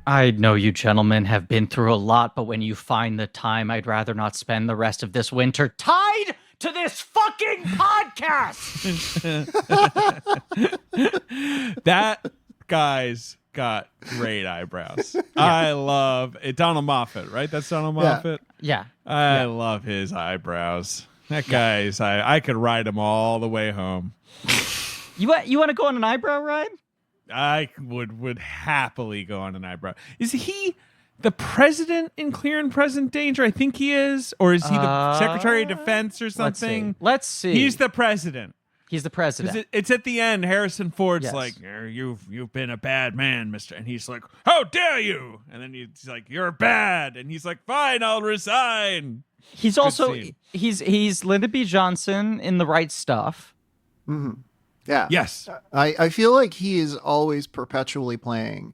I know you gentlemen have been through a lot, but when you find the time, I'd rather not spend the rest of this winter tied to this fucking podcast. That guy's got great eyebrows. Yeah. I love it. Donald Moffat, right? That's Donald Moffat. Yeah. I love his eyebrows. That guy's. I could ride him all the way home. You want to go on an eyebrow ride? I would happily go on an eyebrow. Is he the president in Clear and Present Danger? I think he is. Or is he the Secretary of Defense or something? Let's see. He's the president. He's the president. It's at the end. Harrison Ford's like, you've been a bad man, mister. And he's like, how dare you? And then he's like, you're bad. And he's like, fine, I'll resign. He's also, he's Lyndon B. Johnson in The Right Stuff. Mm-hmm. Yeah. Yes. I feel like he is always perpetually playing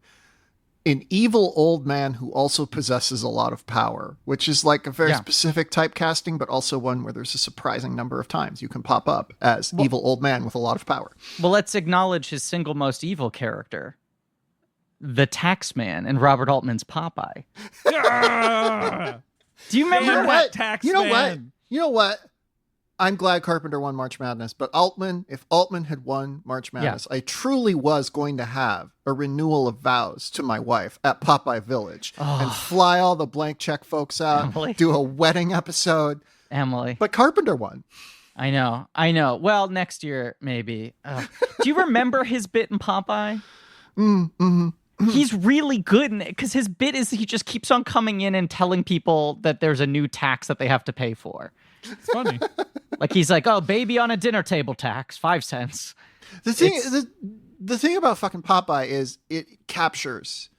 an evil old man who also possesses a lot of power, which is like a very specific typecasting, but also one where there's a surprising number of times you can pop up as evil old man with a lot of power. Well, let's acknowledge his single most evil character, the Taxman in Robert Altman's Popeye. Do you remember what? Taxman? You know what? I'm glad Carpenter won March Madness, but if Altman had won March Madness, I truly was going to have a renewal of vows to my wife at Popeye Village and fly all the blank check folks out, Emily. do a wedding episode. Emily. But Carpenter won. I know. Well, next year, maybe. Do you remember his bit in Popeye? Mm-hmm. He's really good in it because his bit is he just keeps on coming in and telling people that there's a new tax that they have to pay for. It's funny. Like he's like, oh, baby on a dinner table tax, 5 cents. The thing about fucking Popeye is it captures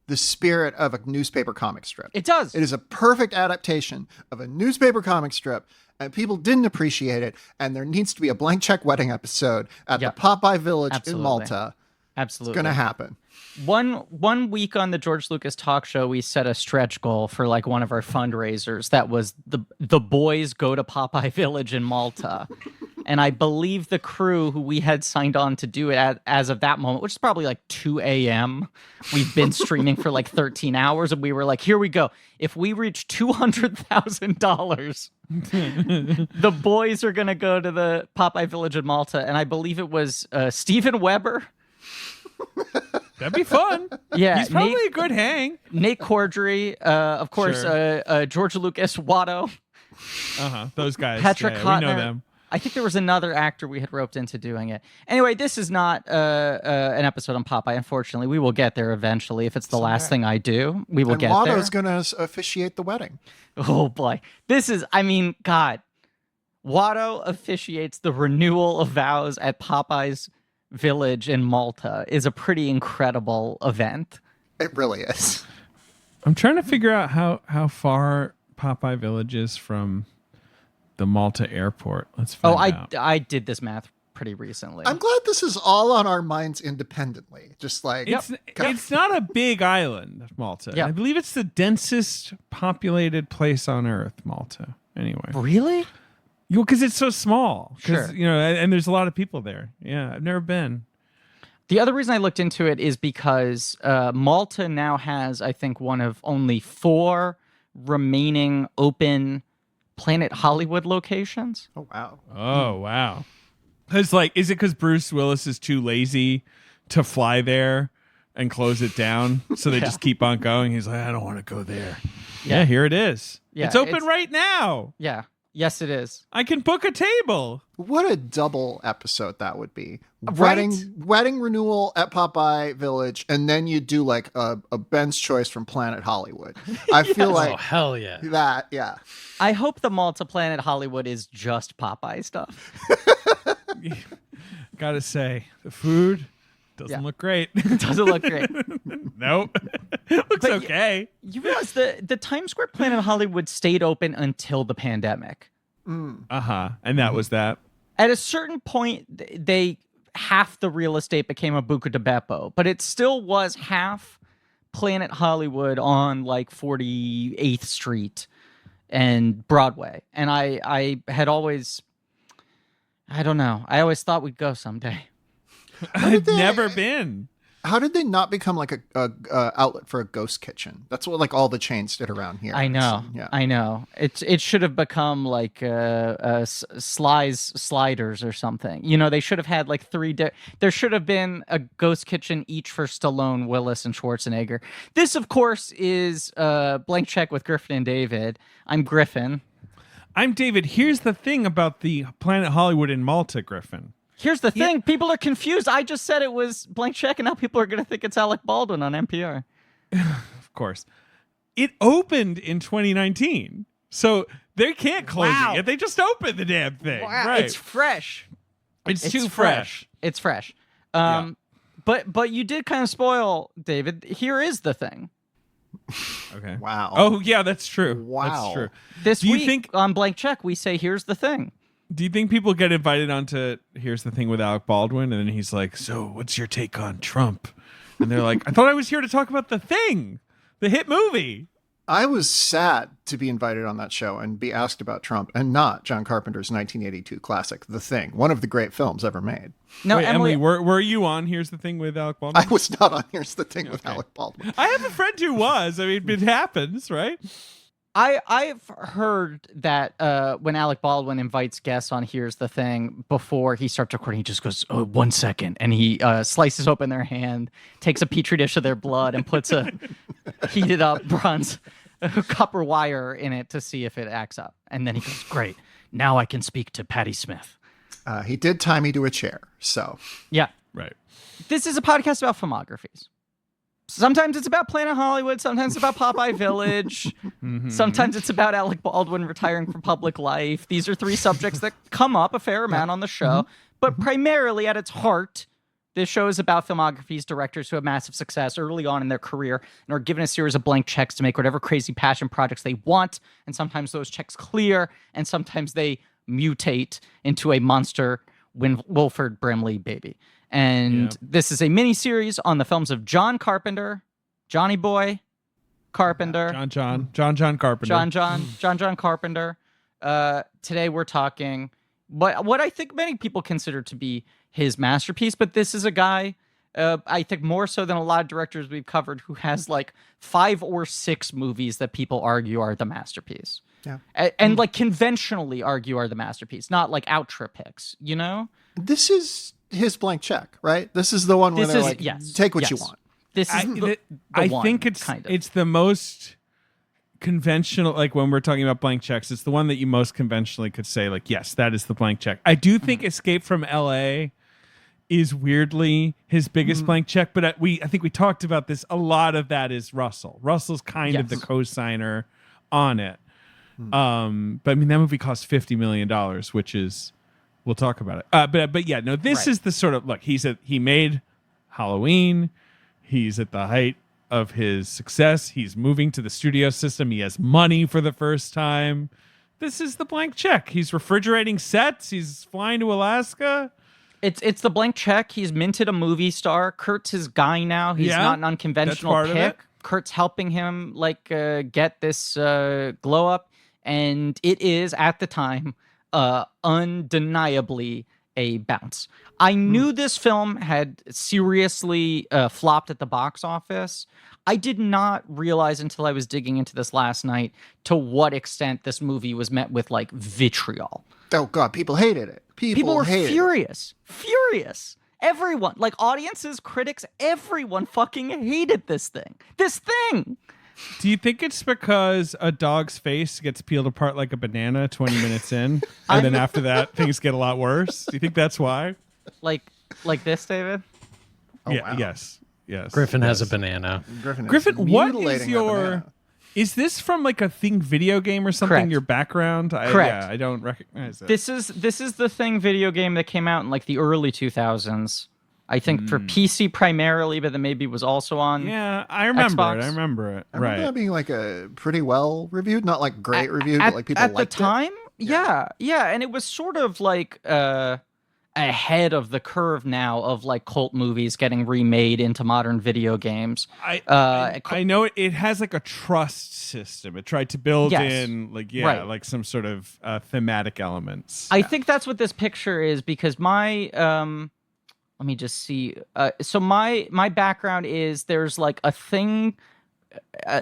the spirit of a newspaper comic strip. It does. It is a perfect adaptation of a newspaper comic strip, and people didn't appreciate it, and there needs to be a blank check wedding episode at the Popeye Village in Malta. Absolutely. It's going to happen. One week on the George Lucas talk show, we set a stretch goal for like one of our fundraisers. That was the boys go to Popeye Village in Malta. And I believe the crew who we had signed on to do it as of that moment, which is probably like 2 a.m. We've been streaming for like 13 hours. And we were like, here we go. If we reach $200,000, the boys are going to go to the Popeye Village in Malta. And I believe it was Steven Weber. That'd be fun. Yeah, he's probably a good hang. Nate Cordry, of course, George Lucas, Watto. Those guys. Patrick Cotner. We know them. I think there was another actor we had roped into doing it. Anyway, this is not an episode on Popeye, unfortunately. We will get there eventually. If it's the last thing I do, we will get there. Watto's going to officiate the wedding. Oh, boy. This is, God. Watto officiates the renewal of vows at Popeye's Village in Malta is a pretty incredible event. It really is. I'm trying to figure out how far Popeye Village is from the Malta airport. Let's find out. I did this math pretty recently. I'm glad this is all on our minds independently. Just like it's not a big island, Malta. Yep. I believe it's the densest populated place on Earth, Malta. Anyway, really? Because it's so small. Sure. And there's a lot of people there. Yeah, I've never been. The other reason I looked into it is because Malta now has, I think, one of only 4 remaining open Planet Hollywood locations. Oh, wow. Oh, wow. Is it because Bruce Willis is too lazy to fly there and close it down? So they just keep on going. He's like, I don't want to go there. Yeah, here it is. Yeah, it's open right now. Yeah. Yes, it is. I can book a table. What a double episode that would be. Right? Wedding renewal at Popeye Village, and then you do like a Ben's Choice from Planet Hollywood. I feel like... Oh, hell yeah. That, yeah. I hope the Malta Planet Hollywood is just Popeye stuff. Gotta say, the food doesn't look great. It doesn't look great. Nope. Looks okay. You realize the Times Square Planet Hollywood stayed open until the pandemic. And that was that. At a certain point, half the real estate became a Buca de Beppo, but it still was half Planet Hollywood on like 48th Street and Broadway. And I had always, I don't know, I always thought we'd go someday. I've never been. How did they not become like a outlet for a ghost kitchen? That's what like all the chains did around here. I know. Yeah. I know. It should have become like sliders or something. You know, they should have had like there should have been a ghost kitchen each for Stallone, Willis, and Schwarzenegger. This, of course, is Blank Check with Griffin and David. I'm Griffin. I'm David. Here's the thing about the Planet Hollywood in Malta, Griffin. Here's the thing. People are confused. I just said it was Blank Check, and now people are going to think it's Alec Baldwin on NPR. Of course. It opened in 2019. So they can't close it yet. They just opened the damn thing. Wow. Right. It's fresh. It's too fresh. It's fresh. Yeah. But you did kind of spoil, David. Here is the thing. Okay. Wow. Oh, yeah, that's true. Wow. That's true. This week on Blank Check, we say, here's the thing. Do you think people get invited onto Here's the Thing with Alec Baldwin, and then he's like, so what's your take on Trump? And they're like, I thought I was here to talk about The Thing, the hit movie. I was sad to be invited on that show and be asked about Trump and not John Carpenter's 1982 classic, The Thing, one of the great films ever made. No, Wait, Emily, were you on Here's the Thing with Alec Baldwin? I was not on Here's the Thing with Alec Baldwin. I have a friend who was. I mean, it happens, right? I've heard that when Alec Baldwin invites guests on Here's the Thing, before he starts recording, he just goes, oh, 1 second. And he slices open their hand, takes a petri dish of their blood, and puts a heated up bronze copper wire in it to see if it acts up. And then he goes, great. Now I can speak to Patti Smith. He did tie me to a chair, so. Yeah. Right. This is a podcast about filmographies. Sometimes it's about Planet Hollywood. Sometimes it's about Popeye Village. Sometimes it's about Alec Baldwin retiring from public life. These are three subjects that come up a fair amount on the show. But primarily at its heart, this show is about filmographies, directors who have massive success early on in their career and are given a series of blank checks to make whatever crazy passion projects they want. And sometimes those checks clear, and sometimes they mutate into a monster Wilford Brimley baby. And this is a mini-series on the films of John Carpenter, Johnny Boy Carpenter. John Carpenter. John Carpenter. Today we're talking what I think many people consider to be his masterpiece, but this is a guy, I think more so than a lot of directors we've covered, who has like 5 or 6 movies that people argue are the masterpiece. Yeah. And like conventionally argue are the masterpiece, not like outre picks, you know? This is his blank check, right? This is the one where they're like, take what you want. This is I think it's the most conventional, like when we're talking about blank checks, it's the one that you most conventionally could say, like, yes, that is the blank check. I do think Escape from LA is weirdly his biggest blank check, but I think we talked about this. A lot of that is Russell. Russell's kind of the co-signer on it. But I mean, that movie cost $50 million, which is, we'll talk about it. But yeah, no, this is the sort of, look, he made Halloween. He's at the height of his success. He's moving to the studio system. He has money for the first time. This is the blank check. He's refrigerating sets. He's flying to Alaska. It's the blank check. He's minted a movie star. Kurt's his guy now. He's not an unconventional pick. Kurt's helping him get this glow up, and it is at the time undeniably a bounce. I knew this film had seriously flopped at the box office. I did not realize until I was digging into this last night to what extent this movie was met with like vitriol. Oh God, people hated it. People were furious. Furious. Everyone, like audiences, critics, everyone fucking hated this thing. Do you think it's because a dog's face gets peeled apart like a banana 20 minutes in, and then after that things get a lot worse? Do you think that's why? Like this, David? Oh, yeah. wow. Yes. Griffin has a banana. Griffin, what is your? Is this from like a Thing video game or something? Correct. Your background? Correct. Yeah, I don't recognize it. This is the Thing video game that came out in like the early 2000s. I think for PC primarily, but then maybe was also on. Yeah, I remember Xbox. it. I remember it. I remember that being like a pretty well reviewed, not like great reviewed, but like people at liked the time. Yeah, and it was sort of like ahead of the curve now of like cult movies getting remade into modern video games. I know it has like a trust system. It tried to build in like some sort of thematic elements. I think that's what this picture is, because my let me just see. So my background is there's like a thing,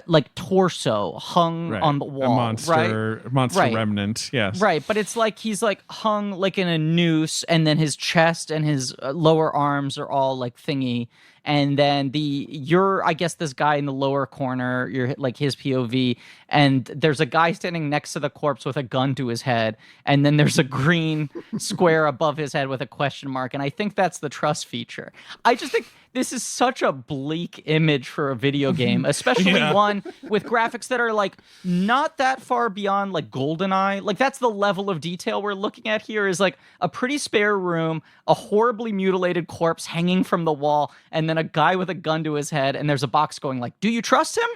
like torso hung on the wall, a monster remnant, yes, right. But it's like he's like hung like in a noose, and then his chest and his lower arms are all like thingy, and then I guess this guy in the lower corner, you're like his POV, and there's a guy standing next to the corpse with a gun to his head, and then there's a green square above his head with a question mark, and I think that's the trust feature. I just think this is such a bleak image for a video game, especially one with graphics that are like not that far beyond like GoldenEye. Like that's the level of detail we're looking at here, is like a pretty spare room, a horribly mutilated corpse hanging from the wall, and then a guy with a gun to his head, and there's a box going like, "Do you trust him?"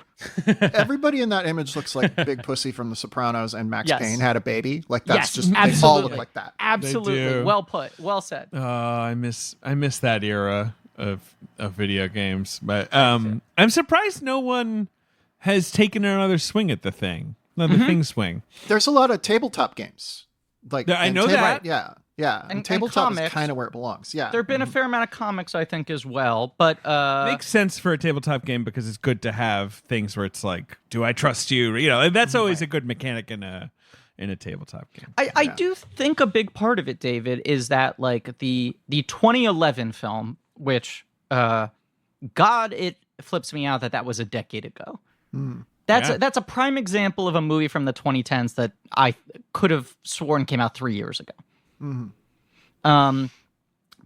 Everybody in that image looks like Big Pussy from The Sopranos and Max Payne had a baby. Like that's just absolutely. They all look like that. Absolutely. Well put. Well said. I miss that era of video games, but I'm surprised no one has taken another swing at the thing. Another thing swing. There's a lot of tabletop games. Like I know that. Yeah. And tabletop is kind of where it belongs. Yeah. There've been a fair amount of comics, I think, as well. But makes sense for a tabletop game because it's good to have things where it's like, do I trust you? You know, that's always a good mechanic in a tabletop game. I do think a big part of it, David, is that like the 2011 film, which God, it flips me out that was a decade ago. That's a prime example of a movie from the 2010s that I could have sworn came out 3 years ago.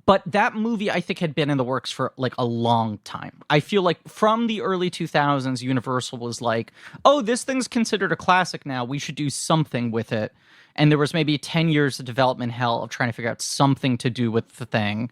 But that movie, I think, had been in the works for like a long time. I feel like from the early 2000s, Universal was like, oh, this thing's considered a classic now. We should do something with it. And there was maybe 10 years of development hell of trying to figure out something to do with the thing.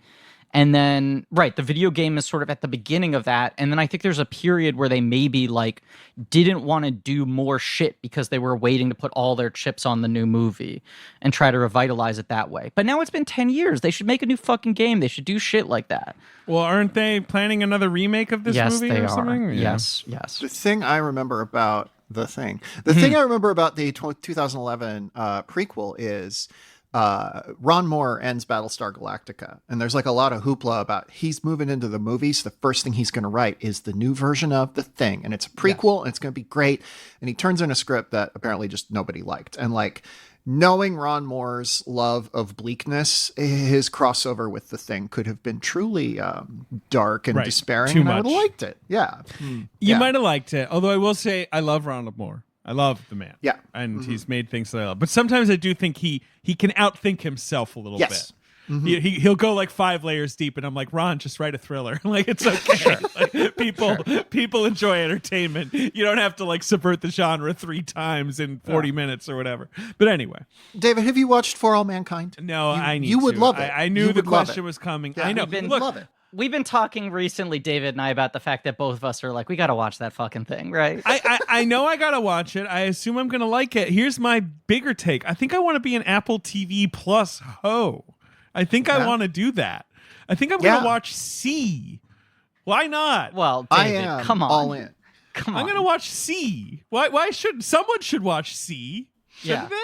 And then, the video game is sort of at the beginning of that. And then I think there's a period where they maybe like didn't want to do more shit because they were waiting to put all their chips on the new movie and try to revitalize it that way. But now it's been 10 years. They should make a new fucking game. They should do shit like that. Well, aren't they planning another remake of this movie they or are. something? Yes. The thing I remember about the thing I remember about the 2011 prequel is Ron Moore ends Battlestar Galactica, and there's like a lot of hoopla about he's moving into the movies. The first thing he's going to write is the new version of the thing, and it's a prequel, and it's going to be great. And he turns in a script that apparently just nobody liked. And like knowing Ron Moore's love of bleakness, his crossover with the thing could have been truly dark and despairing. Too much. I would have liked it. Yeah, you might have liked it. Although I will say, I love Ronald Moore. I love the man. Yeah. And he's made things that I love. But sometimes I do think he can outthink himself a little bit. He'll go like 5 layers deep, and I'm like, Ron, just write a thriller. Like, it's okay. Like, people enjoy entertainment. You don't have to like subvert the genre 3 times in 40 minutes or whatever. But anyway. David, have you watched For All Mankind? No, I need to. You would love it. I knew the question was coming. Yeah, I know. You would love it. We've been talking recently, David and I, about the fact that both of us are like, we got to watch that fucking thing, right? I know I got to watch it. I assume I'm going to like it. Here's my bigger take. I think I want to be an Apple TV Plus hoe. I think I want to do that. I think I'm going to watch C. Why not? Well, David, I am come on. all in. Come on. I'm going to watch C. Why should someone should watch C? Shouldn't they?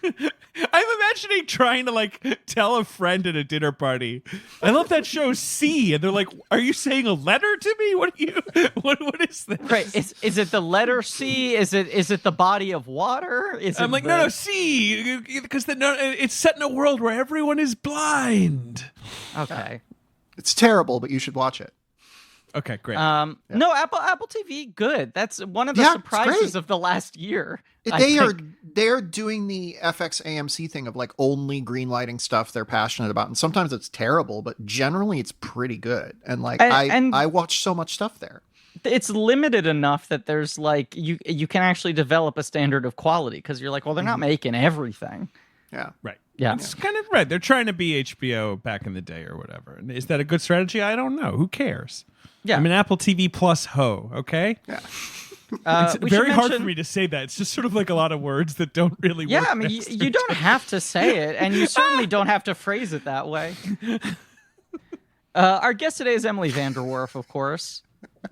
I'm imagining trying to like tell a friend at a dinner party, I love that show C, and they're like, are you saying a letter to me? What is this? Right. Is it the letter C? Is it the body of water? I'm like, no, C, because it's set in a world where everyone is blind. Okay. It's terrible, but you should watch it. Okay, great. No, Apple TV, good. That's one of the surprises of the last year. They're doing the FX AMC thing of like only green lighting stuff they're passionate about, and sometimes it's terrible, but generally it's pretty good. And like I watch so much stuff there. It's limited enough that there's like you can actually develop a standard of quality because you're like, well, they're not making everything. Yeah. Right. Yeah. It's kind of right. They're trying to be HBO back in the day or whatever. And is that a good strategy? I don't know. Who cares? Yeah. I'm an Apple TV Plus hoe, okay? Yeah. It's very hard for me to say that. It's just sort of like a lot of words that don't really work. Yeah, I mean, you don't have to say it, and you certainly don't have to phrase it that way. Our guest today is Emily Vanderwerf, of course.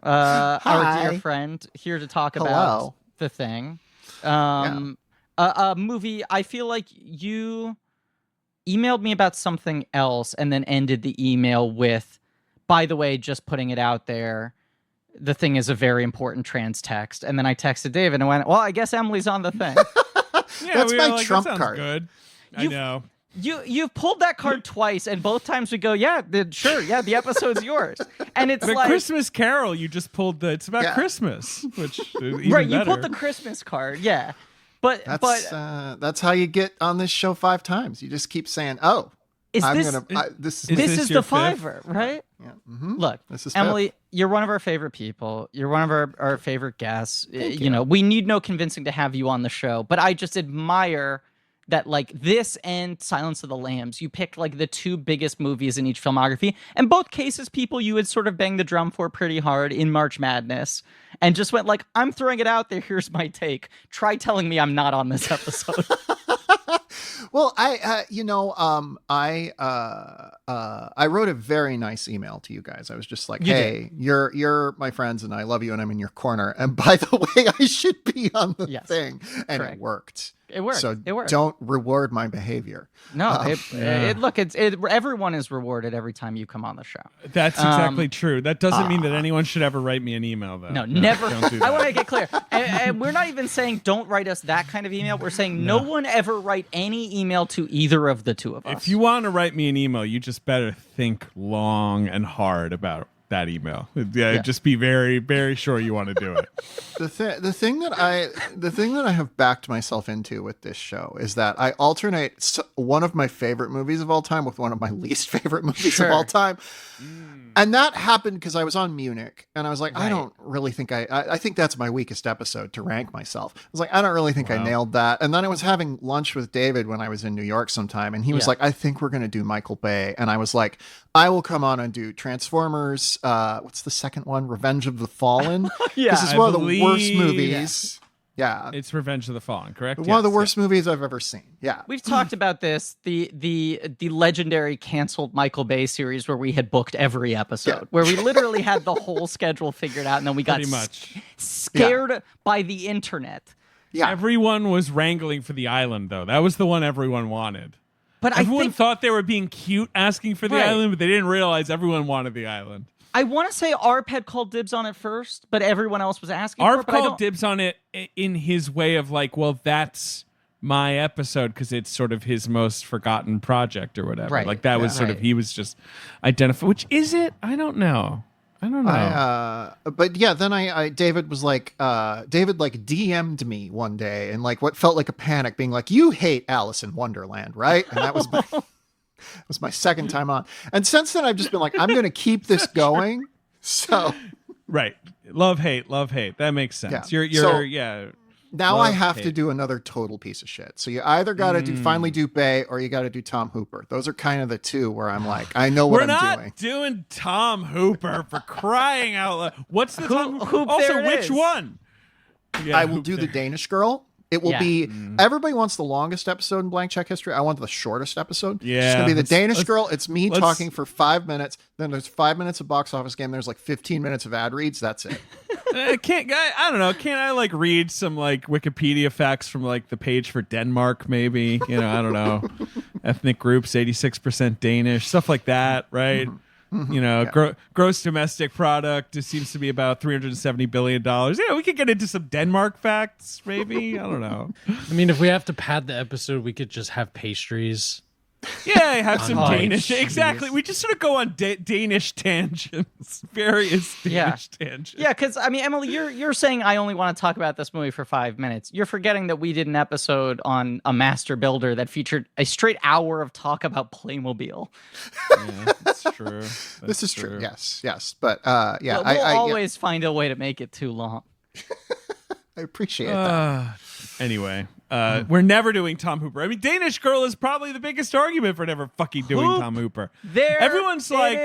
Our dear friend, here to talk about The Thing. A movie I feel like you emailed me about something else and then ended the email with, by the way, just putting it out there, the thing is a very important trans text. And then I texted David and went, well, I guess Emily's on the thing. That's my Trump card. Good. I know. You've pulled that card twice, and both times we go, sure, the episode's yours. And it's the like Christmas Carol. You just pulled it's about Christmas, which is even right. You better. pulled the Christmas card, yeah. But That's how you get on this show 5 times. You just keep saying, "Oh, this is the fiver, right?" Yeah. Mm-hmm. Look, this is Emily, fifth. you're one of our favorite people. You're one of our favorite guests. You know, we need no convincing to have you on the show, but I just admire that, like, this and Silence of the Lambs, you picked like the 2 biggest movies in each filmography, and both cases people you had sort of banged the drum for pretty hard in March Madness, and just went like, I'm throwing it out there, here's my take. Try telling me I'm not on this episode. Well, I wrote a very nice email to you guys. I was just like, hey, you're my friends and I love you and I'm in your corner. And by the way, I should be on the thing. And correct. It worked. It worked. So it worked. Don't reward my behavior. No, everyone is rewarded every time you come on the show. That's exactly true. That doesn't mean that anyone should ever write me an email, though. No, never. Don't do that. I want to get clear. And we're not even saying don't write us that kind of email. We're saying no one ever write any email to either of the 2 of us. If you want to write me an email, you just better think long and hard about that email. Just be very, very sure you want to do it. The thing that I have backed myself into with this show is that I alternate one of my favorite movies of all time with one of my least favorite movies of all time. And that happened because I was on Munich and I was like, I don't really think I think that's my weakest episode to rank myself. I was like, I don't really think I nailed that. And then I was having lunch with David when I was in New York sometime. And he was like, I think we're going to do Michael Bay. And I was like, I will come on and do Transformers. What's the second one? Revenge of the Fallen. This is one of the worst movies. Yeah. It's Revenge of the Fallen, correct? One of the worst movies I've ever seen. Yeah. We've talked about this, the legendary canceled Michael Bay series where we had booked every episode, where we literally had the whole schedule figured out, and then we got scared by the internet. Yeah. Everyone was wrangling for the island, though. That was the one everyone wanted. But everyone thought they were being cute asking for the island, but they didn't realize everyone wanted the island. I want to say Arp had called dibs on it first, but everyone else was asking for it. Arp called dibs on it in his way of like, well, that's my episode because it's sort of his most forgotten project or whatever. Right. Like that was sort of, he was just identified. Which is it? I don't know. But yeah, then David was like, David like DM'd me one day and like what felt like a panic being like, you hate Alice in Wonderland, right? And that was my second time on. And since then I've just been like, I'm going to keep this going. So. Right. Love, hate. That makes sense. Yeah. Now I have to do another total piece of shit. So you either got to finally do Bay or you got to do Tom Hooper. Those are kind of the 2 where I'm like, I know what I'm doing. We're not doing Tom Hooper for crying out loud. What's the Tom Hooper? Also, which one? Yeah, I will do the Danish Girl. It will be, everybody wants the longest episode in Blank Check history. I want the shortest episode. Yeah. It's going to be the Danish Girl. It's me talking for 5 minutes. Then there's 5 minutes of box office game. There's like 15 minutes of ad reads. That's it. I don't know. Can't I like read some like Wikipedia facts from like the page for Denmark, maybe? You know, I don't know. Ethnic groups, 86% Danish, stuff like that, right? You know, gross domestic product seems to be about $370 billion. Yeah, we could get into some Denmark facts, maybe. I don't know. I mean, if we have to pad the episode, we could just have pastries. Yeah, have some Danish. Exactly. We just sort of go on Danish tangents, various Danish tangents. Yeah, because I mean, Emily, you're saying I only want to talk about this movie for 5 minutes. You're forgetting that we did an episode on a master builder that featured a straight hour of talk about Playmobil. Yeah, that's true. This is true. Yes. But yeah, we'll always find a way to make it too long. I appreciate that. Anyway. We're never doing Tom Hooper. I mean, Danish Girl is probably the biggest argument for never fucking doing Tom Hooper. Everyone's like,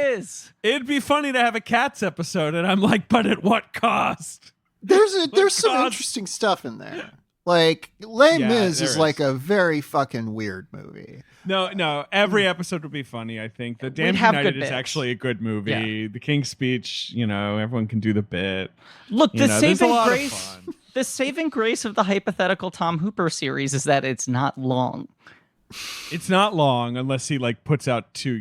it'd be funny to have a Cats episode, and I'm like, but at what cost? There's some interesting stuff in there. Like, Les Mis is like a very fucking weird movie. No, every episode would be funny, I think. The Damned United is actually a good movie. Yeah. The King's Speech, you know, everyone can do the bit. Look, the saving grace of the hypothetical Tom Hooper series is that it's not long. It's not long unless he like puts out two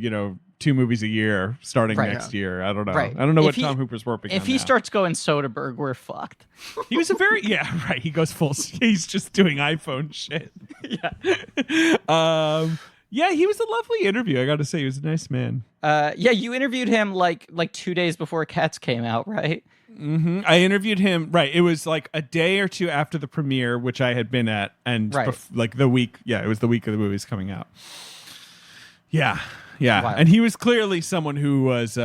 movies a year starting next year. I don't know. Right. I don't know what Tom Hooper's working on. If he now. starts going Soderbergh, we're fucked. He was a very right. He goes full. He's just doing iPhone shit. Yeah, he was a lovely interview. I got to say, he was a nice man. You interviewed him like 2 days before Cats came out, right? Mm-hmm. I interviewed him. Right, it was like a day or two after the premiere, which I had been at, and like the week. Yeah, it was the week of the movies coming out. Yeah. Wow. And he was clearly someone who was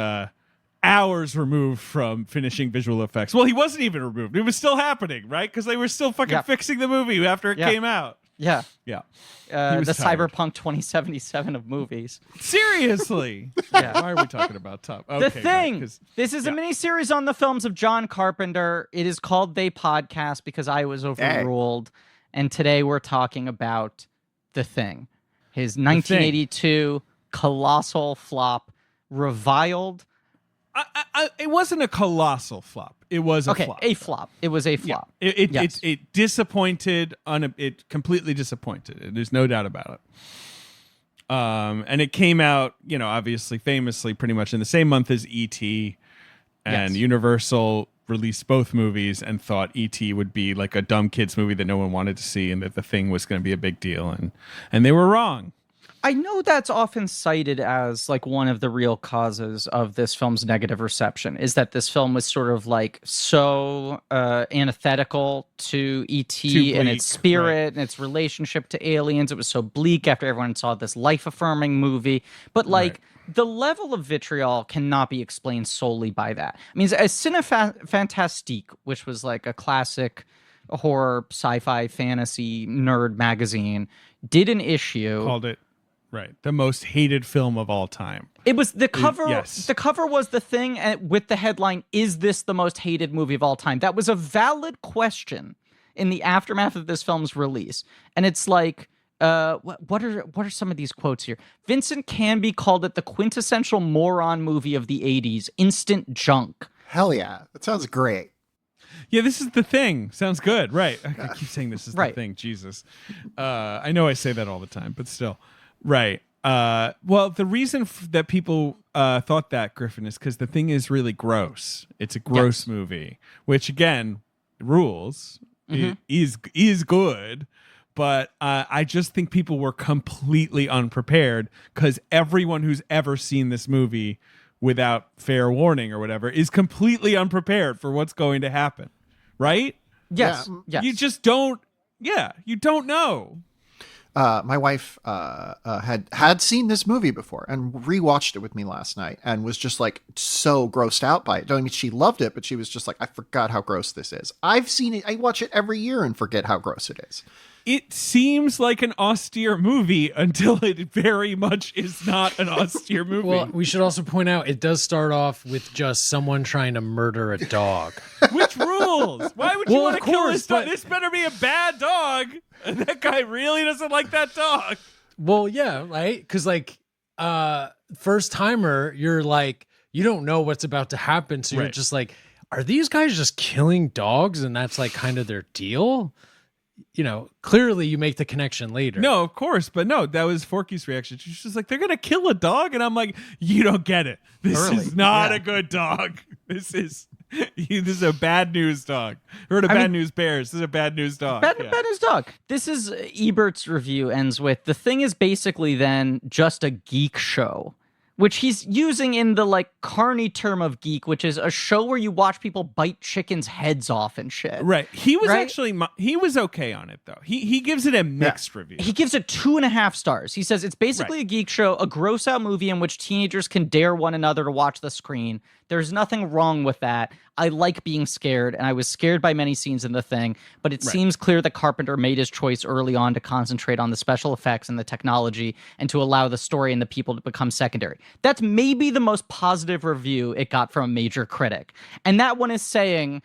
hours removed from finishing visual effects. Well, he wasn't even removed. It was still happening, right? Because they were still fucking fixing the movie after it came out. Yeah. The tired. Cyberpunk 2077 of movies. Seriously. Why are we talking about Top? Okay, The Thing. Right, this is a mini-series on the films of John Carpenter. It is called They Podcast because I was overruled. And today we're talking about The Thing. His 1982 colossal flop, reviled. It wasn't a colossal flop. It was a flop. A flop. It was a flop. Yeah. It disappointed. It completely disappointed. There's no doubt about it. And it came out, obviously, famously, pretty much in the same month as E.T. And Universal released both movies and thought E.T. would be like a dumb kids movie that no one wanted to see, and that The Thing was going to be a big deal, and they were wrong. I know that's often cited as like one of the real causes of this film's negative reception is that this film was sort of like so antithetical to E.T. and its spirit and its relationship to aliens. It was so bleak after everyone saw this life-affirming movie. But like the level of vitriol cannot be explained solely by that. I mean, as Cinefantastique, which was like a classic horror, sci-fi, fantasy nerd magazine, did an issue called it the most hated film of all time. It was the cover. The cover was The Thing with the headline, "Is this the most hated movie of all time?" That was a valid question in the aftermath of this film's release. And it's like, what are some of these quotes here? Vincent Canby called it the quintessential moron movie of the 80s, instant junk. Hell yeah. That sounds great. Yeah, this is The Thing. Sounds good. Right. I keep saying this is The Thing. Jesus. I know I say that all the time, but still. Right. Well, the reason that people thought that, Griffin, is because The Thing is really gross. It's a gross movie, which, again, rules. It is good. But I just think people were completely unprepared because everyone who's ever seen this movie without fair warning or whatever is completely unprepared for what's going to happen. Right? Yes. You just don't. Yeah, you don't know. My wife had seen this movie before and rewatched it with me last night and was just like so grossed out by it. I mean, she loved it, but she was just like, I forgot how gross this is. I've seen it. I watch it every year and forget how gross it is. It seems like an austere movie until it very much is not an austere movie. Well, we should also point out it does start off with just someone trying to murder a dog. Which rules? Why would you want to kill this dog? This better be a bad dog. And that guy really doesn't like that dog. Well, yeah, right? Because like first timer, you're like, you don't know what's about to happen. So you're just like, are these guys just killing dogs? And that's like kind of their deal? Clearly you make the connection later. No, of course. But no, that was Forky's reaction. She's just like, they're going to kill a dog? And I'm like, you don't get it. This is not a good dog. This is a bad news dog. Heard of bad news bears. This is a bad news dog. Bad news dog. This is Ebert's review ends with, The Thing is basically then just a geek show, which he's using in the like carny term of geek, which is a show where you watch people bite chickens' heads off and shit. Right. He was actually, he was okay on it though. He gives it a mixed review. He gives it 2.5 stars. He says it's basically a geek show, a gross out movie in which teenagers can dare one another to watch the screen. There's nothing wrong with that. I like being scared, and I was scared by many scenes in The Thing, but it seems clear that Carpenter made his choice early on to concentrate on the special effects and the technology and to allow the story and the people to become secondary. That's maybe the most positive review it got from a major critic. And that one is saying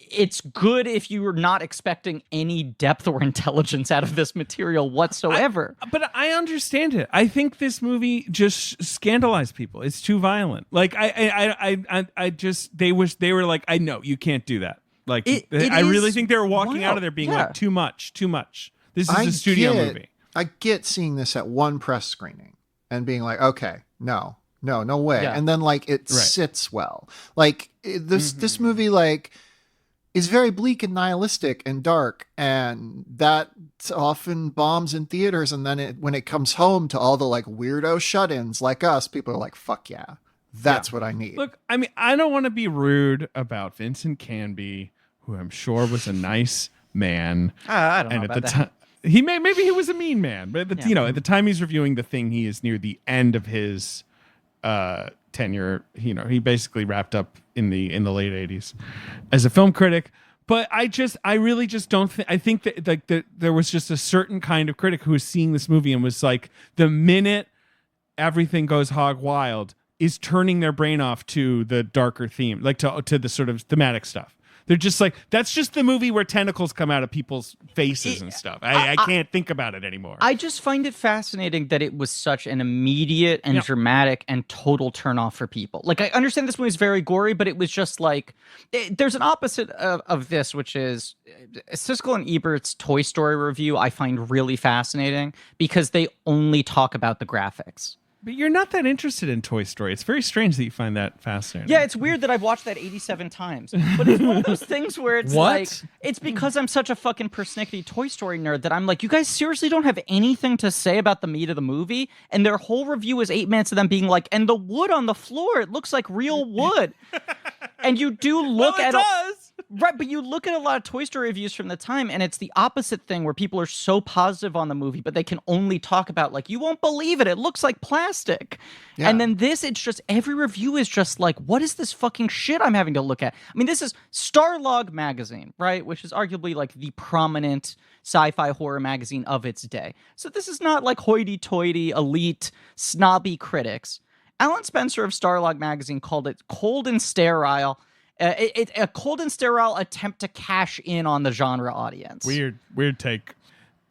it's good if you were not expecting any depth or intelligence out of this material whatsoever. But I understand it. I think this movie just scandalized people. It's too violent. Like I just they were like, I know you can't do that. Like I really think they were walking out of there being like too much. This is a studio movie. I get seeing this at one press screening and being like, okay, no way. Yeah. And then like it sits well. Like this movie like is very bleak and nihilistic and dark, and that often bombs in theaters. And then when it comes home to all the like weirdo shut-ins like us, people are like, fuck yeah, that's what I need. Look, I mean, I don't want to be rude about Vincent Canby, who I'm sure was a nice man. I don't know and about at the that. time, maybe he was a mean man, but at the time he's reviewing The Thing, he is near the end of his tenure. He basically wrapped up in the late 80s as a film critic. But I really just don't think. I think that like there was just a certain kind of critic who was seeing this movie and was like, the minute everything goes hog wild, is turning their brain off to the darker theme, like to the sort of thematic stuff. They're just like, that's just the movie where tentacles come out of people's faces and stuff. I can't think about it anymore. I just find it fascinating that it was such an immediate and dramatic and total turnoff for people. Like, I understand this movie is very gory, but it was just like, there's an opposite of this, which is Siskel and Ebert's Toy Story review I find really fascinating because they only talk about the graphics. But you're not that interested in Toy Story. It's very strange that you find that fascinating. Yeah, it's weird that I've watched that 87 times. But it's one of those things where it's like, it's because I'm such a fucking persnickety Toy Story nerd that I'm like, you guys seriously don't have anything to say about the meat of the movie? And their whole review is 8 minutes of them being like, and the wood on the floor, it looks like real wood. And you do look at right, but you look at a lot of Toy Story reviews from the time, and it's the opposite thing where people are so positive on the movie, but they can only talk about like, you won't believe it. It looks like plastic. Yeah. And then this, it's just every review is just like, what is this fucking shit I'm having to look at? I mean, this is Starlog magazine, right? Which is arguably like the prominent sci-fi horror magazine of its day. So this is not like hoity-toity, elite, snobby critics. Alan Spencer of Starlog magazine called it cold and sterile. A cold and sterile attempt to cash in on the genre audience. Weird take.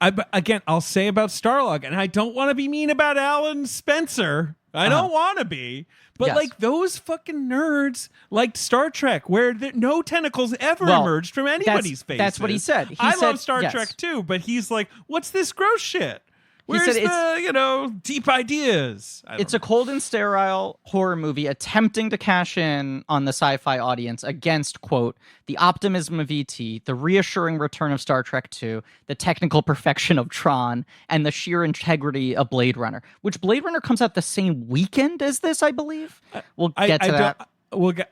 Again, I'll say about Starlog, and I don't want to be mean about Alan Spencer. I don't want to be. But like those fucking nerds liked Star Trek, where no tentacles ever emerged from anybody's face. That's what he said. I love Star Trek too, but he's like, what's this gross shit? Where's the, deep ideas? It's a cold and sterile horror movie attempting to cash in on the sci-fi audience against, quote, the optimism of E.T., the reassuring return of Star Trek II, the technical perfection of Tron, and the sheer integrity of Blade Runner, which Blade Runner comes out the same weekend as this, I believe. We'll get to that.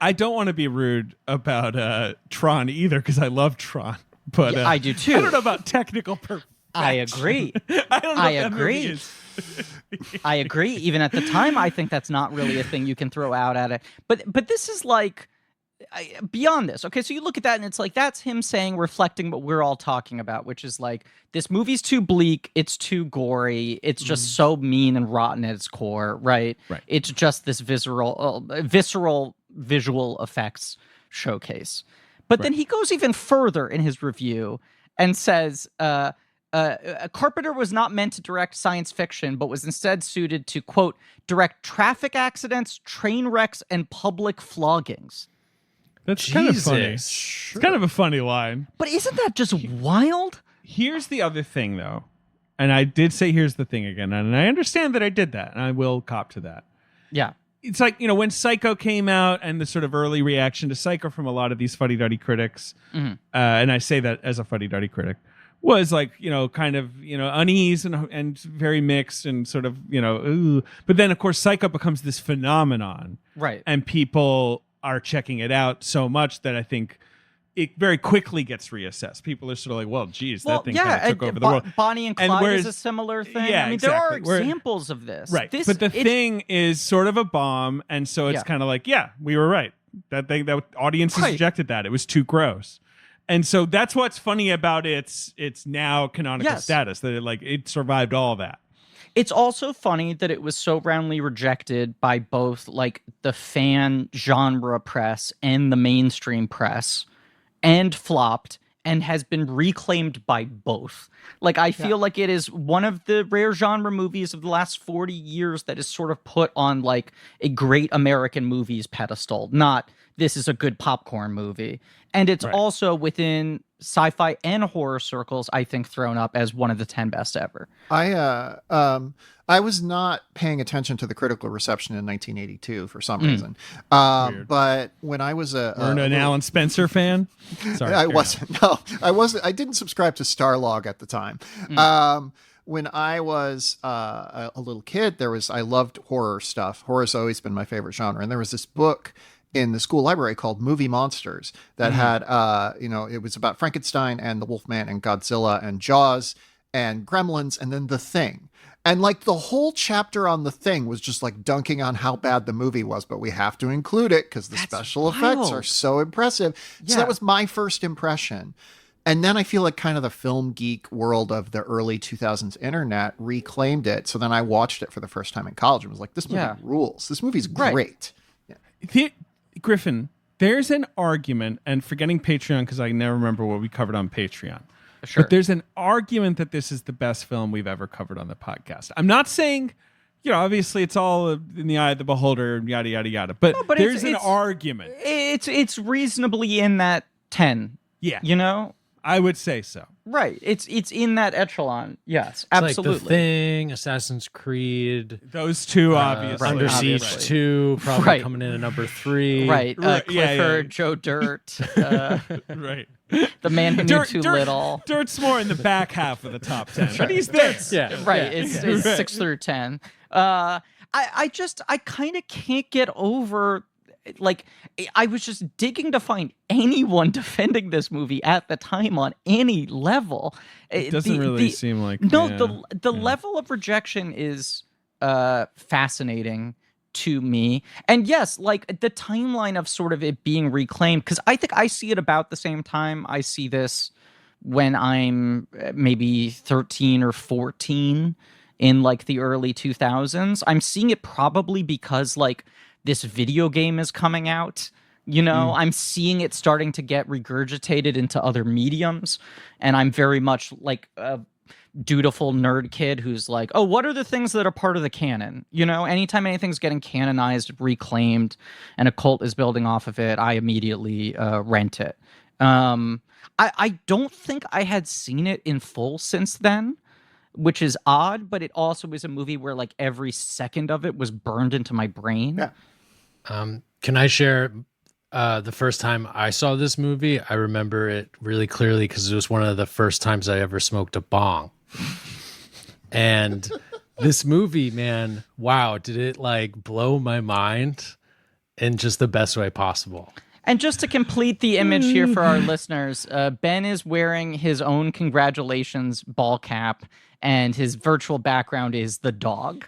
I don't want to be rude about Tron either, because I love Tron. But I do too. I don't know about technical perfection. I agree. I agree. I agree. Even at the time, I think that's not really a thing you can throw out at it. But this is like beyond this. Okay, so you look at that and it's like that's him reflecting what we're all talking about, which is like this movie's too bleak, it's too gory, it's just so mean and rotten at its core, right? It's just this visceral visual effects showcase. But then he goes even further in his review and says, Carpenter was not meant to direct science fiction, but was instead suited to, quote, direct traffic accidents, train wrecks, and public floggings. That's kind of funny. Sure. It's kind of a funny line. But isn't that just wild? Here's the other thing, though. And I did say here's the thing again. And I understand that I did that, and I will cop to that. Yeah. It's like, when Psycho came out and the sort of early reaction to Psycho from a lot of these fuddy-duddy critics, and I say that as a fuddy-duddy critic, was like, kind of, unease and very mixed and sort of, ooh. But then, of course, Psycho becomes this phenomenon. Right. And people are checking it out so much that I think it very quickly gets reassessed. People are sort of like, well, geez, that thing kind of took over the world. Bonnie and Clyde is a similar thing. Yeah, I mean, exactly. there are examples of this. Right. But the thing is sort of a bomb. And so it's kind of like, yeah, we were right. That audiences rejected that. It was too gross. And so that's what's funny about its now canonical status, that it survived all that. It's also funny that it was so roundly rejected by both like the fan genre press and the mainstream press, and flopped, and has been reclaimed by both. Like, I feel like it is one of the rare genre movies of the last 40 years that is sort of put on like a great American movies pedestal, not this is a good popcorn movie. And it's also within sci-fi and horror circles, I think, thrown up as one of the 10 best ever. I was not paying attention to the critical reception in 1982 for some reason. But when I was an Alan Spencer fan, sorry, I wasn't. No, I wasn't. I didn't subscribe to Starlog at the time. When I was a little kid, I loved horror stuff. Horror's always been my favorite genre, and there was this book in the school library called Movie Monsters that had, it was about Frankenstein and the Wolfman and Godzilla and Jaws and Gremlins and then The Thing. And like the whole chapter on The Thing was just like dunking on how bad the movie was, but we have to include it because the special effects are so impressive. So that was my first impression. And then I feel like kind of the film geek world of the early 2000s internet reclaimed it. So then I watched it for the first time in college and was like, this movie rules. This movie's great. Yeah. Griffin, there's an argument, and forgetting Patreon because I never remember what we covered on Patreon. Sure. But there's an argument that this is the best film we've ever covered on the podcast. I'm not saying, obviously it's all in the eye of the beholder, yada, yada, yada. But there's an argument. It's reasonably in that 10. Yeah. I would say so. Right. It's in that echelon. Yes, it's absolutely. Like The Thing, Assassin's Creed. Those two, obviously. Under Siege 2, probably coming in at number 3. Right. Clifford, Joe Dirt. Right. The Man Who Knew Too Little. Dirt's more in the back half of the top 10. But he's there. Right. It's 6 through 10. I kind of can't get over... Like, I was just digging to find anyone defending this movie at the time on any level. It doesn't really seem like... The level of rejection is fascinating to me. And yes, like the timeline of sort of it being reclaimed, because I think I see it about the same time I see this when I'm maybe 13 or 14 in like the early 2000s. I'm seeing it probably because like this video game is coming out, I'm seeing it starting to get regurgitated into other mediums. And I'm very much like a dutiful nerd kid who's like, oh, what are the things that are part of the canon? Anytime anything's getting canonized, reclaimed, and a cult is building off of it, I immediately rent it. I don't think I had seen it in full since then, which is odd, but it also was a movie where like every second of it was burned into my brain. Yeah. Can I share the first time I saw this movie? I remember it really clearly because it was one of the first times I ever smoked a bong. And this movie, man, wow, did it like blow my mind in just the best way possible. And just to complete the image here for our listeners, Ben is wearing his own congratulations ball cap, and his virtual background is the dog.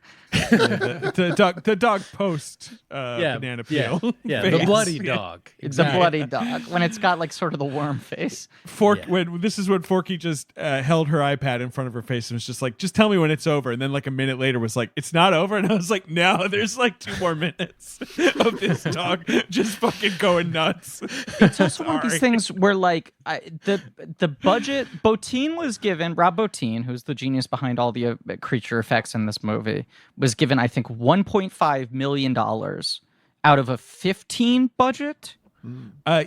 the dog post banana peel. Yeah, the bloody dog. Exactly. The bloody dog, when it's got like sort of the worm face. This is when Forky just held her iPad in front of her face and was just like, just tell me when it's over. And then like a minute later was like, it's not over. And I was like, no, there's like 2 more minutes of this dog just fucking going nuts. It's also one of these things where like the budget, Rob Bottin, who's the genius behind all the creature effects in this movie, was given, I think, $1.5 million out of a 15 budget.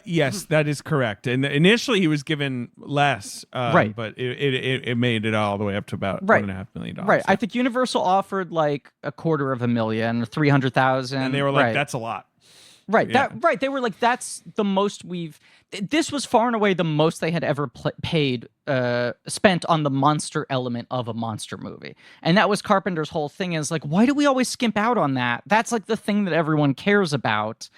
Yes, that is correct. And initially he was given less, right? But it made it all the way up to about $1.5 million. Right. I think Universal offered like $250,000, 300,000, and they were like, "That's a lot." Right. Yeah. They were like, "That's the most we've." This was far and away the most they had ever spent on the monster element of a monster movie. And that was Carpenter's whole thing, is like, why do we always skimp out on that? That's like the thing that everyone cares about.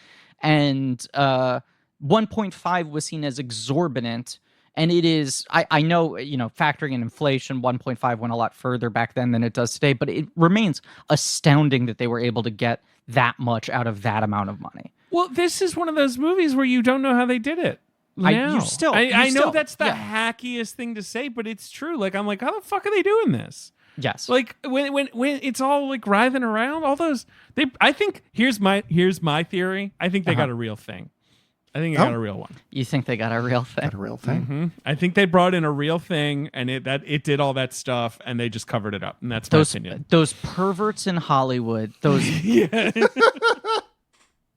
And 1.5 was seen as exorbitant. And it is, I know, factoring in inflation, 1.5 went a lot further back then than it does today, but it remains astounding that they were able to get that much out of that amount of money. Well, this is one of those movies where you don't know how they did it. I know that's the hackiest thing to say, but it's true. Like, I'm like, how the fuck are they doing this? Yes. Like when it's all like writhing around, all those I think here's my theory. I think they got a real thing. I think they got a real one. You think they got a real thing? Got a real thing. Mm-hmm. I think they brought in a real thing, and it did all that stuff, and they just covered it up. And that's my opinion. Those perverts in Hollywood, those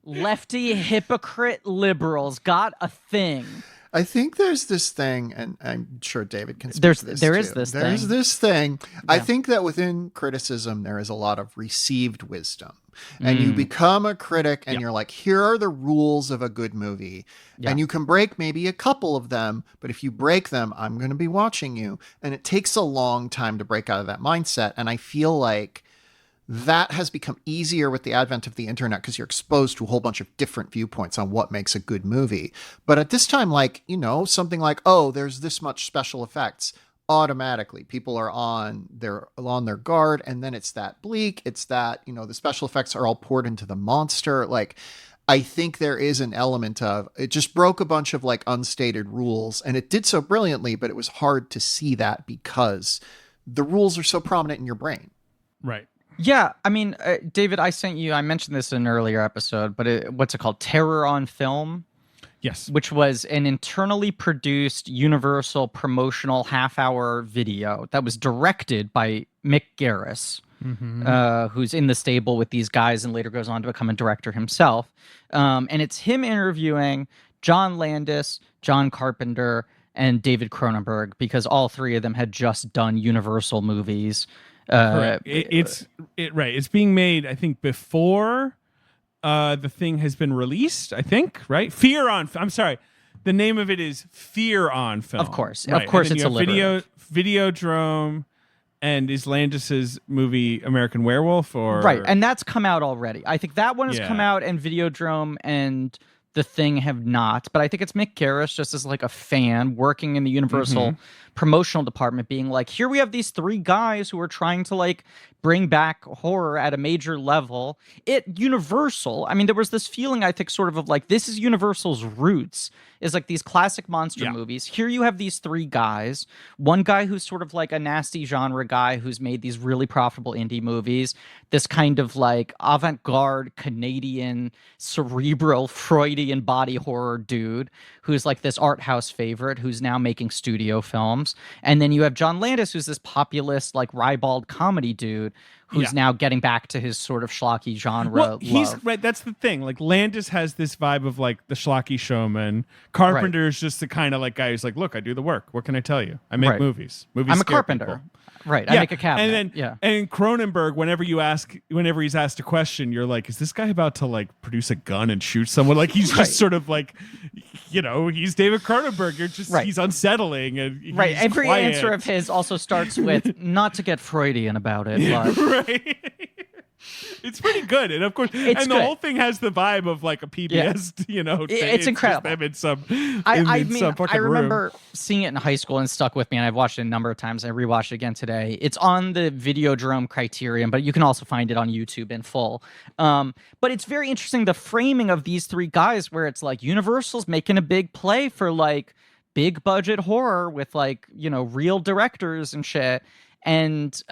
lefty hypocrite liberals got a thing. I think there's this thing, and I'm sure David can speak to this There's too. this thing. Yeah. I think that within criticism, there is a lot of received wisdom. And you become a critic and you're like, here are the rules of a good movie. Yeah. And you can break maybe a couple of them, but if you break them, I'm going to be watching you. And it takes a long time to break out of that mindset. And I feel like that has become easier with the advent of the internet because you're exposed to a whole bunch of different viewpoints on what makes a good movie. But at this time, like, you know, something like, oh, there's this much special effects, automatically people are on their guard. And then it's that bleak. It's that, you know, the special effects are all poured into the monster. Like, I think there is an element of it just broke a bunch of like unstated rules, and it did so brilliantly, but it was hard to see that because the rules are so prominent in your brain. Right. Yeah, I mean, David, I mentioned this in an earlier episode, but what's it called? Terror on Film? Yes. Which was an internally produced Universal promotional half-hour video that was directed by Mick Garris, who's in the stable with these guys and later goes on to become a director himself. And it's him interviewing John Landis, John Carpenter, and David Cronenberg, because all three of them had just done Universal movies. It's being made, I think, before the thing has been released, I think, right? I'm sorry. The name of it is Fear on Film. Of course. Right. Of course, it's a alliterative. Videodrome, and is Landis's movie American Werewolf, or right? And that's come out already. I think that one has come out, and Videodrome and The Thing have not. But I think it's Mick Garris, just as like a fan working in the Universal promotional department, being like, here we have these three guys who are trying to like bring back horror at a major level. Universal, I mean, there was this feeling, I think, sort of like, this is Universal's roots, is like these classic monster movies. Here you have these three guys, one guy who's sort of like a nasty genre guy who's made these really profitable indie movies, this kind of like avant-garde Canadian cerebral Freudian body horror dude who's like this art house favorite who's now making studio films. And then you have John Landis, who's this populist, like ribald comedy dude who's now getting back to his sort of schlocky genre. Well, he's right. That's the thing. Like, Landis has this vibe of like the schlocky showman. Carpenter is just the kind of like guy who's like, look, I do the work. What can I tell you? I make movies. I'm a carpenter. People. Right. I make a cabinet. And Cronenberg, whenever he's asked a question, you're like, is this guy about to like produce a gun and shoot someone? Like, he's just sort of like, you know, he's David Cronenberg. You're just, he's unsettling. And he's every quiet. answer of his also starts with, not to get Freudian about it. But... Right. It's pretty good, and of course, the whole thing has the vibe of like a PBS, you know. It's incredible. Them in some, I remember seeing it in high school and it stuck with me, and I've watched it a number of times. I rewatched it again today. It's on the Videodrome Criterion, but you can also find it on YouTube in full. But it's very interesting, the framing of these three guys, where it's like Universal's making a big play for like big budget horror with like, you know, real directors and shit, and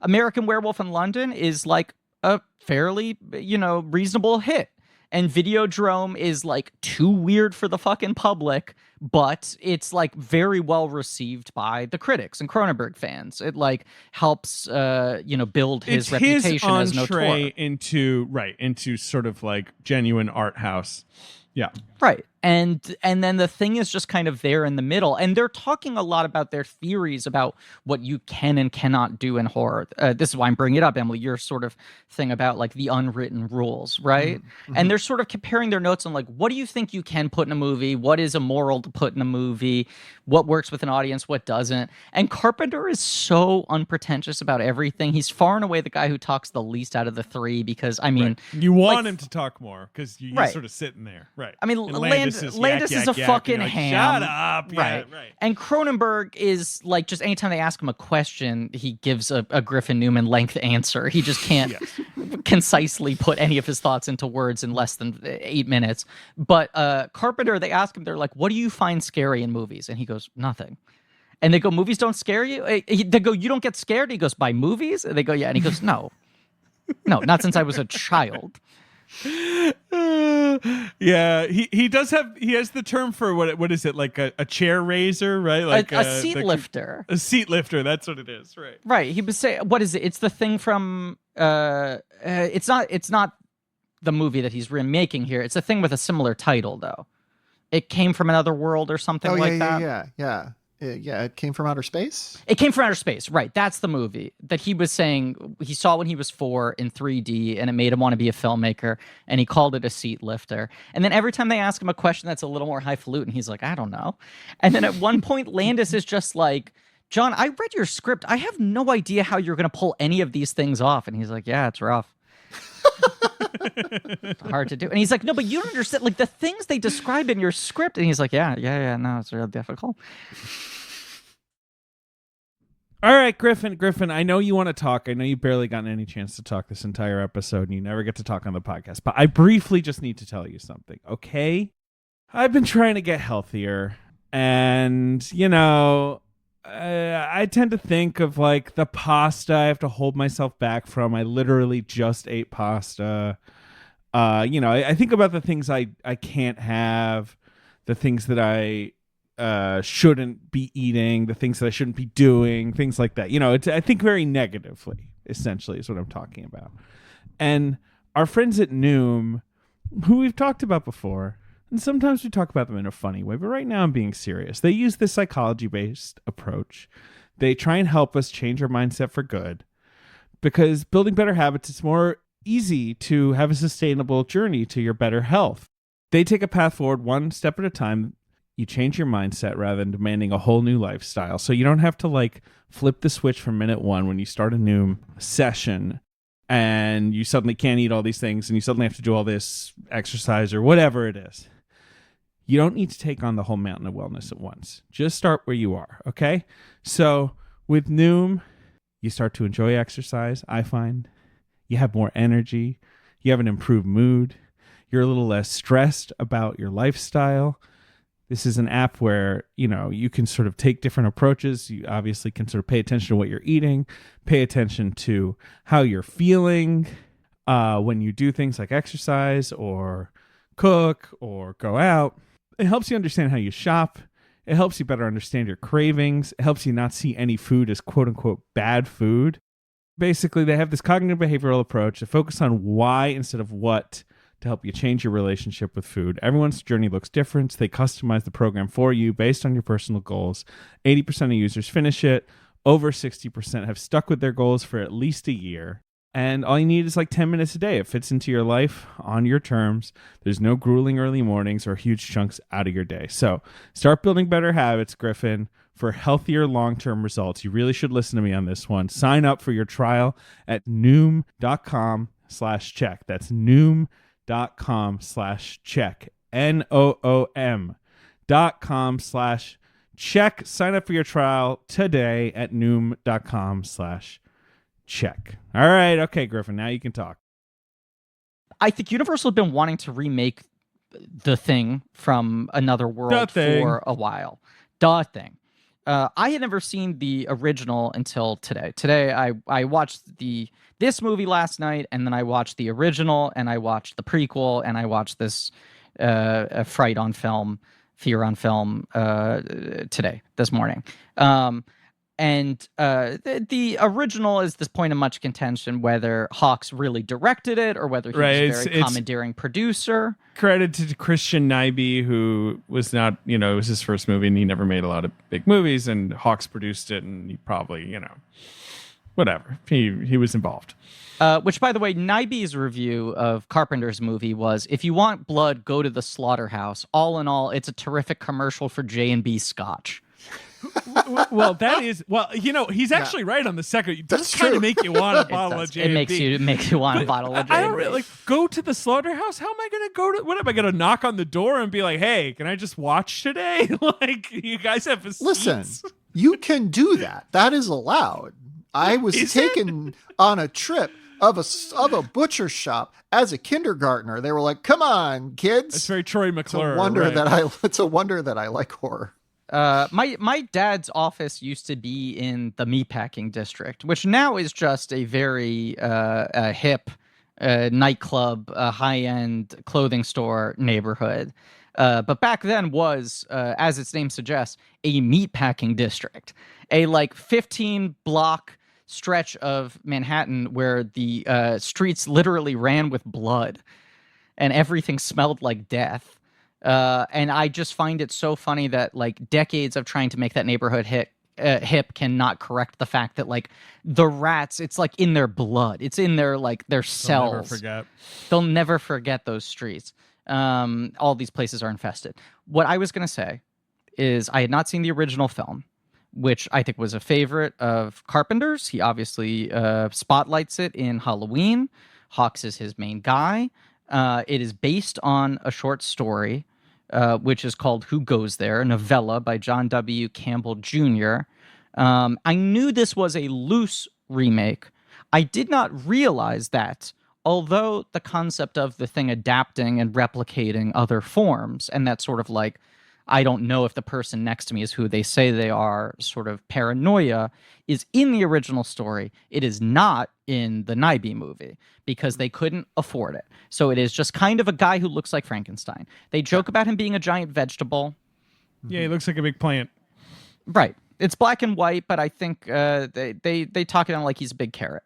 American Werewolf in London is like a fairly, you know, reasonable hit. And Videodrome is like too weird for the fucking public, but it's like very well received by the critics and Cronenberg fans. It like helps, you know, build his reputation as an auteur. into sort of like genuine art house. Yeah. Right. And then The Thing is just kind of there in the middle. And they're talking a lot about their theories about what you can and cannot do in horror. This is why I'm bringing it up, Emily, your sort of thing about like the unwritten rules, right? Mm-hmm. And they're sort of comparing their notes on like, what do you think you can put in a movie? What is immoral to put in a movie? What works with an audience? What doesn't? And Carpenter is so unpretentious about everything. He's far and away the guy who talks the least out of the three, because, I mean... You want him to talk more because he's sort of sitting there. Right. I mean, Landis is a fucking ham. Shut up. Right. Yeah, right. And Cronenberg is like, just anytime they ask him a question, he gives a Griffin Newman length answer. He just can't concisely put any of his thoughts into words in less than 8 minutes. But Carpenter, they ask him, they're like, what do you find scary in movies? And he goes, nothing. And they go, movies don't scare you? They go, you don't get scared? He goes, by movies? And they go, yeah. And he goes, no, not since I was a child. He has the term for what is it, like a chair raiser, right? Like a seat lifter. A seat lifter, that's what it is, right? Right. He would say, what is it? It's the thing from it's not the movie that he's remaking here. It's a thing with a similar title though. It came from another world or something like that. Yeah. It came from outer space. It came from outer space, right? That's the movie that he was saying he saw when he was 4 in 3D, and it made him want to be a filmmaker. And he called it a seat lifter. And then every time they ask him a question that's a little more highfalutin, he's like, I don't know. And then at one point, Landis is just like, John, I read your script. I have no idea how you're going to pull any of these things off. And he's like, yeah, it's rough. It's hard to do. And he's like, no, but you don't understand. Like the things they describe in your script. And he's like, yeah, no, it's real difficult. All right, Griffin, I know you want to talk. I know you've barely gotten any chance to talk this entire episode, and you never get to talk on the podcast. But I briefly just need to tell you something, okay? I've been trying to get healthier, and, I tend to think of, like, the pasta I have to hold myself back from. I literally just ate pasta. I think about the things I can't have, the things that I shouldn't be eating, the things that I shouldn't be doing, things like that. I think very negatively, essentially, is what I'm talking about. And our friends at Noom, who we've talked about before, and sometimes we talk about them in a funny way, but right now I'm being serious. They use this psychology-based approach. They try and help us change our mindset for good, because building better habits, it's more easy to have a sustainable journey to your better health. They take a path forward one step at a time. You change your mindset rather than demanding a whole new lifestyle. So you don't have to flip the switch from minute one when you start a new session and you suddenly can't eat all these things and you suddenly have to do all this exercise or whatever it is. You don't need to take on the whole mountain of wellness at once. Just start where you are, okay? So with Noom, you start to enjoy exercise, I find. You have more energy. You have an improved mood. You're a little less stressed about your lifestyle. This is an app where, you can sort of take different approaches. You obviously can sort of pay attention to what you're eating, pay attention to how you're feeling when you do things like exercise or cook or go out. It helps you understand how you shop. It helps you better understand your cravings. It helps you not see any food as quote unquote bad food. Basically, they have this cognitive behavioral approach to focus on why instead of what, to help you change your relationship with food. Everyone's journey looks different. They customize the program for you based on your personal goals. 80% of users finish it. Over 60% have stuck with their goals for at least a year. And all you need is 10 minutes a day. It fits into your life on your terms. There's no grueling early mornings or huge chunks out of your day. So start building better habits, Griffin, for healthier long-term results. You really should listen to me on this one. Sign up for your trial at noom.com/check. That's noom.com/check. NOOM.com/check. Sign up for your trial today at noom.com/check. All right. Okay, Griffin, now you can talk. I think Universal have been wanting to remake The Thing from Another World for a while. The Thing. I had never seen the original until today. Today, I watched this movie last night, and then I watched the original, and I watched the prequel, and I watched this Fear on Film today, this morning. And the original is this point of much contention whether Hawks really directed it or whether he was a very commandeering producer. Credit to Christian Nyby, who was not, it was his first movie and he never made a lot of big movies, and Hawks produced it, and he probably, whatever. He was involved. Which, by the way, Nyby's review of Carpenter's movie was, if you want blood, go to the slaughterhouse. All in all, it's a terrific commercial for J&B Scotch. Well, that is he's actually right on the second. It does kind of make you want a bottle of J&B. It makes you want a bottle of J&B. I don't really go to the slaughterhouse. How am I going to go to? What am I going to knock on the door and be like, "Hey, can I just watch today?" You guys have a listen. You can do that. That is allowed. I was taken on a trip of a butcher shop as a kindergartner. They were like, "Come on, kids." It's very Troy McClure. It's a wonder that I like horror. My dad's office used to be in the meatpacking district, which now is just a very hip nightclub, high-end clothing store neighborhood. But back then was, as its name suggests, a meatpacking district, a 15-block stretch of Manhattan where the streets literally ran with blood and everything smelled like death. And I just find it so funny that like decades of trying to make that neighborhood hip cannot correct the fact that like the rats, it's like in their blood, it's in their like their cells. They'll never forget those streets. All these places are infested. What I was gonna say is I had not seen the original film, which I think was a favorite of Carpenter's. He obviously spotlights it in Halloween. Hawks is his main guy. It is based on a short story, which is called Who Goes There, a novella by John W. Campbell Jr. I knew this was a loose remake. I did not realize that, although the concept of the thing adapting and replicating other forms, and that sort of like, I don't know if the person next to me is who they say they are, sort of paranoia, is in the original story. It is not in the Nyby movie because they couldn't afford it. So it is just kind of a guy who looks like Frankenstein. They joke about him being a giant vegetable. Yeah, he looks like a big plant. Right. It's black and white, but I think they talk about him like he's a big carrot.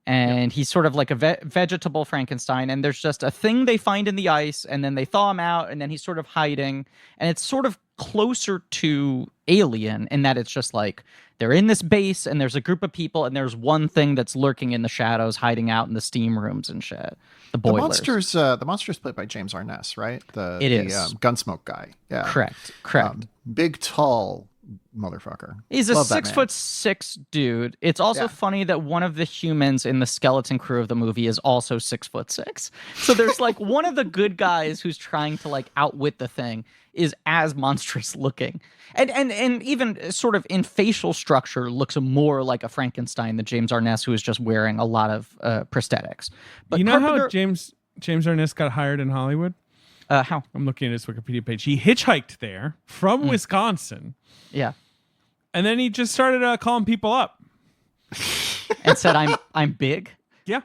And he's sort of like a vegetable Frankenstein, and there's just a thing they find in the ice, and then they thaw him out, and then he's sort of hiding. And it's sort of closer to Alien in that it's just like they're in this base, and there's a group of people, and there's one thing that's lurking in the shadows, hiding out in the steam rooms and shit. The boilers. The monster's played by James Arness, right? It is. Gunsmoke guy. Yeah. Correct. Big, tall motherfucker. He's a 6'6" dude. It's also funny that one of the humans in the skeleton crew of the movie is also 6'6". So there's like one of the good guys who's trying to like outwit the thing is as monstrous looking, and even sort of in facial structure looks more like a Frankenstein than James Arness, who is just wearing a lot of prosthetics. But you know how James Arness got hired in Hollywood? How? I'm looking at his Wikipedia page. He hitchhiked there from Wisconsin. Yeah. And then he just started calling people up and said, "I'm big." Yeah,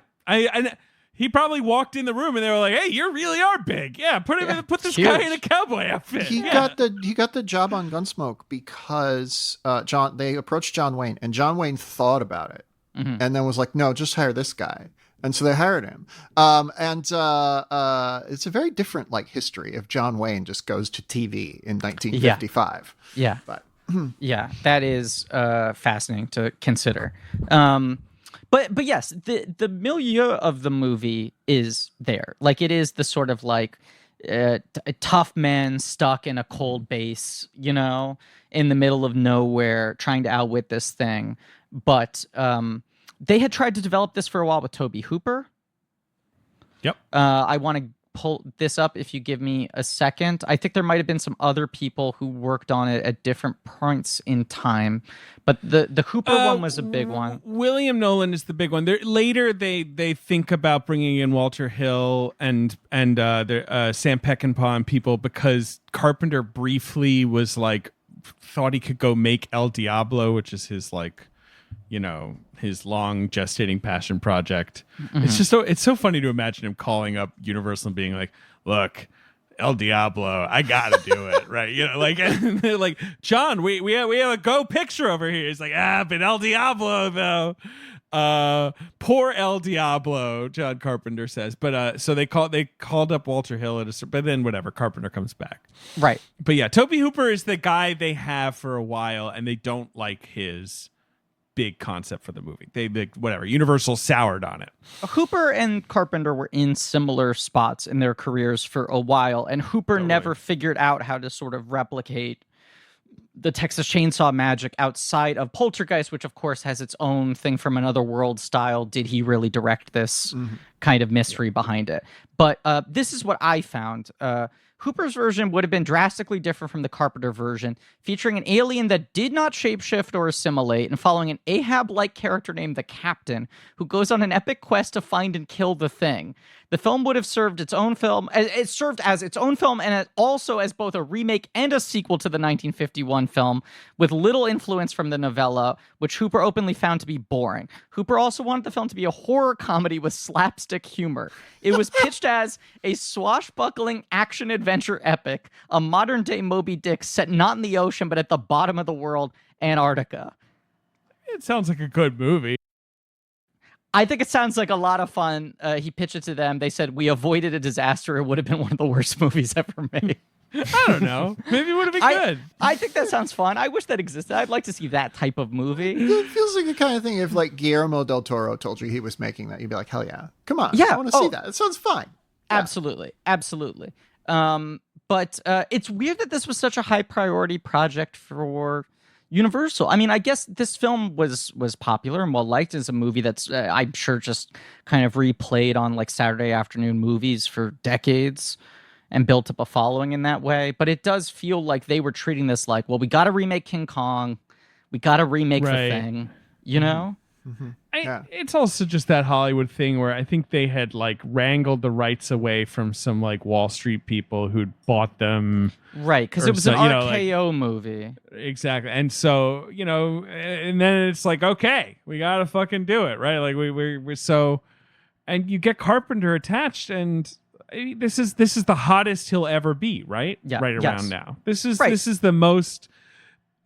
he probably walked in the room and they were like, "Hey, you really are big. Yeah, put this guy in a cowboy outfit." He got the job on Gunsmoke because they approached John Wayne, and John Wayne thought about it, and then was like, "No, just hire this guy." And so they hired him. It's a very different like history if John Wayne just goes to TV in 1955. Yeah. But yeah, that is fascinating to consider. But yes, the milieu of the movie is there. Like it is the sort of like tough men stuck in a cold base, you know, in the middle of nowhere trying to outwit this thing. But they had tried to develop this for a while with Tobe Hooper. Yep. I want to pull this up if you give me a second. I think there might have been some other people who worked on it at different points in time, but the Hooper one was a big one. William Nolan is the big one. Later, they think about bringing in Walter Hill and Sam Peckinpah and people because Carpenter briefly was like thought he could go make El Diablo, which is his like, you know, his long gestating passion project. Mm-hmm. It's so funny to imagine him calling up Universal and being like, "Look, El Diablo, I gotta do it," right? You know, like, and they're like, "John, we have a go picture over here." He's like, but El Diablo though. Poor El Diablo, John Carpenter says. But so they called up Walter Hill but then whatever, Carpenter comes back. Right. But yeah, Tobe Hooper is the guy they have for a while, and they don't like his big concept for the movie. They whatever, Universal soured on it. Hooper and Carpenter were in similar spots in their careers for a while, and Hooper never figured out how to sort of replicate the Texas Chainsaw magic outside of Poltergeist, which of course has its own thing from another world style. Did he really direct this kind of mystery behind it? But this is what I found. Hooper's version would have been drastically different from the Carpenter version, featuring an alien that did not shapeshift or assimilate and following an Ahab-like character named the Captain, who goes on an epic quest to find and kill the thing. The film would have served its own film. It served as its own film and also as both a remake and a sequel to the 1951 film, with little influence from the novella, which Hooper openly found to be boring. Hooper also wanted the film to be a horror comedy with slapstick humor. It was pitched as a swashbuckling action-adventure epic, a modern-day Moby Dick set not in the ocean but at the bottom of the world, Antarctica. It sounds like a good movie. I think it sounds like a lot of fun. He pitched it to them. They said, "We avoided a disaster. It would have been one of the worst movies ever made." I don't know. Maybe it would have been good. I think that sounds fun. I wish that existed. I'd like to see that type of movie. It feels like the kind of thing if like Guillermo del Toro told you he was making that, you'd be like, hell yeah. Come on. Yeah. I want to see that. It sounds fine. Yeah. Absolutely. But it's weird that this was such a high priority project for Universal. I mean, I guess this film was popular and well liked as a movie that's I'm sure just kind of replayed on like Saturday afternoon movies for decades and built up a following in that way. But it does feel like they were treating this like, well, we got to remake King Kong, we got to remake The Thing, you know? Mm-hmm. It's also just that Hollywood thing where I think they had like wrangled the rights away from some like Wall Street people who'd bought them. Right, because it was an RKO movie. Exactly. And so, and then it's like, okay, we got to fucking do it, right? Like we're so, and you get Carpenter attached, and this is the hottest he'll ever be, right? Yeah. Right around now. This is the most.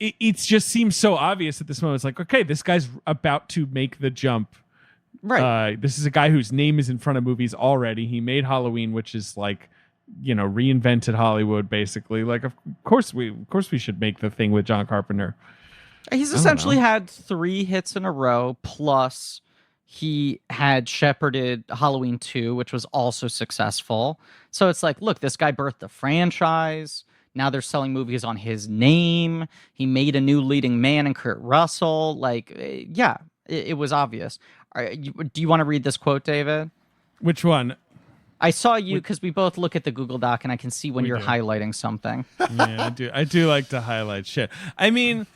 It just seems so obvious at this moment. It's like, okay, this guy's about to make the jump. Right. This is a guy whose name is in front of movies already. He made Halloween, which is like, reinvented Hollywood, basically. Like, of course we should make The Thing with John Carpenter. He's essentially had 3 hits in a row, plus he had shepherded Halloween 2, which was also successful. So it's like, look, this guy birthed the franchise. Now they're selling movies on his name. He made a new leading man in Kurt Russell. Like, it was obvious. Do you want to read this quote, David? Which one? I saw you because we both look at the Google Doc and I can see when you're highlighting something. Yeah, I do. I do like to highlight shit. I mean,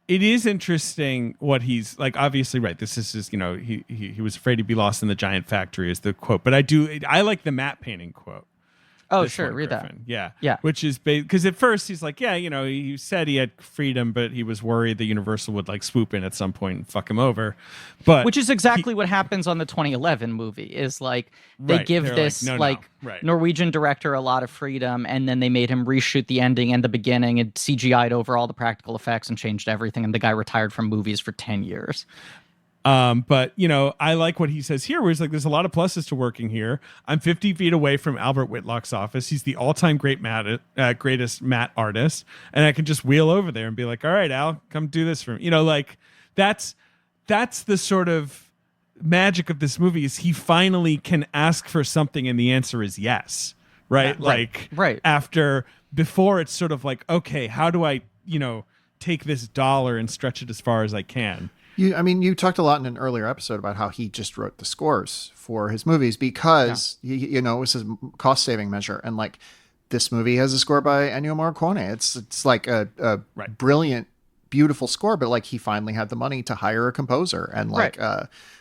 it is interesting what he's like. Obviously, right. This is just, he was afraid to be lost in the giant factory is the quote. But I like the matte painting quote. Oh, sure. Read Griffin. That. Yeah. Yeah. Which is because at first he's like, he said he had freedom, but he was worried that Universal would like swoop in at some point and fuck him over. But which is exactly what happens on the 2011 movie is like they give this Norwegian director a lot of freedom, and then they made him reshoot the ending and the beginning and CGI'd over all the practical effects and changed everything. And the guy retired from movies for 10 years. But, I like what he says here, where he's like, there's a lot of pluses to working here. I'm 50 feet away from Albert Whitlock's office. He's the all-time greatest matte artist. And I can just wheel over there and be like, all right, Al, come do this for me. That's the sort of magic of this movie is he finally can ask for something and the answer is yes. Right? Before it's sort of like, okay, how do I, take this dollar and stretch it as far as I can? You talked a lot in an earlier episode about how he just wrote the scores for his movies because, it was a cost-saving measure. And, like, this movie has a score by Ennio Morricone. It's like a brilliant, beautiful score, but, like, he finally had the money to hire a composer and, like,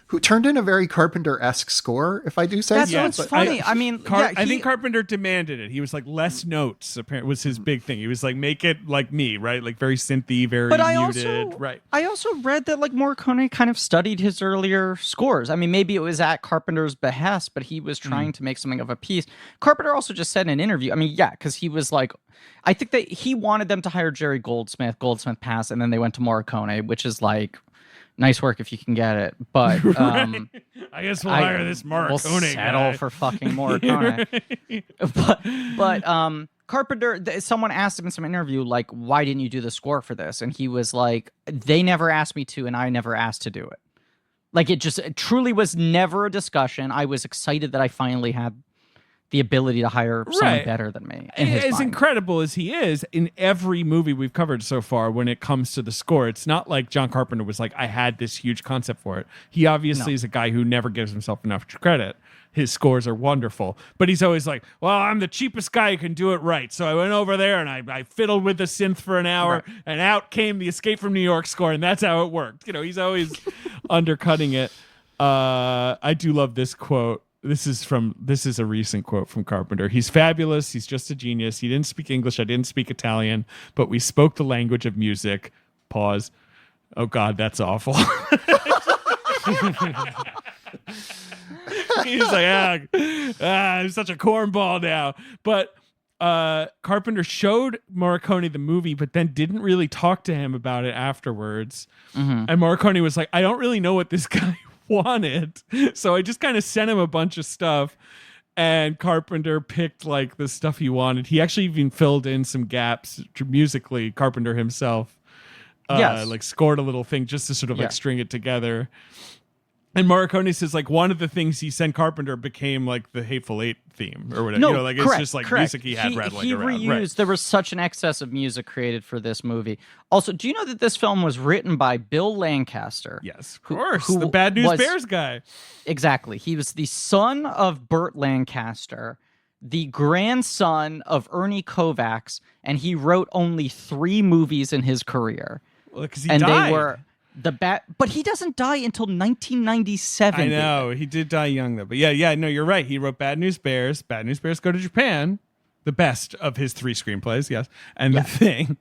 who turned in a very Carpenter-esque score, if I do say so. That's what's funny. I think Carpenter demanded it. He was like, less notes, apparently, was his big thing. He was like, make it like me, right? Like, very synthy, very muted. I also read that, like, Morricone kind of studied his earlier scores. I mean, maybe it was at Carpenter's behest, but he was trying to make something of a piece. Carpenter also just said in an interview, because he was like, I think that he wanted them to hire Jerry Goldsmith. Goldsmith passed, and then they went to Morricone, which is like, nice work if you can get it, but I guess we'll hire this Morricone. We'll settle for fucking Morricone. but Carpenter, someone asked him in some interview, like, why didn't you do the score for this? And he was like, they never asked me to, and I never asked to do it. Like, it truly was never a discussion. I was excited that I finally had the ability to hire someone better than me. As incredible as he is, in every movie we've covered so far, when it comes to the score, it's not like John Carpenter was like, I had this huge concept for it. He obviously is a guy who never gives himself enough credit. His scores are wonderful, but he's always like, well, I'm the cheapest guy who can do it right. So I went over there and I fiddled with the synth for an hour and out came the Escape from New York score. And that's how it worked. He's always undercutting it. I do love this quote. This is a recent quote from Carpenter. He's fabulous. He's just a genius. He didn't speak English. I didn't speak Italian, but we spoke the language of music. Pause. Oh God, that's awful. He's like, I'm such a cornball now. But Carpenter showed Morricone the movie, but then didn't really talk to him about it afterwards. Mm-hmm. And Morricone was like, I don't really know what this guy wanted, so I just kind of sent him a bunch of stuff, and Carpenter picked like the stuff he wanted. He actually even filled in some gaps musically, Carpenter himself. Like scored a little thing just to sort of like string it together. And Morricone says like one of the things he sent Carpenter became like the Hateful Eight theme or whatever. No, like correct, it's just like music he had rattling around. He reused. There was such an excess of music created for this movie. Also, do you know that this film was written by Bill Lancaster? Yes, of course. The Bad News Bears guy. Exactly. He was the son of Burt Lancaster, the grandson of Ernie Kovacs, and he wrote only 3 movies in his career. Well, because he died. They were but he doesn't die until 1997. I know he did die young though. But yeah, no, you're right. He wrote Bad News Bears, Bad News Bears Go to Japan, the best of his 3 screenplays. Yes, and The Thing,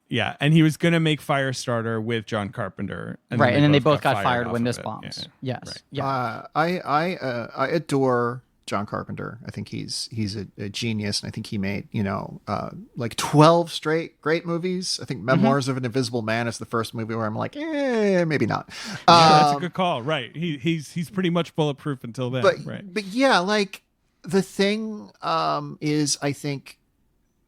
yeah, and he was gonna make Firestarter with John Carpenter, and then they both got fired when this bombs. Yeah. Yes, right. I adore John Carpenter. I think he's a genius, and I think he made like 12 straight great movies. I think Memoirs of an Invisible Man is the first movie where I'm like, maybe not. That's a good call, right? He's pretty much bulletproof until then, right? But yeah, like The Thing is, I think,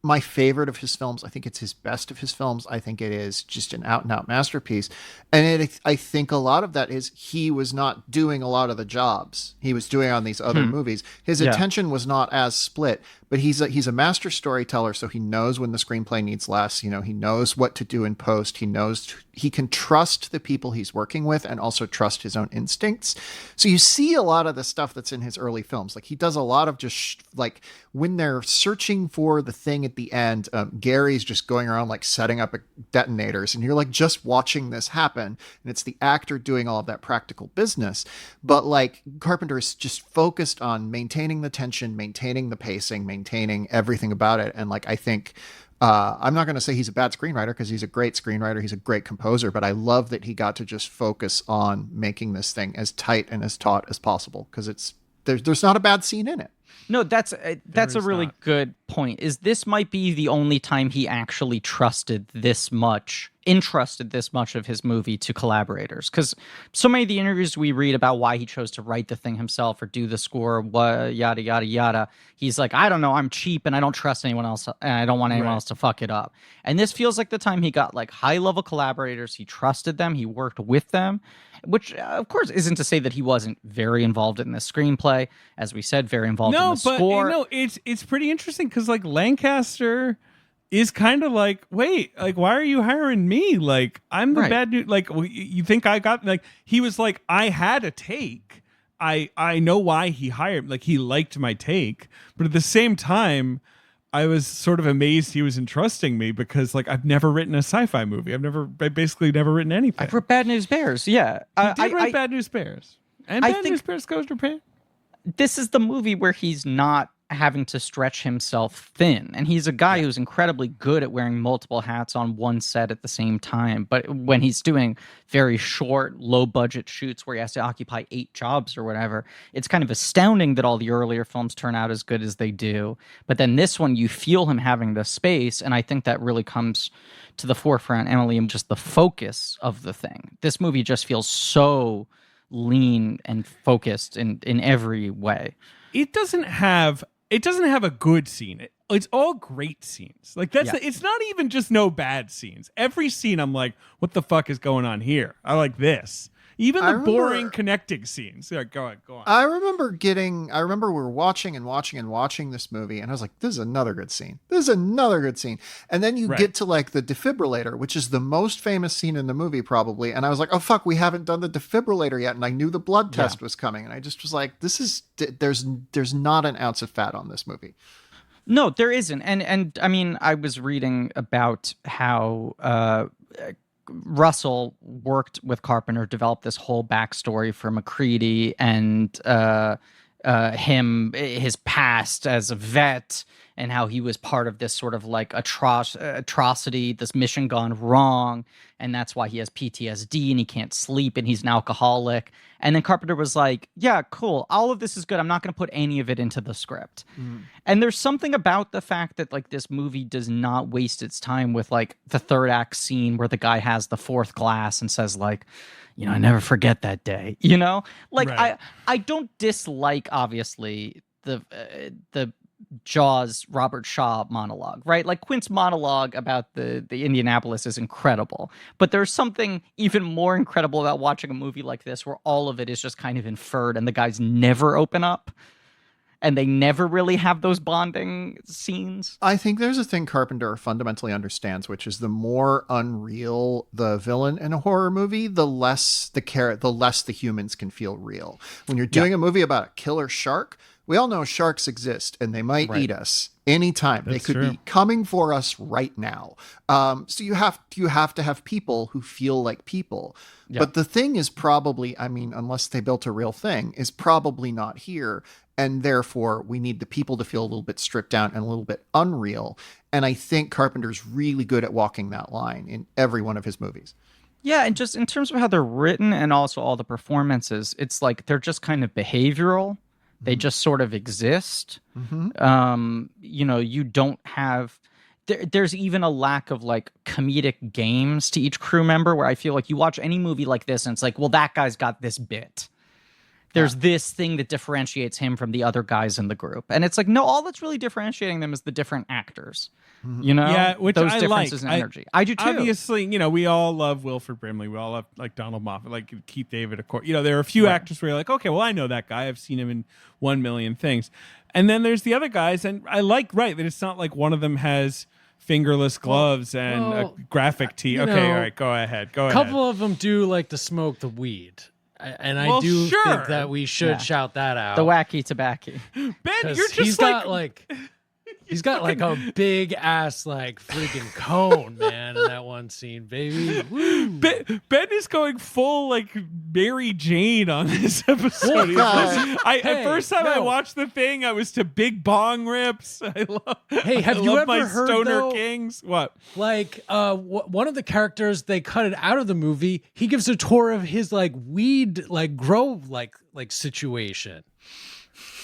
my favorite of his films. I think it's his best of his films. I think it is just an out-and-out masterpiece. And I think a lot of that is he was not doing a lot of the jobs he was doing on these other movies. His attention was not as split, but he's a master storyteller, so he knows when the screenplay needs less. He knows what to do in post. He knows he can trust the people he's working with and also trust his own instincts. So you see a lot of the stuff that's in his early films. Like he does a lot of just like when they're searching for the thing at the end, Gary's just going around like setting up detonators, and you're like just watching this happen. And it's the actor doing all of that practical business. But like Carpenter is just focused on maintaining the tension, maintaining the pacing, maintaining everything about it. And like, I think, I'm not going to say he's a bad screenwriter because he's a great screenwriter. He's a great composer, but I love that he got to just focus on making this thing as tight and as taut as possible. Cause there's not a bad scene in it. No, that's a really good point. Is this might be the only time he actually entrusted this much of his movie to collaborators. Because so many of the interviews we read about why he chose to write the thing himself or do the score, yada, yada, yada, he's like, I don't know, I'm cheap and I don't trust anyone else and I don't want anyone else to fuck it up. And this feels like the time he got like high-level collaborators. He trusted them. He worked with them, which of course isn't to say that he wasn't very involved in the screenplay. As we said, very involved in the score. No, it's pretty interesting because like Lancaster is kind of like, wait, like, why are you hiring me? Like, I'm the bad dude. Like, you think I got, like, he was like, I had a take. I know why he hired, like, he liked my take. But at the same time, I was sort of amazed he was entrusting me because, like, I've never written a sci-fi movie. I basically never written anything. I've read Bad News Bears, yeah. He did write Bad News Bears. And Bad News Bears Goes to Japan. This is the movie where he's not having to stretch himself thin. And he's a guy who's incredibly good at wearing multiple hats on one set at the same time. But when he's doing very short, low-budget shoots where he has to occupy 8 jobs or whatever, it's kind of astounding that all the earlier films turn out as good as they do. But then this one, you feel him having the space, and I think that really comes to the forefront, Emily, and just the focus of the thing. This movie just feels so lean and focused in every way. It doesn't have a good scene. It's all great scenes. Like it's not even just no bad scenes. Every scene I'm like, what the fuck is going on here? I like this. Even the boring connecting scenes. Yeah, go on. I remember we were watching this movie, and I was like, this is another good scene. And then you get to like the defibrillator, which is the most famous scene in the movie probably. And I was like, oh fuck, we haven't done the defibrillator yet. And I knew the blood test was coming. And I just was like, there's not an ounce of fat on this movie. No, there isn't. And I mean, I was reading about how, Russell worked with Carpenter, developed this whole backstory for MacReady and his past as a vet, and how he was part of this sort of like atrocity, this mission gone wrong, and that's why he has PTSD and he can't sleep and he's an alcoholic. And then Carpenter was like, yeah, cool, all of this is good. I'm not going to put any of it into the script. And there's something about the fact that like this movie does not waste its time with like the third act scene where the guy has the 4th glass and says like, I never forget that day, like, right. I don't dislike, obviously, the Jaws Robert Shaw monologue, right? Like Quint's monologue about the Indianapolis is incredible, but there's something even more incredible about watching a movie like this where all of it is just kind of inferred and the guys never open up and they never really have those bonding scenes. I think there's a thing Carpenter fundamentally understands, which is the more unreal the villain in a horror movie, the less the humans can feel real. When you're doing a movie about a killer shark, we all know sharks exist and they might eat us anytime. They could be coming for us right now. So you have to have people who feel like people. Yeah. But the thing is probably, I mean, unless they built a real thing, is probably not here. And therefore, we need the people to feel a little bit stripped down and a little bit unreal. And I think Carpenter's really good at walking that line in every one of his movies. Yeah, and just in terms of how they're written and also all the performances, it's like they're just kind of behavioral. They just sort of exist. Mm-hmm. You don't have... There's even a lack of like comedic games to each crew member where I feel like you watch any movie like this and it's like, well, that guy's got this bit. There's this thing that differentiates him from the other guys in the group. And it's like, no, all that's really differentiating them is the different actors. You know? Yeah, which those I differences like. in energy. I do too. Obviously, we all love Wilford Brimley. We all love like Donald Moffat, like Keith David, of course. There are a few actors where you're like, okay, well, I know that guy. I've seen him in 1 million things. And then there's the other guys, and I like, that it's not like one of them has fingerless gloves and a graphic tee. Okay, all right, go ahead. A couple of them do like to smoke the weed. And I do think that we should shout that out. The wacky tobacco. Ben, you're just he's got like a big ass like freaking cone, man, in that one scene, baby. Ben is going full like Mary Jane on this episode. At first time I watched the thing, I was to big bong rips. Have you ever my heard Stoner Kings? What? Like one of the characters, they cut it out of the movie. He gives a tour of his like weed like grow like situation.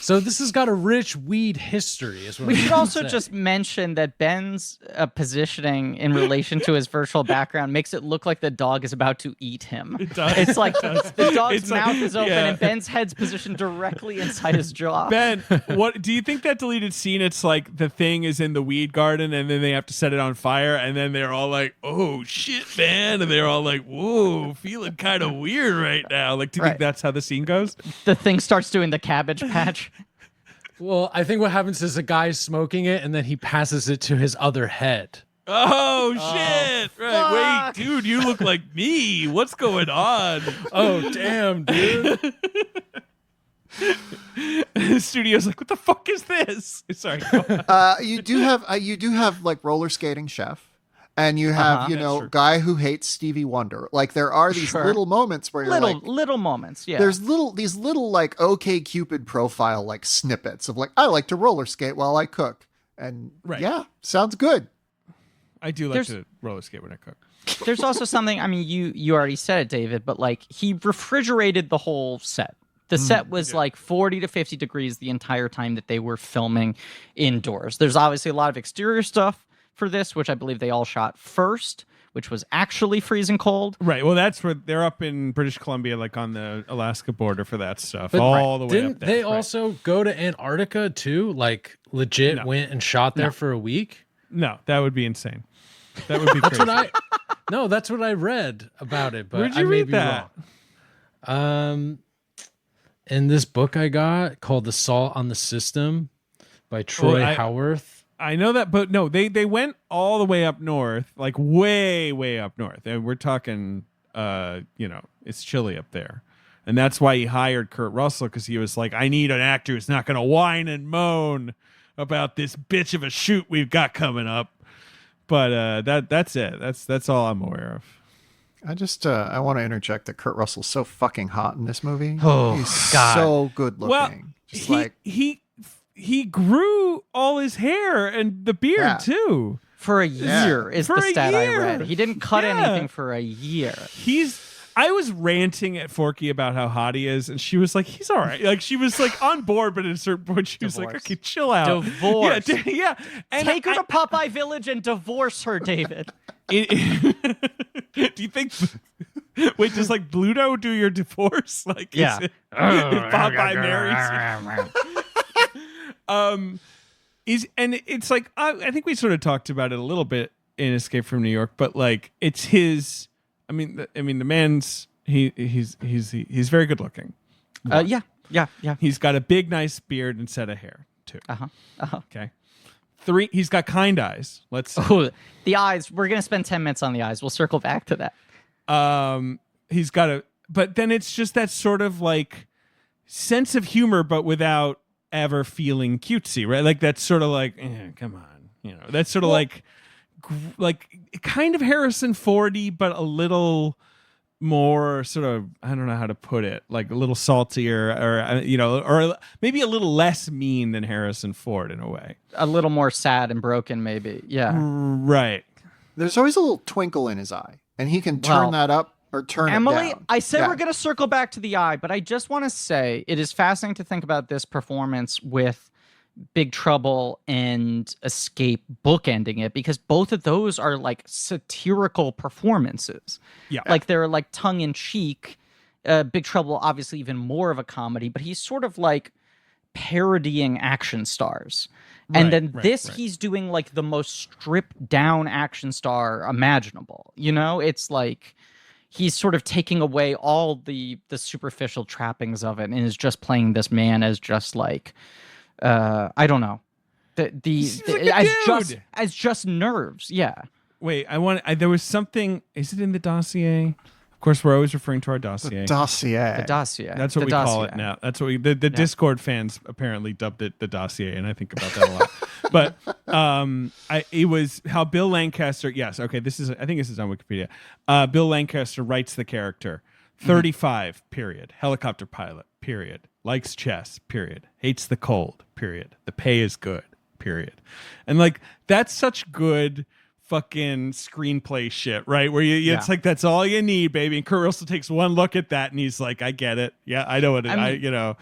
So this has got a rich weed history. Is what we should also just mention that Ben's positioning in relation to his virtual background makes it look like the dog is about to eat him. It does. It's like the dog's mouth is open and Ben's head's positioned directly inside his jaw. Ben, what do you think that deleted scene? It's like the thing is in the weed garden and then they have to set it on fire and then they're all like, "Oh shit, man!" And they're all like, "Whoa, feeling kind of weird right now." Like, do you think that's how the scene goes? The thing starts doing the Cabbage Patch. Well, I think what happens is a guy's smoking it, and then he passes it to his other head. Oh, shit. Right. Wait, dude, you look like me. What's going on? Oh, damn, dude. The studio's like, what the fuck is this? Sorry. You do have like roller skating chef. And you have, guy who hates Stevie Wonder. Like there are these little moments where you're little moments. Yeah. There's these little like OK Cupid profile like snippets of like, I like to roller skate while I cook. And sounds good. I do like to roller skate when I cook. There's also something, I mean, you already said it, David, but like he refrigerated the whole set. The set was like 40 to 50 degrees the entire time that they were filming indoors. There's obviously a lot of exterior stuff for this, which I believe they all shot first, which was actually freezing cold. Right. Well, that's where they're up in British Columbia, like on the Alaska border for that stuff. But all the way didn't up there. They also go to Antarctica too? Like legit went and shot there for a week? No, that would be insane. That would be crazy. That's what I read about it, but Where'd you read that? Wrong. In this book I got called Assault on the System by Troy Howarth. I know that, but no, they went all the way up north, like way, way up north. And we're talking, it's chilly up there. And that's why he hired Kurt Russell, because he was like, I need an actor who's not going to whine and moan about this bitch of a shoot we've got coming up. But that's it. That's all I'm aware of. I want to interject that Kurt Russell's so fucking hot in this movie. Oh, he's God. so good looking. Well, he grew all his hair and the beard too for a year. Is for the stat a I year. read. He didn't cut anything for a year. I was ranting at Forky about how hot he is, and she was like, "He's all right." Like she was like on board, but at a certain point, she was like, "Okay, chill out." Divorce. Yeah. And take her to Popeye Village and divorce her, David. Do you think? Wait, does like Bluto do your divorce? Like, yeah. Popeye marries you? It's like I think we sort of talked about it a little bit in Escape from New York, but like it's his. I mean, the man's he's very good looking. Yeah. He's got a big, nice beard and set of hair too. Okay. 3. He's got kind eyes. The eyes. We're gonna spend 10 minutes on the eyes. We'll circle back to that. He's got but then it's just that sort of like sense of humor, but without ever feeling cutesy, right? Like that's sort of like, come on, that's sort of like kind of Harrison Fordy, but a little more sort of, I don't know how to put it, like a little saltier or maybe a little less mean than Harrison Ford in a way. A little more sad and broken, maybe. Yeah. Right. There's always a little twinkle in his eye, and he can turn that up or turn it down. I said we're going to circle back to the eye, but I just want to say it is fascinating to think about this performance with Big Trouble and Escape bookending it, because both of those are like satirical performances. Yeah. Like they're like tongue in cheek. Big Trouble, obviously even more of a comedy, but he's sort of like parodying action stars. And then he's doing like the most stripped down action star imaginable. It's like he's sort of taking away all the superficial trappings of it and is just playing this man as just like, I don't know, as just nerves. Yeah. Wait, there was something. Is it in the dossier? Of course, we're always referring to our dossier. The dossier. The dossier. That's what we call it now. That's what the Discord fans apparently dubbed it the dossier, and I think about that a lot. But it was how Bill Lancaster. Yes, okay. I think this is on Wikipedia. Bill Lancaster writes the character. 35. Period. Helicopter pilot. Period. Likes chess. Period. Hates the cold. Period. The pay is good. Period. And like that's such good fucking screenplay shit, right? Where it's like that's all you need, baby. And Kurt Russell takes one look at that and he's like, I get it. Yeah, I know what it is.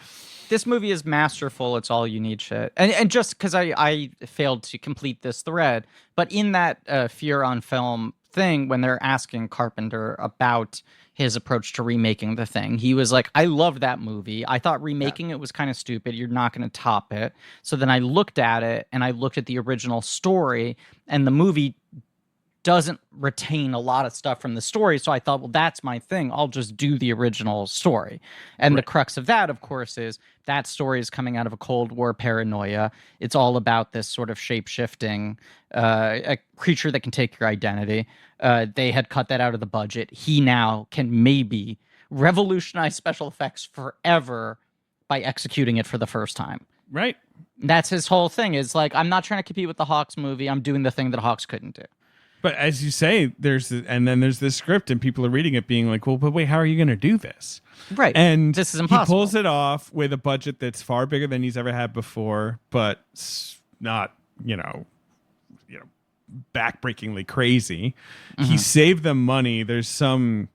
This movie is masterful. It's all you need shit. And just because I failed to complete this thread, but in that Fear on Film thing, when they're asking Carpenter about his approach to remaking The Thing, he was like, I love that movie. I thought remaking it was kind of stupid. You're not going to top it. So then I looked at it and I looked at the original story, and the movie doesn't retain a lot of stuff from the story. So I thought, well, that's my thing. I'll just do the original story. And the crux of that, of course, is that story is coming out of a Cold War paranoia. It's all about this sort of shape-shifting a creature that can take your identity. They had cut that out of the budget. He now can maybe revolutionize special effects forever by executing it for the first time. Right. That's his whole thing, is like, I'm not trying to compete with the Hawks movie. I'm doing the thing that Hawks couldn't do. But as you say, there's this script and people are reading it being like, well, but wait, how are you going to do this? Right. And this is impossible. He pulls it off with a budget that's far bigger than he's ever had before, but not, backbreakingly crazy. Mm-hmm. He saved them money. There's some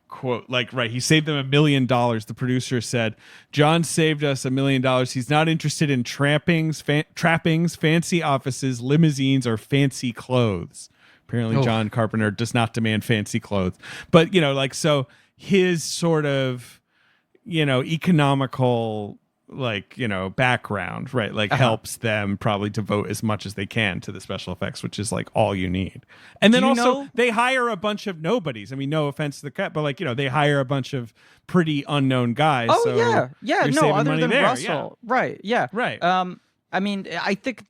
quote he saved them $1 million. The producer said, John saved us $1 million. He's not interested in trappings, fancy offices, limousines, or fancy clothes. Apparently, John Carpenter does not demand fancy clothes. But, so his sort of, economical, background, right? Helps them probably devote as much as they can to the special effects, which is like all you need. And then also they hire a bunch of nobodies. I mean, no offense to the cut, but they hire a bunch of pretty unknown guys. Oh, so yeah. No, other than there. Russell. Yeah. Right. Yeah. Right. I mean, I think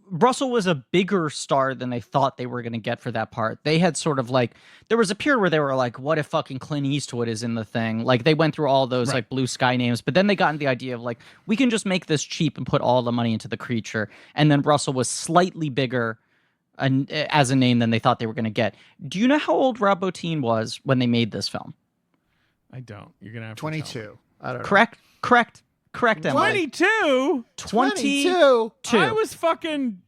Russell was a bigger star than they thought they were going to get for that part. They had sort of there was a period where they were like, what if fucking Clint Eastwood is in the thing? Like, they went through all those blue sky names, but then they got into the idea of we can just make this cheap and put all the money into the creature. And then Russell was slightly bigger as a name than they thought they were going to get. Do you know how old Rob Bottin was when they made this film? I don't. You're going to have 22. I don't know. Correct, Emily. 22? 22. I was fucking,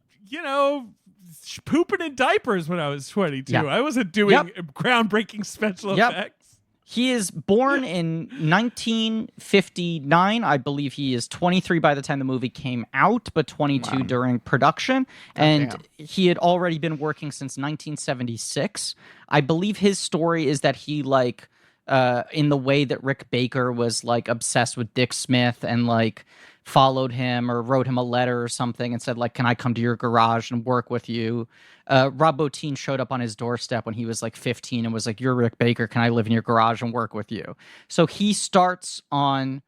pooping in diapers when I was 22. Yep. I wasn't doing groundbreaking special effects. He is born in 1959. I believe he is 23 by the time the movie came out, but 22 during production. He had already been working since 1976. I believe his story is that he in the way that Rick Baker was like obsessed with Dick Smith and like followed him or wrote him a letter or something and said like, can I come to your garage and work with you? Rob Bottin showed up on his doorstep when he was like 15 and was like, you're Rick Baker, can I live in your garage and work with you? So he starts on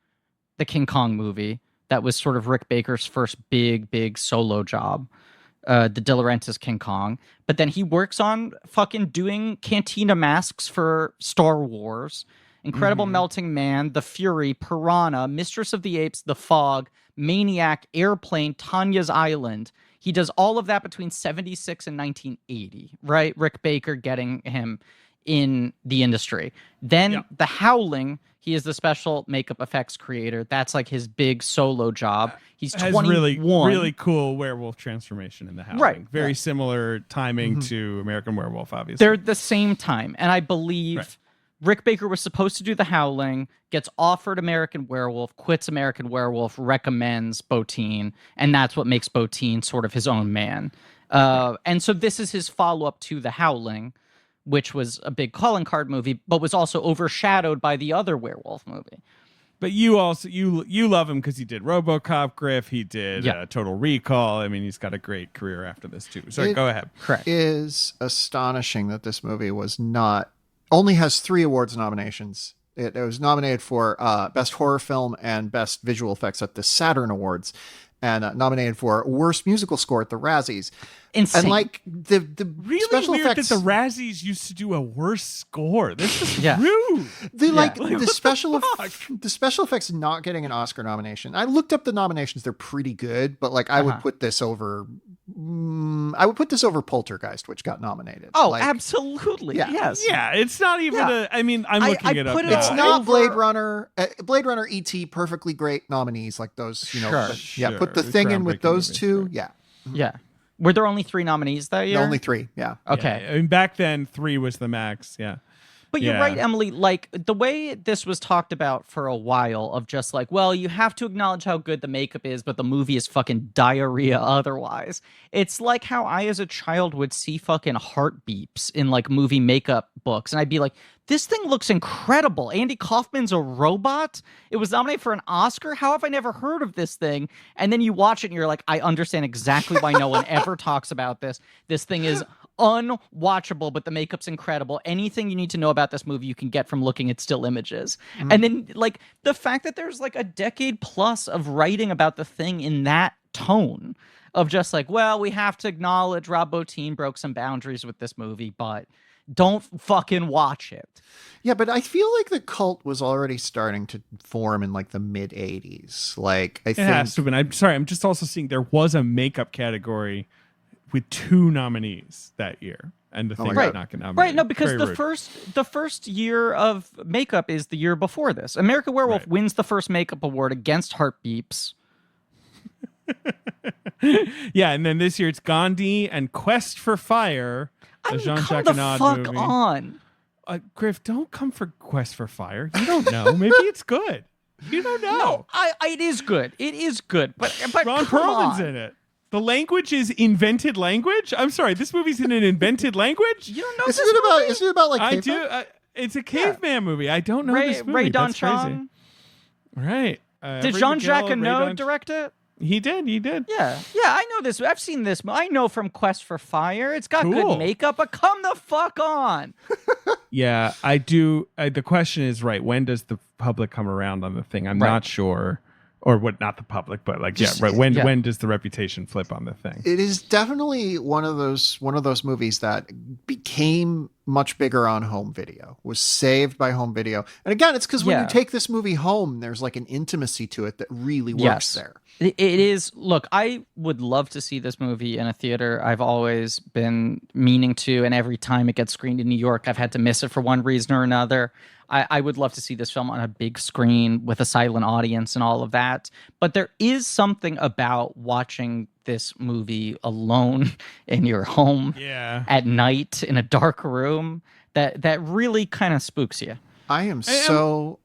the King Kong movie. That was sort of Rick Baker's first big solo job. The De Laurentiis King Kong. But then he works on fucking doing Cantina masks for Star Wars, Incredible Melting Man, The Fury, Piranha, Mistress of the Apes, The Fog, Maniac, Airplane, Tanya's Island. He does all of that between 76 and 1980, right? Rick Baker getting him in the industry. Then The Howling, he is the special makeup effects creator. That's like his big solo job. He's 21. Really cool werewolf transformation in The Howling. Right. Very similar timing to American Werewolf, obviously. They're the same time. And I believe Rick Baker was supposed to do The Howling, gets offered American Werewolf, quits American Werewolf, recommends Bottin, and that's what makes Bottin sort of his own man. And so this is his follow-up to The Howling, which was a big calling card movie, but was also overshadowed by the other werewolf movie. But you also you love him because he did RoboCop, Griff. He did Total Recall. I mean, he's got a great career after this too. So go ahead. Correct. It is astonishing that this movie only has 3 awards nominations. It was nominated for Best Horror Film and Best Visual Effects at the Saturn Awards, and nominated for Worst Musical Score at the Razzies. Insane. And like the Really special weird effects, that the Razzies used to do a worse score. This is rude. the special effects not getting an Oscar nomination. I looked up the nominations; they're pretty good, but like I would put this over. I would put this over Poltergeist, which got nominated. Oh, absolutely. Yeah. Yes. Yeah, it's not even I mean, I'm looking it up put it now. It's not Blade Runner. Blade Runner, E.T., perfectly great nominees like those. You know, Sure. Put the thing in with those movies, two. right. Yeah, Yeah. Were there only 3 nominees that year? only 3. Yeah. Okay. Yeah, I mean, back then 3 was the max. Yeah. But you're right, Emily. Like, the way this was talked about for a while of just like, well, you have to acknowledge how good the makeup is, but the movie is fucking diarrhea otherwise. It's like how I, as a child, would see fucking heart beeps in, like, movie makeup books. And I'd be like, this thing looks incredible. Andy Kaufman's a robot. It was nominated for an Oscar. How have I never heard of this thing? And then you watch it and you're like, I understand exactly why no one ever talks about this. This thing is unwatchable, but the makeup's incredible. Anything you need to know about this movie you can get from looking at still images. And then like the fact that there's like a decade plus of writing about the thing in that tone of just like, well, we have to acknowledge Rob Bottin broke some boundaries with this movie, but don't fucking watch it. Yeah, but I feel like the cult was already starting to form in like the mid 80s. Like I think It has to have been. I'm sorry, I'm just also seeing there was a makeup category with 2 nominees that year, and the thing did not get nominated. Right, no, because Very rude. the first year of makeup is the year before this. American Werewolf wins the first makeup award against Heart Beeps. Yeah, and then this year it's Gandhi and Quest for Fire, I the mean, Jean-Jacques come the Annaud fuck movie. on. Griff, don't come for Quest for Fire. You don't know. Maybe it's good. You don't know. No, it is good. It is good, but Ron come Perlman's on. in it. The language is invented language. I'm sorry, this movie's in an invented language. You don't know Isn't this it about like I cavemen? do. It's a caveman movie. I don't know Ray, this movie. Ray Don That's crazy. Chong. Right. Did Everett Jean-Jacques McGill, Ray Annaud Don- direct it? He did. Yeah, I know this. I've seen this. I know from Quest for Fire. It's got Cool. good makeup, but come the fuck on. Yeah, I do. The question is, right, when does the public come around on the thing? I'm not sure. Or what? Not the public, but like, when does the reputation flip on the thing? It is definitely one of those movies that became much bigger on home video, was saved by home video. And again, it's because when you take this movie home, there's like an intimacy to it that really works there. It is. Look, I would love to see this movie in a theater. I've always been meaning to, and every time it gets screened in New York, I've had to miss it for one reason or another. I would love to see this film on a big screen with a silent audience and all of that. But there is something about watching this movie alone in your home at night in a dark room that really kind of spooks you. I'm so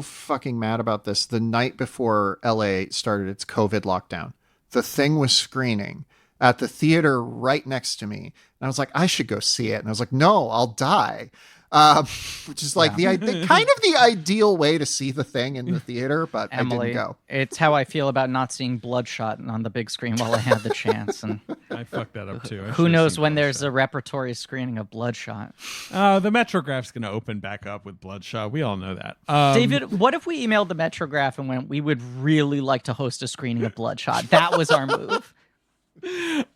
fucking mad about this. The night before LA started its COVID lockdown, The Thing was screening at the theater right next to me. And I was like, I should go see it. And I was like, no, I'll die. which is like the kind of the ideal way to see The Thing in the theater, but Emily, I didn't go. It's how I feel about not seeing Bloodshot on the big screen while I had the chance. And I fucked that up too. Who knows when there's a repertory screening of Bloodshot? The Metrograph's going to open back up with Bloodshot. We all know that. David, what if we emailed the Metrograph and went, we would really like to host a screening of Bloodshot? That was our move.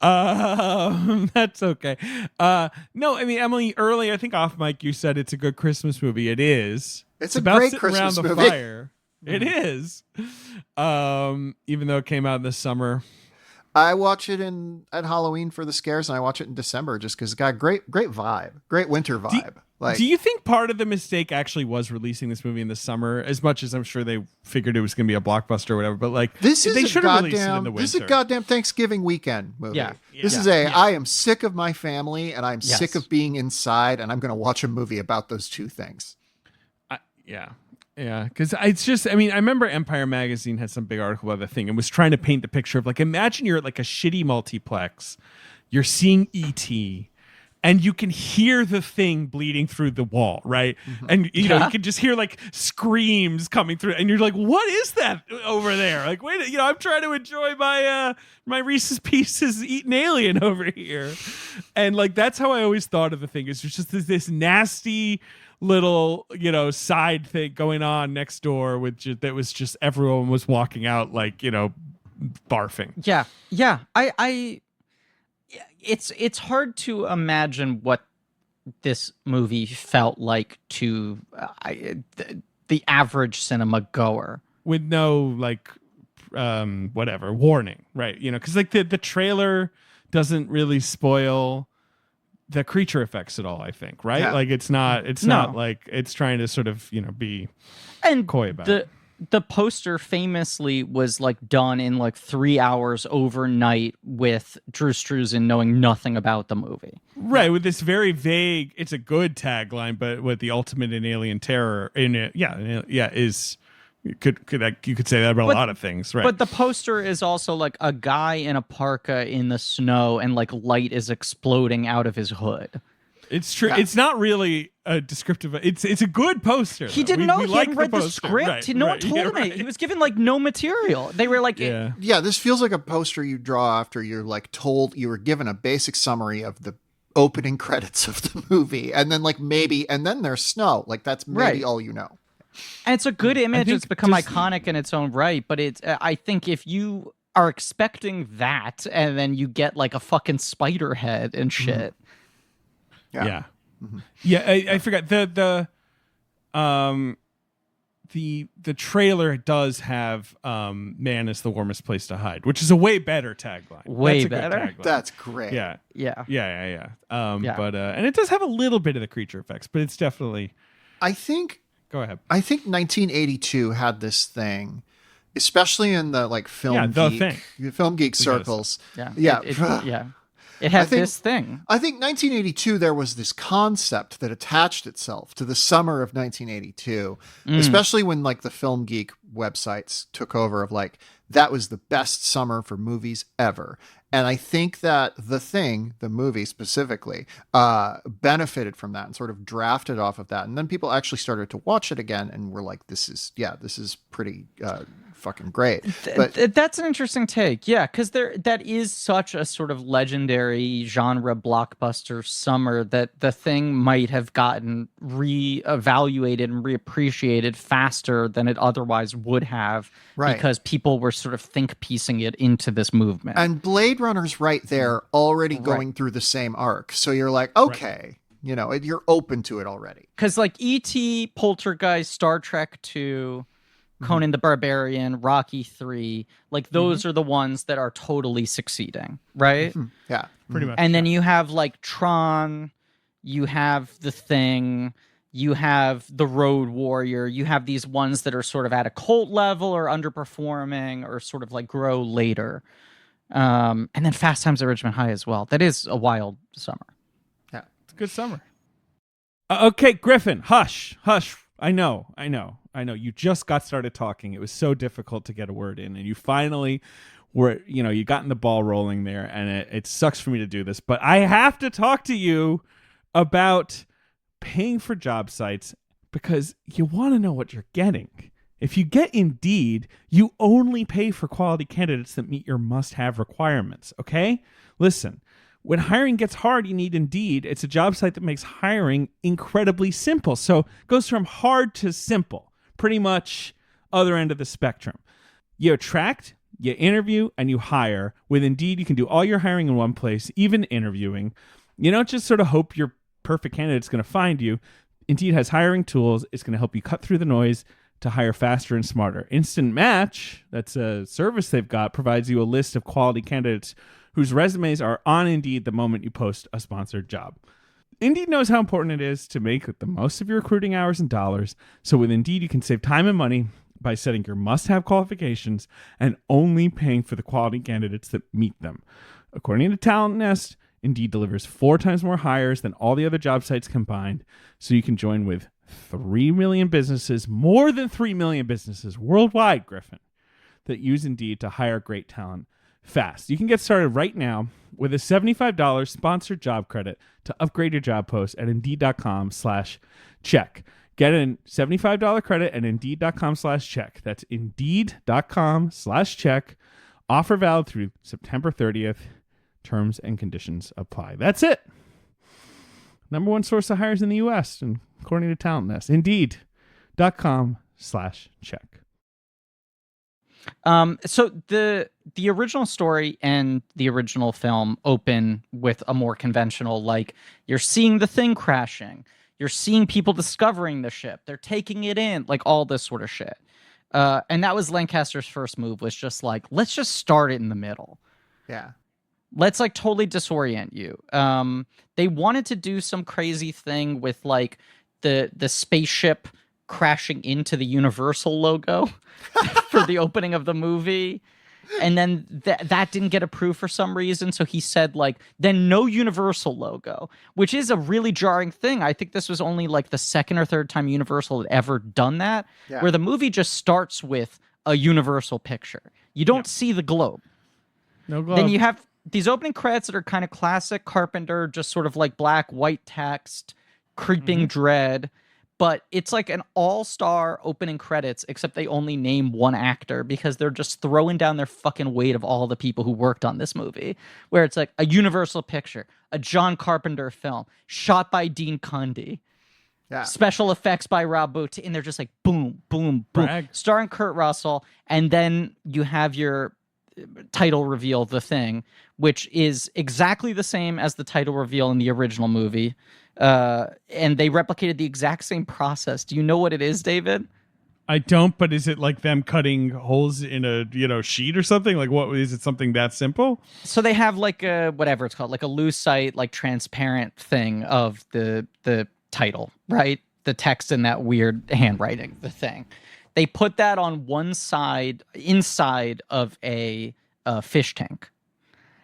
That's okay. No, I mean, Emily, early, I think off mic, you said it's a good Christmas movie. It is. It's about great sitting Christmas around the movie. fire. It is. Even though it came out in the summer. I watch it at Halloween for the scares, and I watch it in December just because it's got great vibe, great winter vibe. Do you think part of the mistake actually was releasing this movie in the summer, as much as I'm sure they figured it was going to be a blockbuster or whatever? But like, they should have released it in the winter. This is a goddamn Thanksgiving weekend movie. Yeah. This is I am sick of my family, and I'm sick of being inside, and I'm going to watch a movie about those two things. Yeah, because it's just, I mean, I remember Empire Magazine had some big article about the thing and was trying to paint the picture of like, imagine you're at like a shitty multiplex, you're seeing E.T., and you can hear the thing bleeding through the wall, right? Mm-hmm. And, you can just hear like screams coming through, and you're like, what is that over there? Like, wait, I'm trying to enjoy my Reese's Pieces eating alien over here. And like, that's how I always thought of the thing. It's just this nasty little side thing going on next door that was just everyone was walking out like barfing. It's hard to imagine what this movie felt like to the average cinema goer with no like whatever warning, right? Because like the trailer doesn't really spoil the creature effects at all, I think, right? Yeah. Like it's not like it's trying to sort of, be coy about it. The poster famously was like done in like 3 hours overnight with Drew Struzan knowing nothing about the movie. Right, with this very vague, it's a good tagline, but with the ultimate in alien terror in it, is you could say that about a lot of things, right? But the poster is also like a guy in a parka in the snow and like light is exploding out of his hood. It's true. Yeah. It's not really a descriptive. It's a good poster. He didn't know. He hadn't read the script. Right, no one told him it. He was given like no material. They were like, this feels like a poster you draw after you're like told you were given a basic summary of the opening credits of the movie, and then like and then there's snow. Like that's maybe all you know. And it's a good image. It's become iconic in its own right. But I think if you are expecting that, and then you get like a fucking spider head and shit. Yeah. Mm-hmm. Yeah, I forgot the trailer does have "Man is the warmest place to hide," which is a way better tagline. Way better. That's great. Yeah. Yeah. But and it does have a little bit of the creature effects, but it's definitely. Go ahead. I think 1982 had this thing, especially in the like film geek circles. It had this thing. I think 1982, there was this concept that attached itself to the summer of 1982, especially when like the film geek websites took over of like, that was the best summer for movies ever. And I think that The Thing, the movie specifically, benefited from that and sort of drafted off of that. And then people actually started to watch it again and were like, this is pretty fucking great. But that's an interesting take. Yeah, because that is such a sort of legendary genre blockbuster summer that The Thing might have gotten reevaluated and reappreciated faster than it otherwise would have, because people were sort of think-piecing it into this movement. And Blade Runner's right there already going through the same arc. So you're like, okay, you're open to it already. Because like E.T., Poltergeist, Star Trek 2... Conan the Barbarian, Rocky 3, like those are the ones that are totally succeeding, right? Mm-hmm. Yeah, pretty much. And then you have like Tron, you have The Thing, you have The Road Warrior, you have these ones that are sort of at a cult level or underperforming or sort of like grow later. And then Fast Times at Ridgemont High as well. That is a wild summer. Yeah, it's a good summer. Okay, Griffin, hush. I know. You just got started talking. It was so difficult to get a word in, and you finally were, you gotten the ball rolling there, and it sucks for me to do this, but I have to talk to you about paying for job sites because you want to know what you're getting. If you get Indeed, you only pay for quality candidates that meet your must-have requirements, okay? Listen, when hiring gets hard, you need Indeed. It's a job site that makes hiring incredibly simple. So it goes from hard to simple, pretty much other end of the spectrum. You attract, you interview, and you hire. With Indeed, you can do all your hiring in one place, even interviewing. You don't just sort of hope your perfect candidate's going to find you. Indeed has hiring tools. It's going to help you cut through the noise to hire faster and smarter. Instant Match, that's a service they've got, provides you a list of quality candidates whose resumes are on Indeed the moment you post a sponsored job. Indeed knows how important it is to make the most of your recruiting hours and dollars. So with Indeed, you can save time and money by setting your must-have qualifications and only paying for the quality candidates that meet them. According to Talent Nest, Indeed delivers 4 times more hires than all the other job sites combined, so you can join with 3 million businesses, more than 3 million businesses worldwide, Griffin, that use Indeed to hire great talent fast. You can get started right now with a $75 sponsored job credit to upgrade your job post at Indeed.com/check. Get a $75 credit at Indeed.com/check. That's Indeed.com/check. Offer valid through September 30th. Terms and conditions apply. That's it. Number 1 source of hires in the U.S. and according to Talent Nest, Indeed.com/check. So the original story and the original film open with a more conventional, like, you're seeing the thing crashing, you're seeing people discovering the ship, they're taking it in, like all this sort of shit. And that was Lancaster's first move, was just like, let's just start it in the middle. Yeah. Let's like totally disorient you. They wanted to do some crazy thing with like the spaceship crashing into the Universal logo for the opening of the movie. And then that didn't get approved for some reason. So he said like, then no Universal logo, which is a really jarring thing. I think this was only like the second or third time Universal had ever done that, where the movie just starts with a Universal picture. You don't see the globe. No globe. Then you have these opening credits that are kind of classic Carpenter, just sort of like black, white text, creeping dread. But it's like an all-star opening credits, except they only name one actor because they're just throwing down their fucking weight of all the people who worked on this movie. Where it's like a Universal picture, a John Carpenter film, shot by Dean Cundey. Yeah. Special effects by Rob Bottin, and they're just like boom, boom, boom. Brag. Starring Kurt Russell, and then you have your title reveal, The Thing, which is exactly the same as the title reveal in the original movie. And they replicated the exact same process. Do you know what it is, David? I don't, but is it like them cutting holes in a sheet or something? Like, what is it? Something that simple? So they have like a whatever it's called, like a lucite, like transparent thing of the title, right? The text in that weird handwriting, The Thing. They put that on one side inside of a fish tank.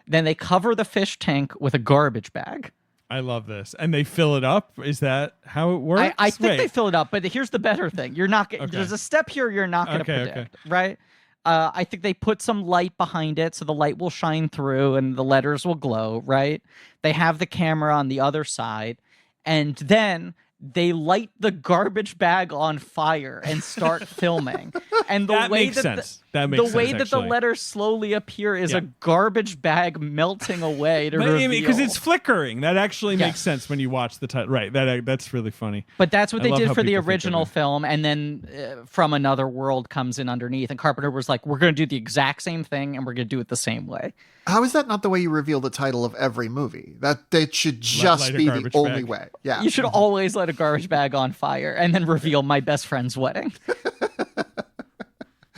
Then they cover the fish tank with a garbage bag. I love this. And they fill it up? Is that how it works? I think they fill it up, but here's the better thing. You're not there's a step here you're not going to predict, right? I think they put some light behind it so the light will shine through and the letters will glow, right? They have the camera on the other side, and then they light the garbage bag on fire and start filming. And the that way makes that sense. That makes sense, the way that the actually. letters slowly appear is a garbage bag melting away to reveal. Because it's flickering. That actually makes sense when you watch the title. Right. That's really funny. But that's what I they love did how for the people think original of it. film, and then From Another World comes in underneath, and Carpenter was like, we're going to do the exact same thing, and we're going to do it the same way. How is that not the way you reveal the title of every movie? That should just be the only way. Yeah. You should always let a garbage bag on fire and then reveal my best friend's wedding.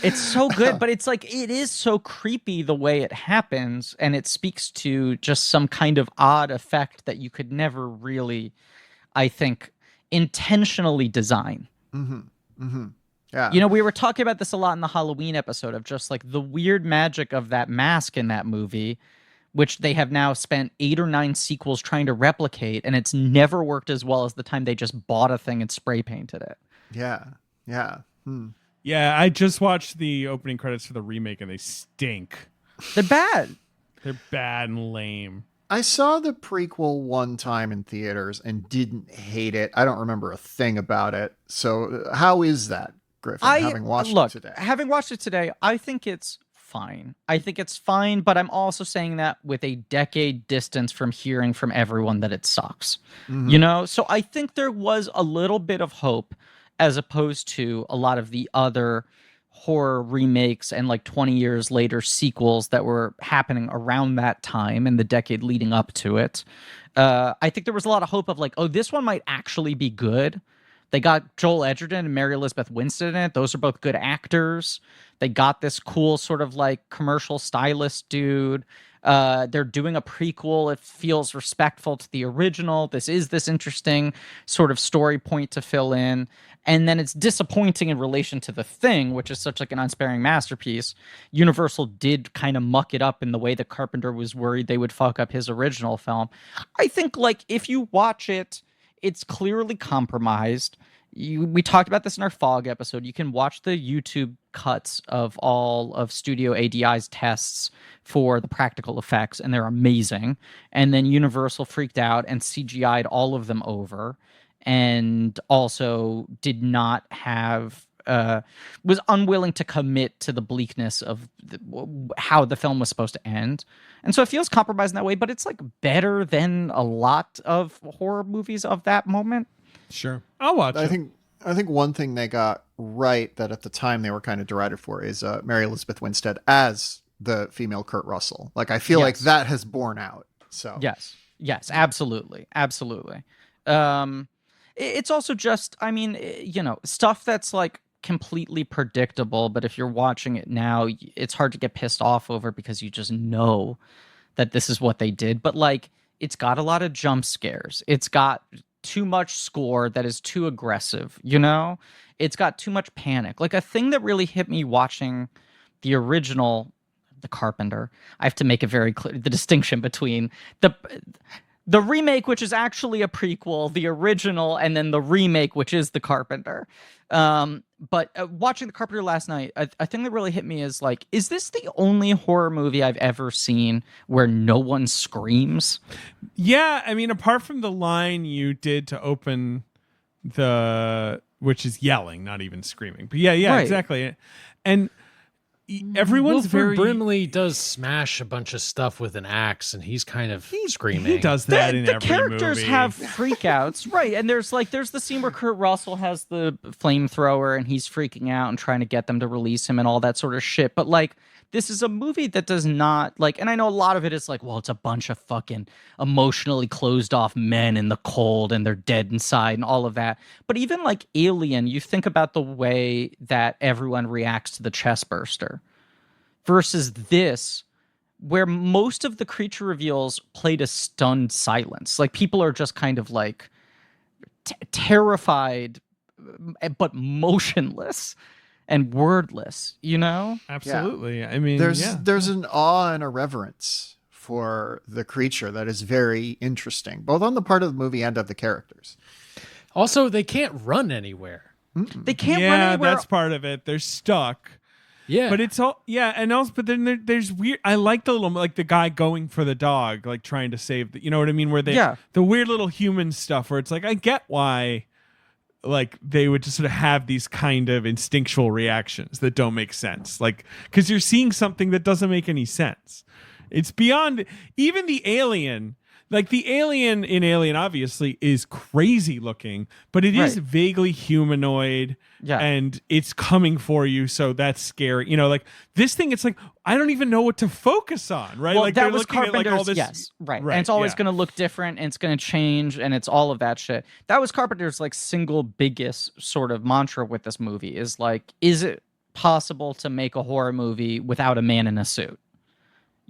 It's so good, but it's like, it is so creepy the way it happens, and it speaks to just some kind of odd effect that you could never really, I think, intentionally design. Mm-hmm. Mm-hmm. Yeah. You know, we were talking about this a lot in the Halloween episode of just like the weird magic of that mask in that movie, which they have now spent 8 or 9 sequels trying to replicate, and it's never worked as well as the time they just bought a thing and spray painted it. Yeah. Yeah. Yeah, I just watched the opening credits for the remake, and they stink. They're bad. They're bad and lame. I saw the prequel one time in theaters and didn't hate it. I don't remember a thing about it. So how is that, Griffin, having watched it today? Having watched it today, I think it's fine. I think it's fine, but I'm also saying that with a decade distance from hearing from everyone that it sucks. You know? So I think there was a little bit of hope as opposed to a lot of the other horror remakes and like 20 years later sequels that were happening around that time and the decade leading up to it. I think there was a lot of hope of like, oh, this one might actually be good. They got Joel Edgerton and Mary Elizabeth Winstead in it. Those are both good actors. They got this cool sort of like commercial stylist dude. They're doing a prequel. It feels respectful to the original. This is this interesting sort of story point to fill in. And then it's disappointing in relation to The Thing, which is such like an unsparing masterpiece. Universal did kind of muck it up in the way that Carpenter was worried they would fuck up his original film. I think like if you watch it, it's clearly compromised. We talked about this in our Fog episode. You can watch the YouTube cuts of all of Studio ADI's tests for the practical effects, and they're amazing. And then Universal freaked out and CGI'd all of them over, and also did not have was unwilling to commit to the bleakness of how the film was supposed to end. And so it feels compromised in that way, but it's like better than a lot of horror movies of that moment. Sure. I'll watch it. I think one thing they got right that at the time they were kind of derided for is Mary Elizabeth Winstead as the female Kurt Russell. Like, I feel like that has borne out. So yes, absolutely. It's also just, I mean, you know, stuff that's like completely predictable, but if you're watching it now, it's hard to get pissed off over because you just know that this is what they did. But like, it's got a lot of jump scares. It's got too much score that is too aggressive, you know? It's got too much panic. Like, a thing that really hit me watching the original, the Carpenter, I have to make it very clear, the distinction between the remake, which is actually a prequel, the original, and then the remake, which is the Carpenter. But watching the Carpenter last night, a thing that really hit me is like, is this the only horror movie I've ever seen where no one screams? Yeah, I mean, apart from the line you did to open which is yelling, not even screaming. But yeah, right. Exactly. And everyone's Wilford Brimley does smash a bunch of stuff with an axe, and he's kind of screaming. He does that in every movie. The characters have freakouts, right? And there's the scene where Kurt Russell has the flamethrower, and he's freaking out and trying to get them to release him and all that sort of shit. But like, this is a movie that does not like, and I know a lot of it is like, well, it's a bunch of fucking emotionally closed off men in the cold and they're dead inside and all of that. But even like Alien, you think about the way that everyone reacts to the chest burster versus this, where most of the creature reveals played a stunned silence. Like, people are just kind of like terrified, but motionless and wordless, you know? Absolutely. Yeah. I mean, there's an awe and a reverence for the creature that is very interesting, both on the part of the movie and of the characters. Also, they can't run anywhere. They can't run anywhere. Yeah, that's part of it. They're stuck. Yeah. But it's all, and also, but then there's weird, I like the little, like the guy going for the dog, like trying to save you know what I mean? Where the weird little human stuff where it's like, I get why, like, they would just sort of have these kind of instinctual reactions that don't make sense. Like, because you're seeing something that doesn't make any sense. It's beyond even the alien. Like, the alien in Alien obviously is crazy looking, but it is vaguely humanoid, and it's coming for you, so that's scary. You know, like, this thing, it's like, I don't even know what to focus on, right? Well, like, that was Carpenter's, like all this, yes, right. And it's always going to look different, and it's going to change, and it's all of that shit. That was Carpenter's, like, single biggest sort of mantra with this movie, is like, is it possible to make a horror movie without a man in a suit?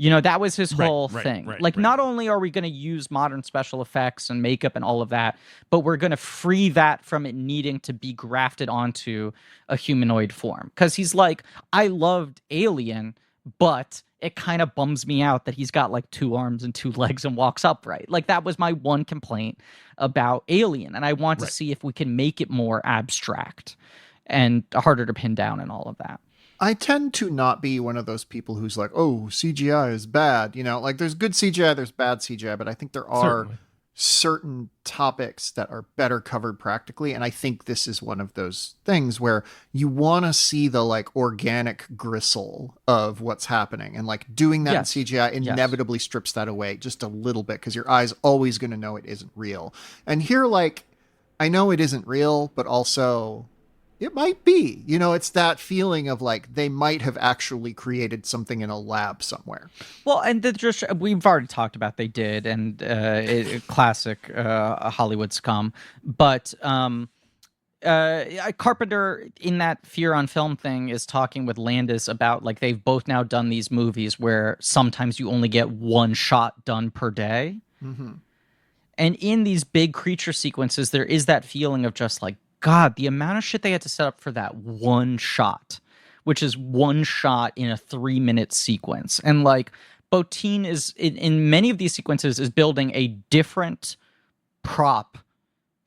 You know, that was his whole thing. Not only are we going to use modern special effects and makeup and all of that, but we're going to free that from it needing to be grafted onto a humanoid form. Because he's like, I loved Alien, but it kind of bums me out that he's got like 2 arms and 2 legs and walks upright. Like, that was my one complaint about Alien. And I want to see if we can make it more abstract and harder to pin down and all of that. I tend to not be one of those people who's like, oh, CGI is bad. You know, like there's good CGI, there's bad CGI, but I think there are Certainly. certain topics that are better covered practically. And I think this is one of those things where you want to see the like organic gristle of what's happening. And like doing that in CGI inevitably strips that away just a little bit because your eye's always going to know it isn't real. And here, like, I know it isn't real, but also it might be, you know, it's that feeling of like they might have actually created something in a lab somewhere. Well, and we've already talked about they did, and classic Hollywood scum. But Carpenter in that Fear on Film thing is talking with Landis about like they've both now done these movies where sometimes you only get one shot done per day. Mm-hmm. And in these big creature sequences, there is that feeling of just like, God, the amount of shit they had to set up for that one shot, which is one shot in a 3-minute sequence. And like Bottin is in many of these sequences is building a different prop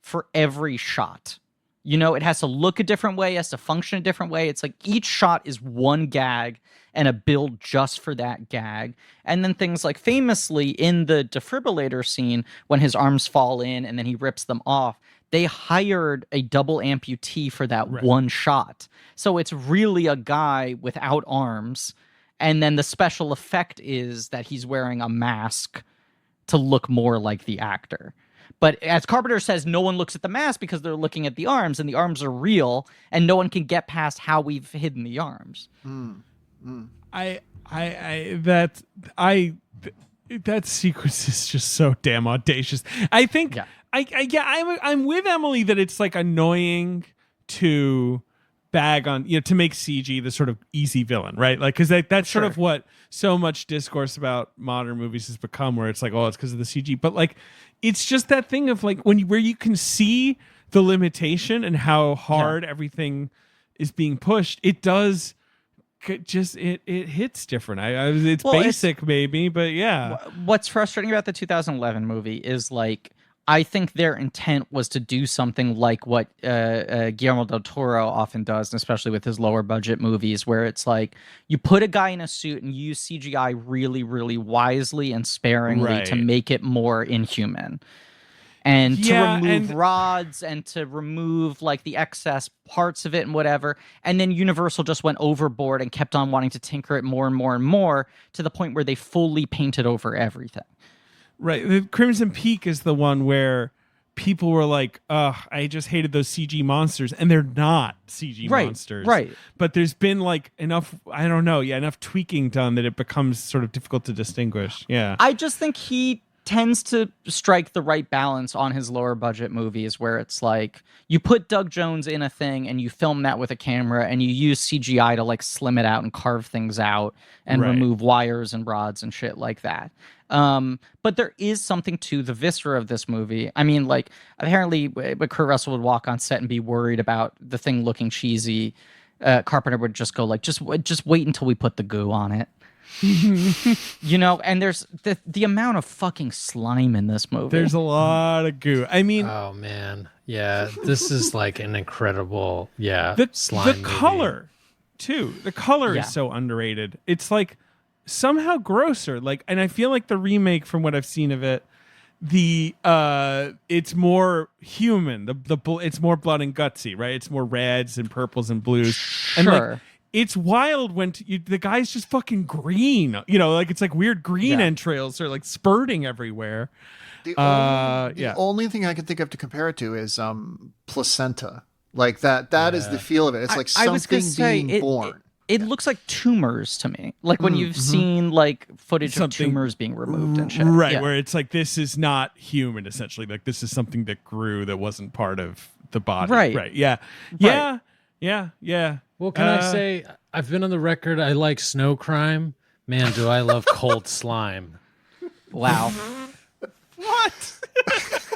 for every shot. You know, it has to look a different way, it has to function a different way. It's like each shot is one gag and a build just for that gag. And then things like famously in the defibrillator scene when his arms fall in and then he rips them off, they hired a double amputee for that one shot. So it's really a guy without arms. And then the special effect is that he's wearing a mask to look more like the actor. But as Carpenter says, no one looks at the mask because they're looking at the arms, and the arms are real, and no one can get past how we've hidden the arms. That sequence is just so damn audacious. I think I'm with Emily that it's like annoying to bag on, you know, to make CG the sort of easy villain, right? Like, because that's sort of what so much discourse about modern movies has become, where it's like, oh, it's because of the CG. But like, it's just that thing of like where you can see the limitation and how hard everything is being pushed. It does. Just it hits different. It's basic maybe, but yeah. What's frustrating about the 2011 movie is like I think their intent was to do something like what Guillermo del Toro often does, and especially with his lower budget movies, where it's like you put a guy in a suit and use CGI really, really wisely and sparingly to make it more inhuman. And to remove rods and to remove like the excess parts of it and whatever. And then Universal just went overboard and kept on wanting to tinker it more and more and more to the point where they fully painted over everything. Right. The Crimson Peak is the one where people were like, I just hated those CG monsters. And they're not CG monsters. Right. But there's been like enough tweaking done that it becomes sort of difficult to distinguish. Yeah. I just think he tends to strike the right balance on his lower budget movies where it's like you put Doug Jones in a thing and you film that with a camera and you use CGI to like slim it out and carve things out and remove wires and rods and shit like that. But there is something to the viscera of this movie. I mean, like apparently Kurt Russell would walk on set and be worried about the thing looking cheesy. Carpenter would just go like, just wait until we put the goo on it. You know, and there's the amount of fucking slime in this movie. There's a lot of goo. I mean, oh man, yeah, this is like an incredible, slime. The color, too. The color is so underrated. It's like somehow grosser. Like, and I feel like the remake, from what I've seen of it, it's more human. It's more blood and gutsy, right? It's more reds and purples and blues. Sure. And like, it's wild when the guy's just fucking green. You know, like it's like weird green entrails are like spurting everywhere. The only thing I can think of to compare it to is placenta. Like that is the feel of it. It's like something being born. It looks like tumors to me. Like when you've seen like footage of tumors being removed and shit. Right, where it's like this is not human essentially. Like this is something that grew that wasn't part of the body. Right. Yeah. Right. Yeah. Well, can I say, I've been on the record, I like snow crime. Man, do I love cold slime. Wow. What?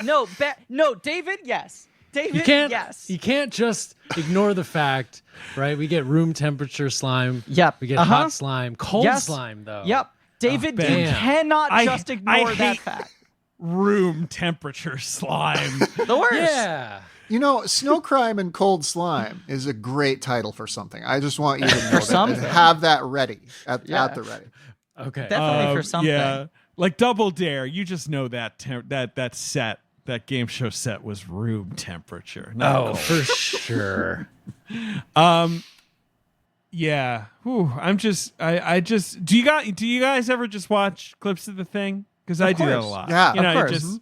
No, David, yes. David, yes. You can't just ignore the fact, right? We get room temperature slime. Yep. We get hot slime. Cold slime, though. Yep. David, you cannot just ignore that fact. Room temperature slime. The worst. Yeah. You know, Snow Crime and Cold Slime is a great title for something. I just want you to know that and have that ready at the ready. Okay. Definitely for something. Yeah, like Double Dare. You just know that that game show set was room temperature. For sure. Yeah. Whew, I just do you guys ever just watch clips of The Thing? Because I do that a lot. Yeah, you know, of course.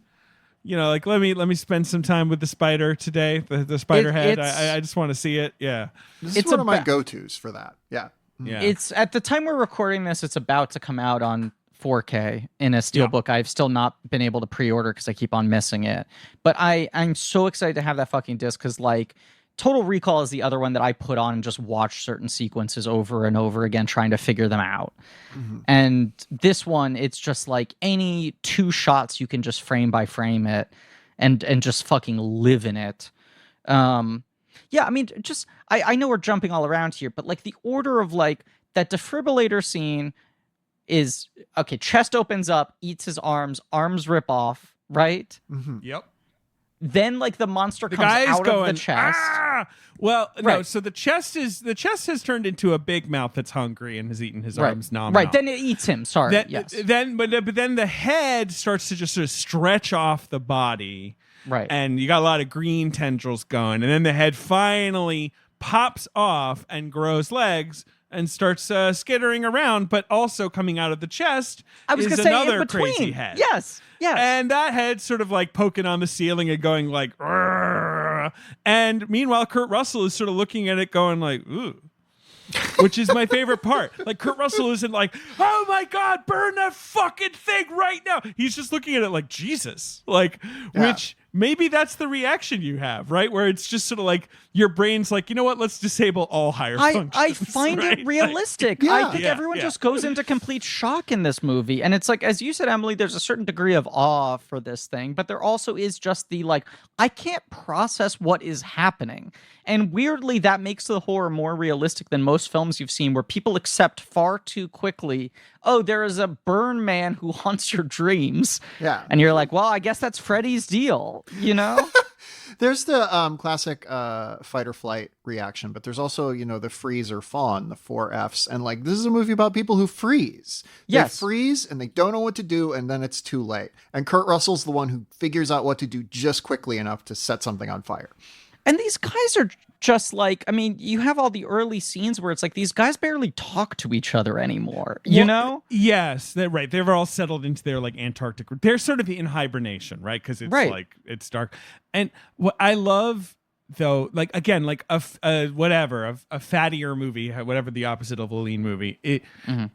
Like let me spend some time with the spider today. The spider head. I just want to see it. Yeah. This is one of my go-tos for that. Yeah. Yeah. It's at the time we're recording this, it's about to come out on 4K in a steelbook. I've still not been able to pre-order because I keep on missing it. But I'm so excited to have that fucking disc because like Total Recall is the other one that I put on and just watch certain sequences over and over again, trying to figure them out. Mm-hmm. And this one, it's just like any 2 shots you can just frame by frame it and just fucking live in it. Yeah, I mean, just I know we're jumping all around here, but like the order of like that defibrillator scene is okay. Chest opens up, eats his arms rip off, right? Mm-hmm. Yep. Then like the monster comes out of the chest. Ah! Well, right. No. So the chest has turned into a big mouth that's hungry and has eaten his arms. Right. Then it eats him. Sorry. Yes. Then the head starts to just sort of stretch off the body. Right. And you got a lot of green tendrils going, and then the head finally pops off and grows legs and starts skittering around, but also coming out of the chest is another crazy head. Yes. And that head sort of like poking on the ceiling and going like, "Rrr." And meanwhile, Kurt Russell is sort of looking at it going like, ooh. Which is my favorite part. Like Kurt Russell isn't like, oh my God, burn that fucking thing right now. He's just looking at it like Jesus. Like, which maybe that's the reaction you have, right? Where it's just sort of like your brain's like, you know what? Let's disable all higher functions. I find it realistic. I think everyone just goes into complete shock in this movie. And it's like, as you said, Emily, there's a certain degree of awe for this thing, but there also is just the like, I can't process what is happening. And weirdly, that makes the horror more realistic than most films you've seen where people accept far too quickly, oh, there is a burn man who haunts your dreams. Yeah. And you're like, well, I guess that's Freddy's deal, you know? There's the classic fight or flight reaction, but there's also, you know, the freeze or fawn, the 4 Fs. And like, this is a movie about people who freeze. Yes. They freeze and they don't know what to do, and then it's too late. And Kurt Russell's the one who figures out what to do just quickly enough to set something on fire. And these guys are just like, I mean, you have all the early scenes where it's like these guys barely talk to each other anymore, you know? Yes, they're right. They've all settled into their like Antarctic. They're sort of in hibernation, right? Because it's like, it's dark. And what I love, though, like, again, like a fattier movie, whatever the opposite of a lean movie, it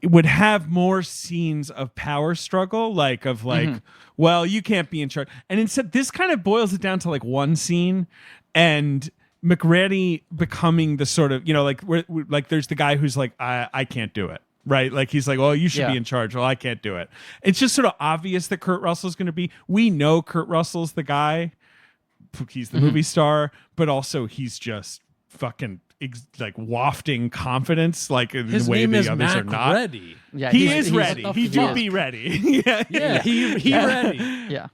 would have more scenes of power struggle, like of like, well, you can't be in charge. And instead, this kind of boils it down to like one scene. And McReady becoming the sort of, you know, like like there's the guy who's like, I can't do it, right? Like he's like, well, you should be in charge. Well, I can't do it. It's just sort of obvious that Kurt Russell's going to be. We know Kurt Russell's the guy. He's the movie star, but also he's just fucking like wafting confidence, like in the way the others are not. Ready. Yeah, he is ready. He do be ready. He ready. Yeah,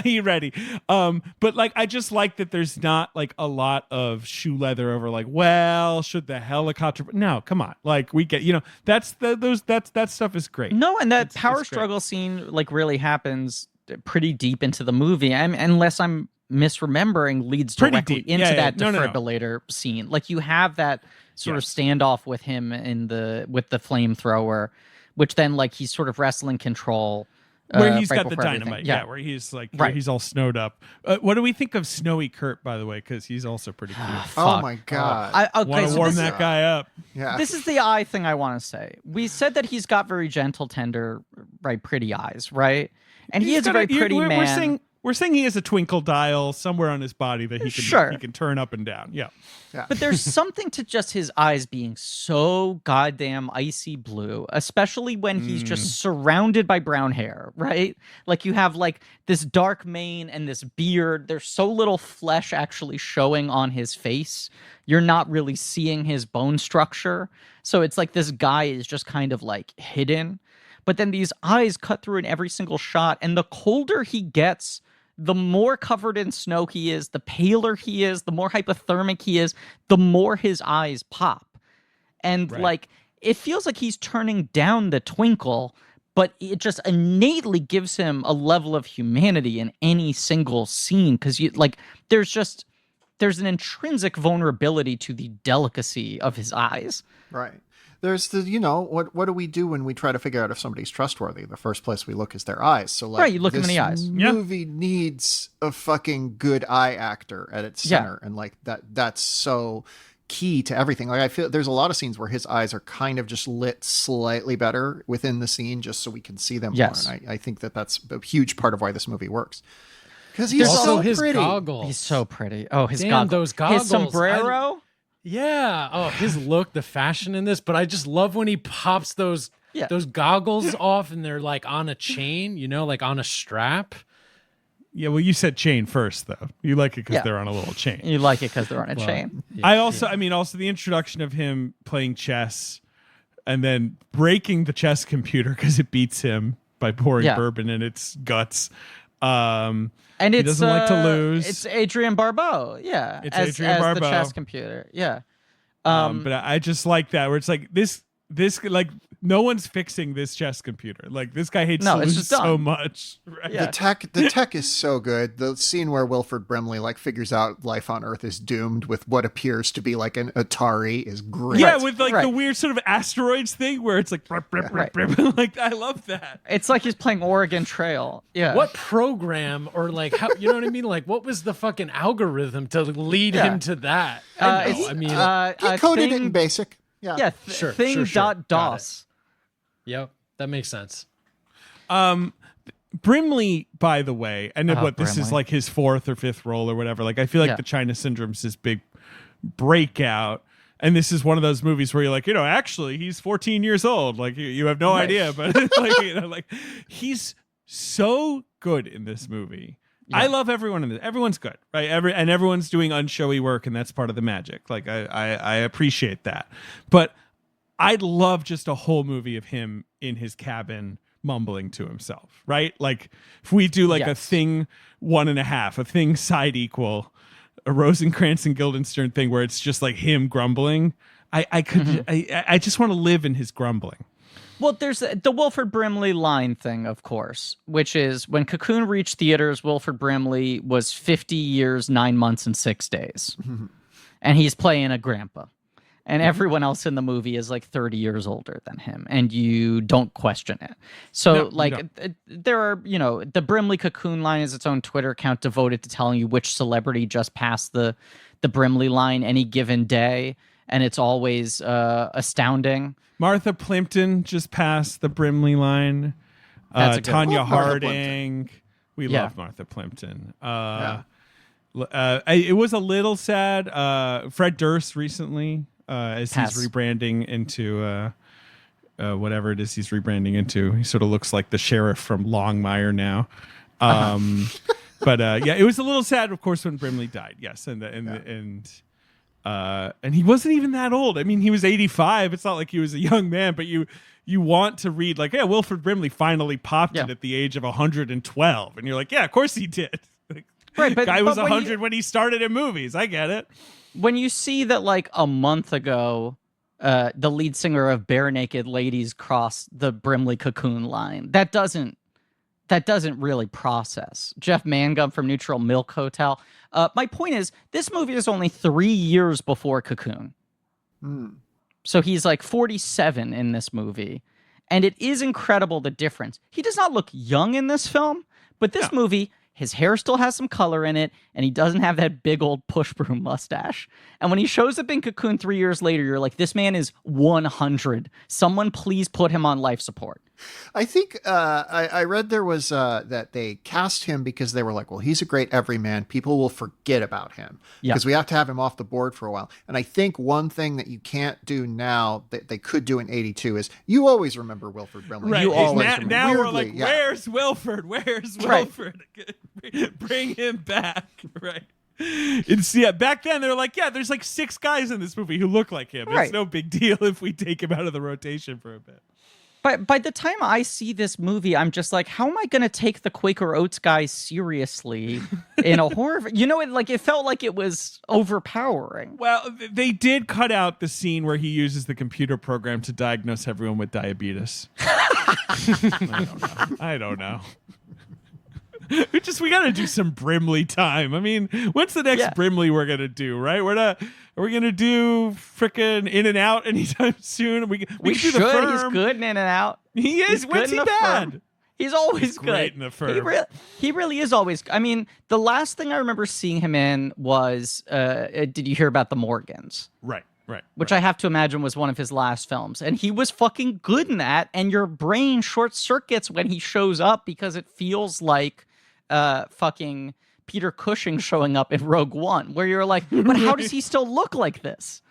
he ready. But like, I just like that there's not like a lot of shoe leather over like, well, should the helicopter? No, come on. Like we get, you know, that stuff is great. No, and that power struggle scene like really happens pretty deep into the movie. Unless I'm misremembering, leads directly into that defibrillator scene. Like you have that sort of standoff with him with the flamethrower, which then like he's sort of wrestling control. Where he's got the dynamite, where he's like, he's all snowed up. What do we think of Snowy Kurt, by the way? Because he's also pretty cute. Oh my God. Want to warm that guy up. Yeah. This is the eye thing I want to say. We said that he's got very gentle, tender, right, pretty eyes, right? And he is a very pretty man. We're saying he has a twinkle dial somewhere on his body that he can turn up and down. Yeah. But there's something to just his eyes being so goddamn icy blue, especially when he's just surrounded by brown hair, right? Like you have like this dark mane and this beard. There's so little flesh actually showing on his face. You're not really seeing his bone structure. So it's like this guy is just kind of like hidden. But then these eyes cut through in every single shot. And the colder he gets, the more covered in snow he is, the paler he is, the more hypothermic he is, the more his eyes pop. And like, it feels like he's turning down the twinkle, but it just innately gives him a level of humanity in any single scene. Cause there's an intrinsic vulnerability to the delicacy of his eyes. Right. There's the, what do we do when we try to figure out if somebody's trustworthy? The first place we look is their eyes. So like, you look them in the eyes. Movie needs a fucking good eye actor at its center. And like that's so key to everything. Like I feel there's a lot of scenes where his eyes are kind of just lit slightly better within the scene just so we can see them more. And I think that's a huge part of why this movie works. Because he's also so his pretty. Goggles. He's so pretty. Oh, his those goggles. His sombrero. Yeah. Oh, his look, the fashion in this. But I just love when he pops those goggles off and they're like on a chain, like on a strap. Yeah, well, you said chain first, though. You like it because they're on a little chain. You like it because they're on a chain. I also the introduction of him playing chess and then breaking the chess computer because it beats him by pouring bourbon in its guts. And he doesn't like to lose. It's Adrian Barbeau, as the chess computer, But I just like that where it's like this like no one's fixing this chess computer. Like this guy hates to lose so much. Right? Yeah. The tech is so good. The scene where Wilford Brimley like figures out life on Earth is doomed with what appears to be like an Atari is great. Yeah, with like the weird sort of asteroids thing where it's like like I love that. It's like he's playing Oregon Trail. Yeah. What program or like how you know what I mean? Like what was the fucking algorithm to lead him to that? He coded it in BASIC. Yeah. Sure. DOS. Yep, that makes sense. Brimley, by the way, and this Brimley. is like his fourth or fifth role or whatever. Like I feel like the China Syndrome's his big breakout, and this is one of those movies where you're like, actually he's 14 years old. Like you have no idea, but like he's so good in this movie. Yeah. I love everyone in this. Everyone's good, right? And everyone's doing unshowy work, and that's part of the magic. Like I appreciate that, but I'd love just a whole movie of him in his cabin mumbling to himself, right? Like if we do like a Thing 1.5, a Thing side equal, a Rosencrantz and Guildenstern thing where it's just like him grumbling. I could I just want to live in his grumbling. Well, there's the Wilford Brimley line thing, of course, which is when Cocoon reached theaters, Wilford Brimley was 50 years, 9 months, and 6 days. And he's playing a grandpa. And everyone else in the movie is like 30 years older than him, and you don't question it. So, there are, the Brimley Cocoon Line is its own Twitter account devoted to telling you which celebrity just passed the Brimley line any given day, and it's always astounding. Martha Plimpton just passed the Brimley line. Tanya Harding. We love Martha Plimpton. It was a little sad. Fred Durst recently. As he's rebranding into whatever it is he's rebranding into. He sort of looks like the sheriff from Longmire now. But it was a little sad, of course, when Brimley died. Yes, and he wasn't even that old. I mean, he was 85. It's not like he was a young man, but you want to read like, yeah, Wilford Brimley finally popped it at the age of 112, and you're like, yeah, of course he did. Right, but guy was 100 when he started in movies. I get it. When you see that, like a month ago, the lead singer of Bare Naked Ladies crossed the Brimley Cocoon Line, that doesn't really process. Jeff Mangum from Neutral Milk Hotel. My point is, this movie is only 3 years before Cocoon. So he's like 47 in this movie. And it is incredible the difference. He does not look young in this film, but this movie, his hair still has some color in it, and he doesn't have that big old push broom mustache. And when he shows up in Cocoon 3 years later, you're like, this man is 100. Someone please put him on life support. I think I read there was that they cast him because they were like, well, he's a great everyman. People will forget about him because we have to have him off the board for a while. And I think one thing that you can't do now that they could do in 82 is you always remember Wilford Brimley. Right. You always now remember. we're like, where's Wilford? Where's Wilford? Bring him back. Right. Back then they're like, there's like 6 guys in this movie who look like him. It's no big deal if we take him out of the rotation for a bit. But by the time I see this movie, I'm just like, how am I going to take the Quaker Oats guy seriously in a horror? It felt like it was overpowering. Well, they did cut out the scene where he uses the computer program to diagnose everyone with diabetes. I don't know. We got to do some Brimley time. I mean, what's the next Brimley we're going to do, right? Are we going to do frickin' In and Out anytime soon? We should. Do the Firm. He's good in In and Out. He is. When's he bad? Firm. He's always good. Great in the Firm. He really is always. I mean, the last thing I remember seeing him in was, did you hear about The Morgans? Right. Which I have to imagine was one of his last films. And he was fucking good in that. And your brain short circuits when he shows up because it feels like fucking Peter Cushing showing up in Rogue One, where you're like, but how does he still look like this?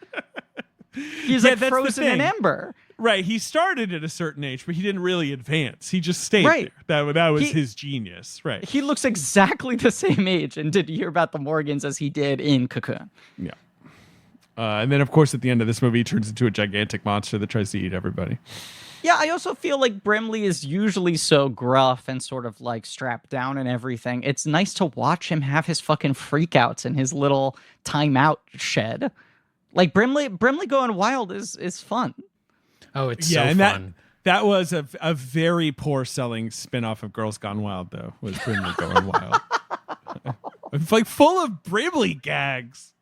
He's like frozen in ember. Right. He started at a certain age, but he didn't really advance. He just stayed there. That was his genius. Right. He looks exactly the same age. And did you hear about the Morgans as he did in Cocoon? Yeah. And then, of course, at the end of this movie, he turns into a gigantic monster that tries to eat everybody. Yeah, I also feel like Brimley is usually so gruff and sort of like strapped down and everything. It's nice to watch him have his fucking freakouts in his little timeout shed. Like Brimley going wild is fun. Oh, it's so fun. That was a very poor selling spinoff of Girls Gone Wild, though, was Brimley Going Wild. It's like full of Brimley gags.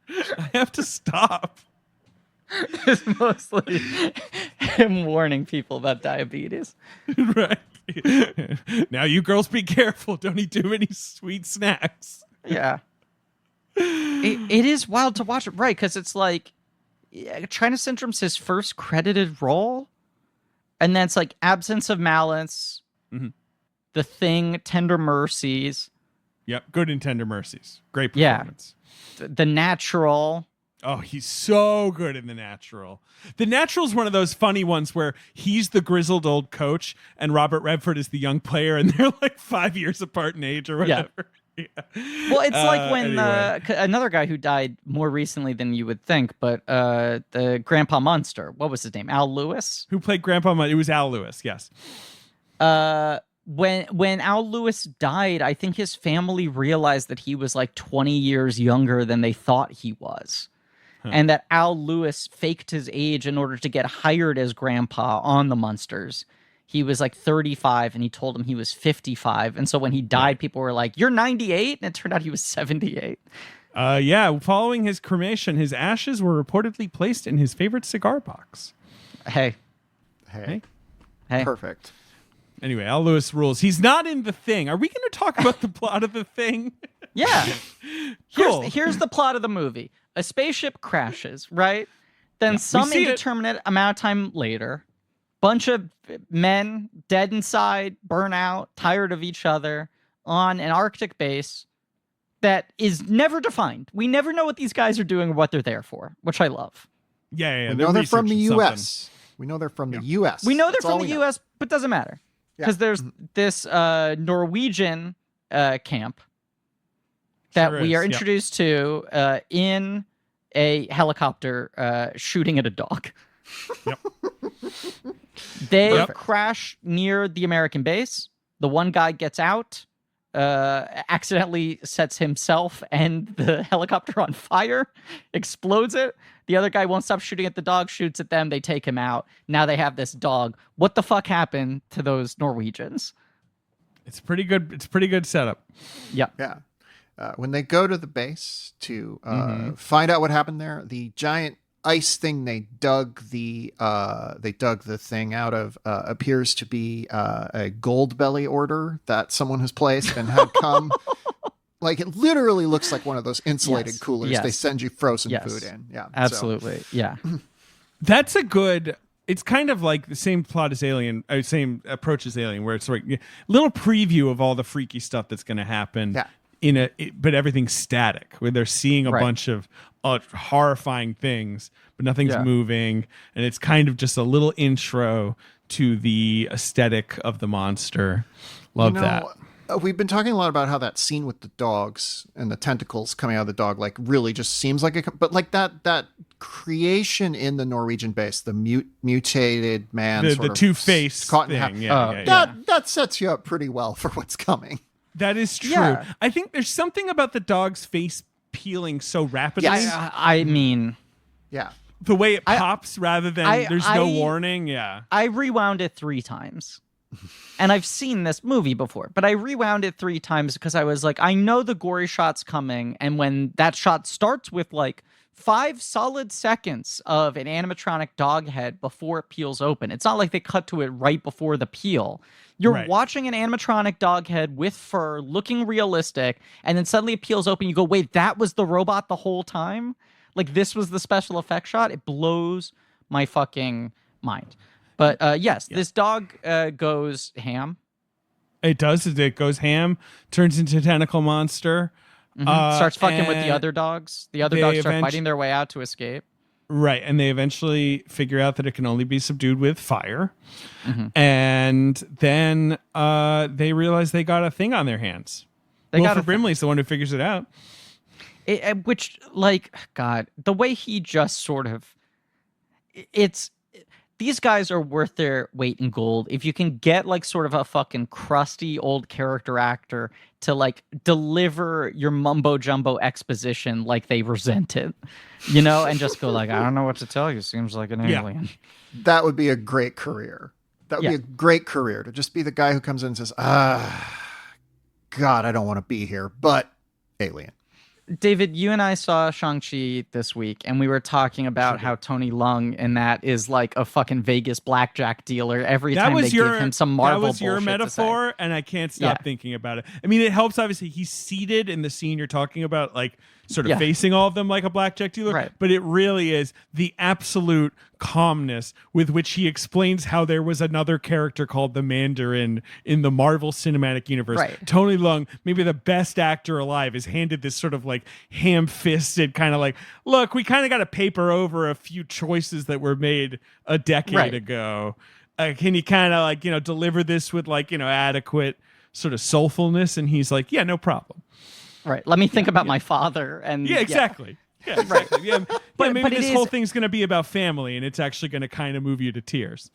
I have to stop. It's mostly him warning people about diabetes. Right. Now you girls be careful. Don't eat too many sweet snacks. Yeah. It is wild to watch it, right? Because it's like China Syndrome's his first credited role. And then it's like Absence of Malice, The Thing, Tender Mercies. Yep. Good in Tender Mercies. Great performance. Yeah. The Natural. Oh, he's so good in The Natural. The Natural is one of those funny ones where he's the grizzled old coach and Robert Redford is the young player, and they're like 5 years apart in age or whatever. Yeah. Well, it's like when another guy who died more recently than you would think, but the Grandpa Munster, what was his name? Al Lewis? Who played Grandpa Munster? It was Al Lewis, yes. When Al Lewis died, I think his family realized that he was like 20 years younger than they thought he was. And that Al Lewis faked his age in order to get hired as Grandpa on the Munsters. He was like 35 and he told him he was 55. And so when he died, people were like, "You're 98?" And it turned out he was 78. Yeah, following his cremation, his ashes were reportedly placed in his favorite cigar box. Hey. Perfect. Anyway, Al Lewis rules. He's not in The Thing. Are we going to talk about the plot of The Thing? Yeah. Cool. Here's the plot of the movie. A spaceship crashes, right? Then some indeterminate amount of time later, bunch of men dead inside, burn out, tired of each other, on an Arctic base that is never defined. We never know what these guys are doing or what they're there for, which I love. Yeah. We know they're from the U.S. We know they're from the U.S. We know they're from the U.S., but doesn't matter. Because there's this Norwegian camp that we are introduced to in a helicopter shooting at a dog. Yep. They crash near the American base. The one guy gets out, accidentally sets himself and the helicopter on fire, explodes it. The other guy won't stop shooting at the dog, shoots at them. They take him out. Now they have this dog. What the fuck happened to those Norwegians? It's pretty good. It's pretty good setup. Yeah. Yeah. When they go to the base to find out what happened there, the giant ice thing they dug the thing out of appears to be a gold belly order that someone has placed and had come. Like, it literally looks like one of those insulated coolers they send you frozen food in. Yeah, absolutely. So. Yeah. That's a good... It's kind of like the same plot as Alien, same approach as Alien, where it's like a little preview of all the freaky stuff that's going to happen but everything's static, where they're seeing a bunch of horrifying things, but nothing's moving. And it's kind of just a little intro to the aesthetic of the monster. Love that. We've been talking a lot about how that scene with the dogs and the tentacles coming out of the dog, like, really just seems like but like that creation in the Norwegian base, the mutated man, the two-face caught in thing. half, that sets you up pretty well for what's coming. That is true. Yeah. I think there's something about the dog's face peeling so rapidly. Yeah, I mean, yeah, the way it pops rather than there's no warning. Yeah, I rewound it 3 times. And I've seen this movie before, but I rewound it 3 times because I was like, I know the gory shot's coming. And when that shot starts with like 5 solid seconds of an animatronic dog head before it peels open, it's not like they cut to it right before the peel. You're watching an animatronic dog head with fur looking realistic, and then suddenly it peels open. You go, wait, that was the robot the whole time? Like, this was the special effect shot? It blows my fucking mind. But yes, this dog goes ham. It does. It goes ham, turns into a tentacle monster. Starts fucking with the other dogs. The other dogs start fighting their way out to escape. Right, and they eventually figure out that it can only be subdued with fire. And then they realize they got a thing on their hands. Wilford Brimley's the one who figures it out. Which, like, God, the way he just sort of... These guys are worth their weight in gold. If you can get like sort of a fucking crusty old character actor to like deliver your mumbo jumbo exposition like they resent it, you know, and just go like, I don't know what to tell you. Seems like an alien. That would be a great career. That would be a great career to just be the guy who comes in and says, God, I don't want to be here, but alien. David, you and I saw Shang-Chi this week, and we were talking about how Tony Leung in that is like a fucking Vegas blackjack dealer every time they give him some Marvel bullshit. That was your metaphor, and I can't stop thinking about it. I mean, it helps, obviously. He's seated in the scene you're talking about, like sort of facing all of them like a blackjack dealer. Right. But it really is the absolute calmness with which he explains how there was another character called the Mandarin in the Marvel Cinematic Universe. Right. Tony Leung, maybe the best actor alive, is handed this sort of like ham-fisted kind of like, look, we kind of got to paper over a few choices that were made a decade ago. Can you kind of like, deliver this with like, adequate sort of soulfulness? And he's like, yeah, no problem. Right. Let me think about my father. And yeah, exactly. Yeah, exactly. Yeah, but maybe this whole thing's going to be about family, and it's actually going to kind of move you to tears.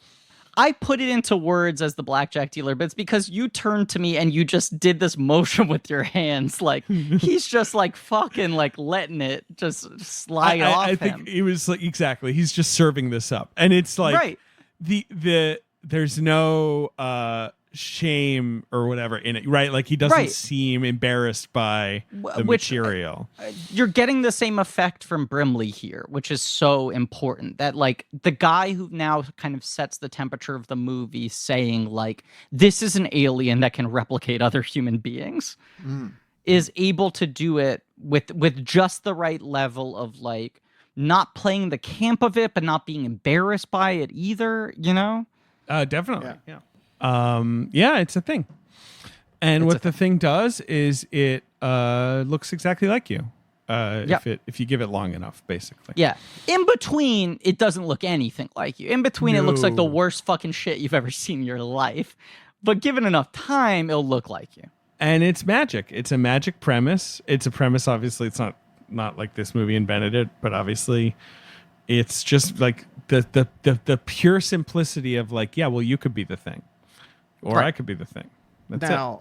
I put it into words as the blackjack dealer, but it's because you turned to me and you just did this motion with your hands. Like, he's just like fucking like letting it just slide off him. I think it was like, exactly. He's just serving this up. And it's like there's no shame or whatever in it, right? Like he doesn't seem embarrassed by the material. You're getting the same effect from Brimley here, which is so important. That like the guy who now kind of sets the temperature of the movie, saying like this is an alien that can replicate other human beings, is able to do it with just the right level of like not playing the camp of it, but not being embarrassed by it either. You know, definitely, yeah. It's a thing. And what the thing does is it looks exactly like you. If you give it long enough, basically. Yeah. In between, it doesn't look anything like you. In between, it looks like the worst fucking shit you've ever seen in your life. But given enough time, it'll look like you. And it's magic. It's a magic premise. It's a premise, obviously, it's not like this movie invented it, but obviously it's just like the pure simplicity of like, yeah, well, you could be the thing. Or I could be the thing. That's now,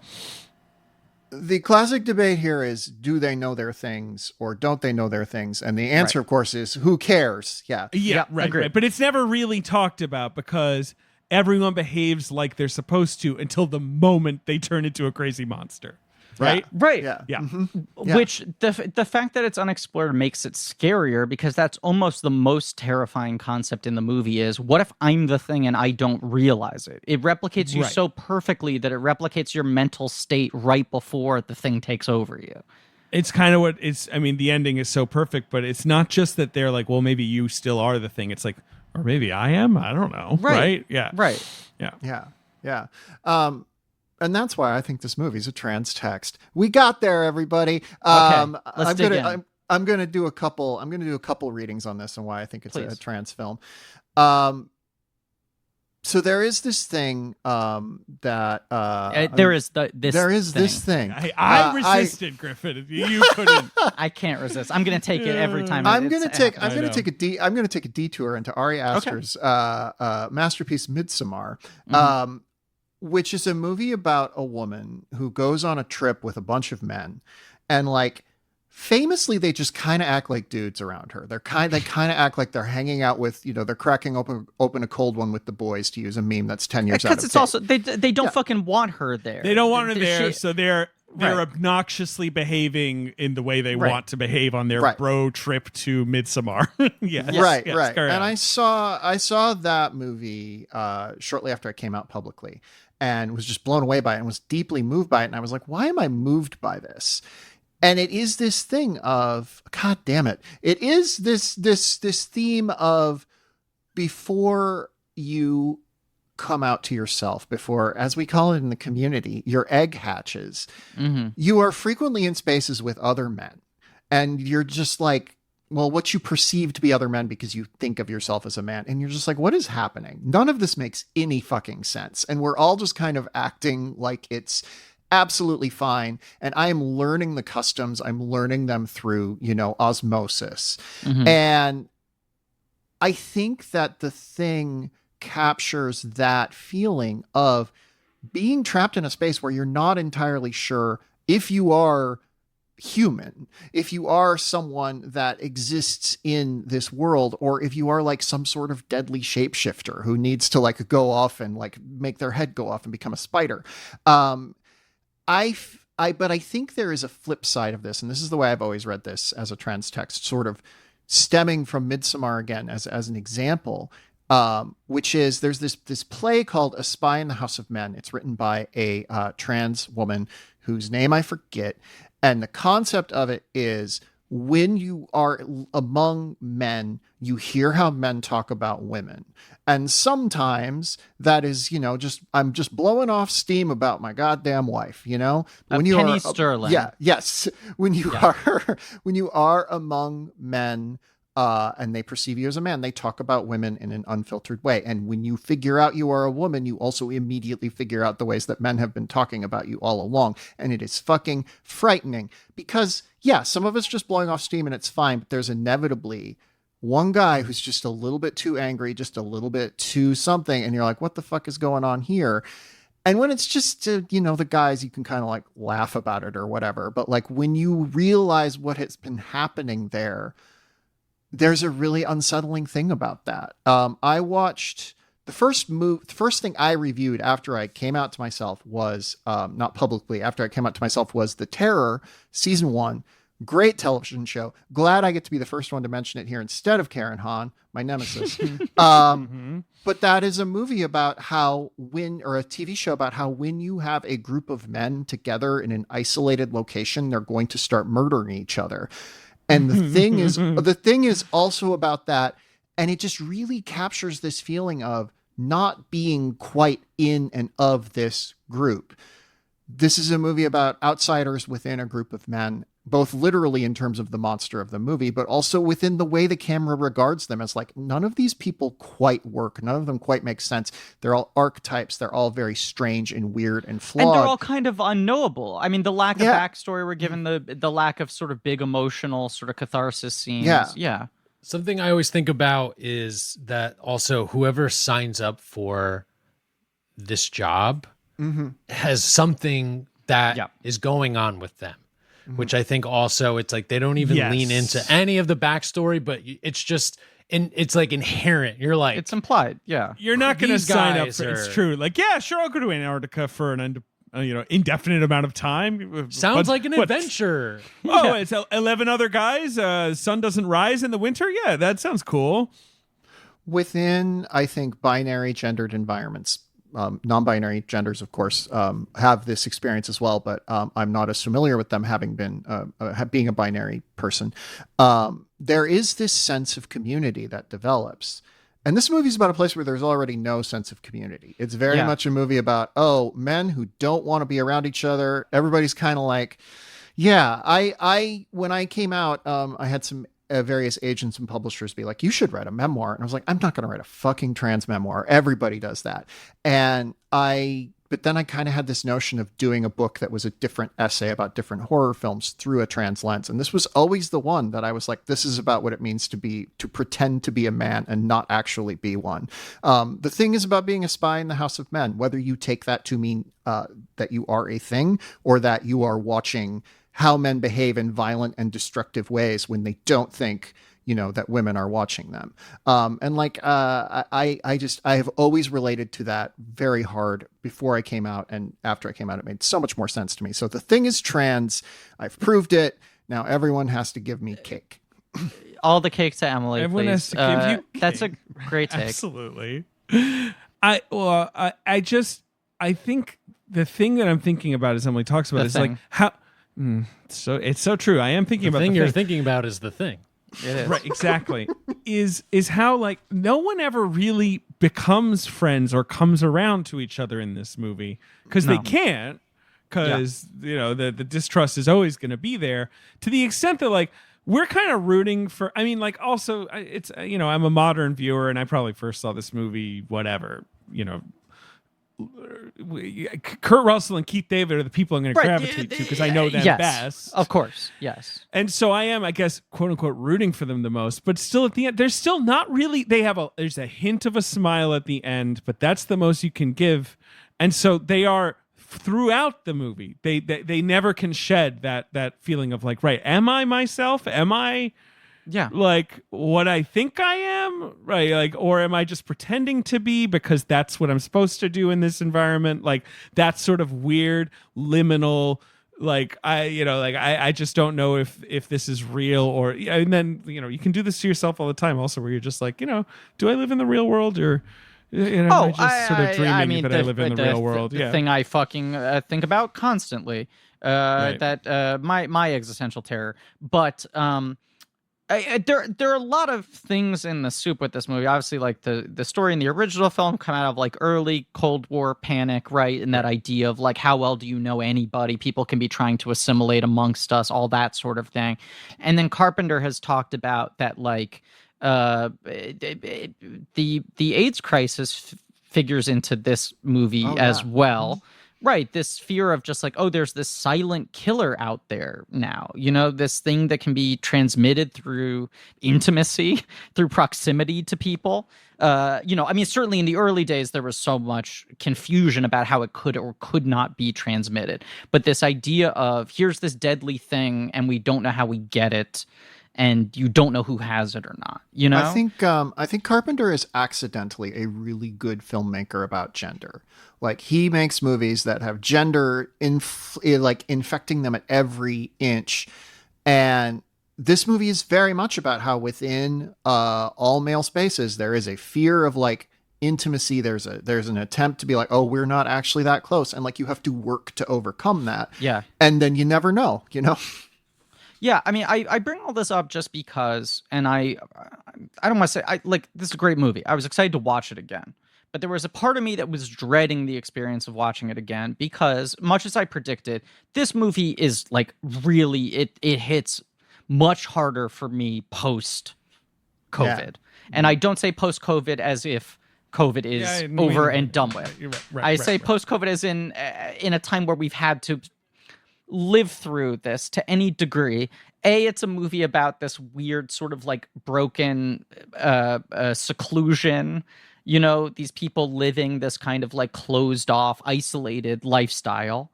the classic debate here is, do they know their things or don't they know their things? And the answer, of course, is who cares? Yeah, right. But it's never really talked about because everyone behaves like they're supposed to until the moment they turn into a crazy monster. Right? Yeah. Right. Yeah. Mm-hmm. Yeah. Which the fact that it's unexplored makes it scarier, because that's almost the most terrifying concept in the movie is, what if I'm the thing and I don't realize it? It replicates you so perfectly that it replicates your mental state right before the thing takes over you. It's kind of what it's, I mean, the ending is so perfect, but it's not just that they're like, well, maybe you still are the thing. It's like, or maybe I am. I don't know. Right? Yeah. Right. Yeah. And that's why I think this movie's a trans text. We got there, everybody. Let's dig in. I'm gonna do a couple readings on this and why I think it's a trans film. So there is this thing that this thing. I resisted, Griffin. You couldn't. I can't resist. I'm going to take it every time. I'm going to take a detour into Ari Aster's masterpiece Midsommar, which is a movie about a woman who goes on a trip with a bunch of men, and like, famously, they just kind of act like dudes around her. They kind of act like they're hanging out with, they're cracking open a cold one with the boys, to use a meme that's 10 years out of date. Because it's also they don't fucking want her there. They don't want her there, so they're obnoxiously behaving in the way they want to behave on their bro trip to Midsommar. Yes. Right. And I saw that movie shortly after it came out publicly, and was just blown away by it and was deeply moved by it. And I was like, why am I moved by this? And it is this thing of, God damn it. It is this theme of, before you come out to yourself, before, as we call it in the community, your egg hatches, you are frequently in spaces with other men. And you're just like, well, what you perceive to be other men because you think of yourself as a man. And you're just like, what is happening? None of this makes any fucking sense. And we're all just kind of acting like it's absolutely fine. And I am learning the customs. I'm learning them through, osmosis. And I think that the thing captures that feeling of being trapped in a space where you're not entirely sure if you are human, if you are someone that exists in this world, or if you are like some sort of deadly shapeshifter who needs to like go off and like make their head go off and become a spider. But I think there is a flip side of this, and this is the way I've always read this as a trans text, sort of stemming from Midsommar again as an example, which is there's this play called A Spy in the House of Men. It's written by a trans woman whose name I forget, and the concept of it is, when you are among men, you hear how men talk about women. And sometimes that is, I'm just blowing off steam about my goddamn wife, When you Penny Sterling. Yes. When you are among men, and they perceive you as a man, they talk about women in an unfiltered way. And when you figure out you are a woman, you also immediately figure out the ways that men have been talking about you all along. And it is fucking frightening because, some of it's just blowing off steam and it's fine, but there's inevitably one guy who's just a little bit too angry, just a little bit too something. And you're like, what the fuck is going on here? And when it's just, the guys, you can kind of like laugh about it or whatever. But like when you realize what has been happening there's a really unsettling thing about that. I watched the first thing I reviewed after I came out to myself was, not publicly, after I came out to myself, was The Terror, season 1. Great television show. Glad I get to be the first one to mention it here instead of Karen Hahn, my nemesis. But that is a movie about a TV show about how when you have a group of men together in an isolated location, they're going to start murdering each other. And the thing is also about that. And it just really captures this feeling of not being quite in and of this group. This is a movie about outsiders within a group of men, both literally in terms of the monster of the movie, but also within the way the camera regards them as like, none of these people quite work. None of them quite make sense. They're all archetypes. They're all very strange and weird and flawed. And they're all kind of unknowable. I mean, the lack of backstory we're given, the lack of sort of big emotional sort of catharsis scenes. Yeah. Something I always think about is that also whoever signs up for this job has something that is going on with them. Which I think also it's like they don't even lean into any of the backstory, but it's just it's like inherent. You're like, it's implied. Yeah, you're not going to sign up for it's true. Like, sure, I'll go to Antarctica for an indefinite amount of time. Sounds like an adventure. It's 11 other guys. Sun doesn't rise in the winter. Yeah, that sounds cool. Within, I think, binary gendered environments, non-binary genders, of course, have this experience as well, but I'm not as familiar with them having been being a binary person. There is this sense of community that develops. And this movie is about a place where there's already no sense of community. It's very much a movie about, men who don't want to be around each other. Everybody's kind of like, when I came out, I had some various agents and publishers be like, you should write a memoir. And I was like, I'm not going to write a fucking trans memoir. Everybody does that. But then I kind of had this notion of doing a book that was a different essay about different horror films through a trans lens. And this was always the one that I was like, this is about what it means to pretend to be a man and not actually be one. The thing is about being a spy in the House of Men, whether you take that to mean that you are a thing or that you are watching how men behave in violent and destructive ways when they don't think, that women are watching them. I have always related to that very hard before I came out, and after I came out, it made so much more sense to me. So The Thing is trans. I've proved it. Now everyone has to give me cake. All the cake to Emily, Everyone please. has to give you cake. That's a great take. Absolutely. I think the thing that I'm thinking about as Emily talks about is like how. So it's so true. I am thinking about the thing you're thinking about is the thing. It is. Right, exactly. is how like no one ever really becomes friends or comes around to each other in this movie because they can't, because the distrust is always going to be there, to the extent that like we're kind of rooting for. I mean, like also it's I'm a modern viewer and I probably first saw this movie Kurt Russell and Keith David are the people I'm going to gravitate to because I know them best. Of course, yes. And so I am, I guess, quote unquote, rooting for them the most. But still, at the end, there's still not really. There's a hint of a smile at the end, but that's the most you can give. And so they are throughout the movie. They never can shed that feeling of like, right? Am I myself? Am I? Yeah. Like what I think I am, right? Like, or am I just pretending to be because that's what I'm supposed to do in this environment? Like that sort of weird liminal, like I just don't know if this is real or, and then, you can do this to yourself all the time also where you're just like, do I live in the real world or, am I just sort of dreaming that I live in the real world? The thing I fucking think about constantly, that my existential terror, but, there are a lot of things in the soup with this movie. Obviously, like the story in the original film come out of like early Cold War panic, right? And that idea of like, how well do you know anybody? People can be trying to assimilate amongst us, all that sort of thing. And then Carpenter has talked about that, like the AIDS crisis figures into this movie as well. Right, this fear of just like, there's this silent killer out there now, this thing that can be transmitted through intimacy, through proximity to people. Certainly in the early days, there was so much confusion about how it could or could not be transmitted. But this idea of here's this deadly thing and we don't know how we get it. And you don't know who has it or not, I think Carpenter is accidentally a really good filmmaker about gender. Like he makes movies that have gender infecting them at every inch. And this movie is very much about how within all male spaces, there is a fear of like intimacy. There's an attempt to be like, we're not actually that close. And like, you have to work to overcome that. Yeah. And then you never know, Yeah, I mean, I bring all this up just because, and I don't want to say, this is a great movie. I was excited to watch it again. But there was a part of me that was dreading the experience of watching it again because, much as I predicted, this movie is, like, really, it hits much harder for me post-COVID. Yeah. And I don't say post-COVID as if COVID is over and done with. I say post-COVID as in a time where we've had to live through this to any degree. It's a movie about this weird sort of like broken seclusion, these people living this kind of like closed off, isolated lifestyle,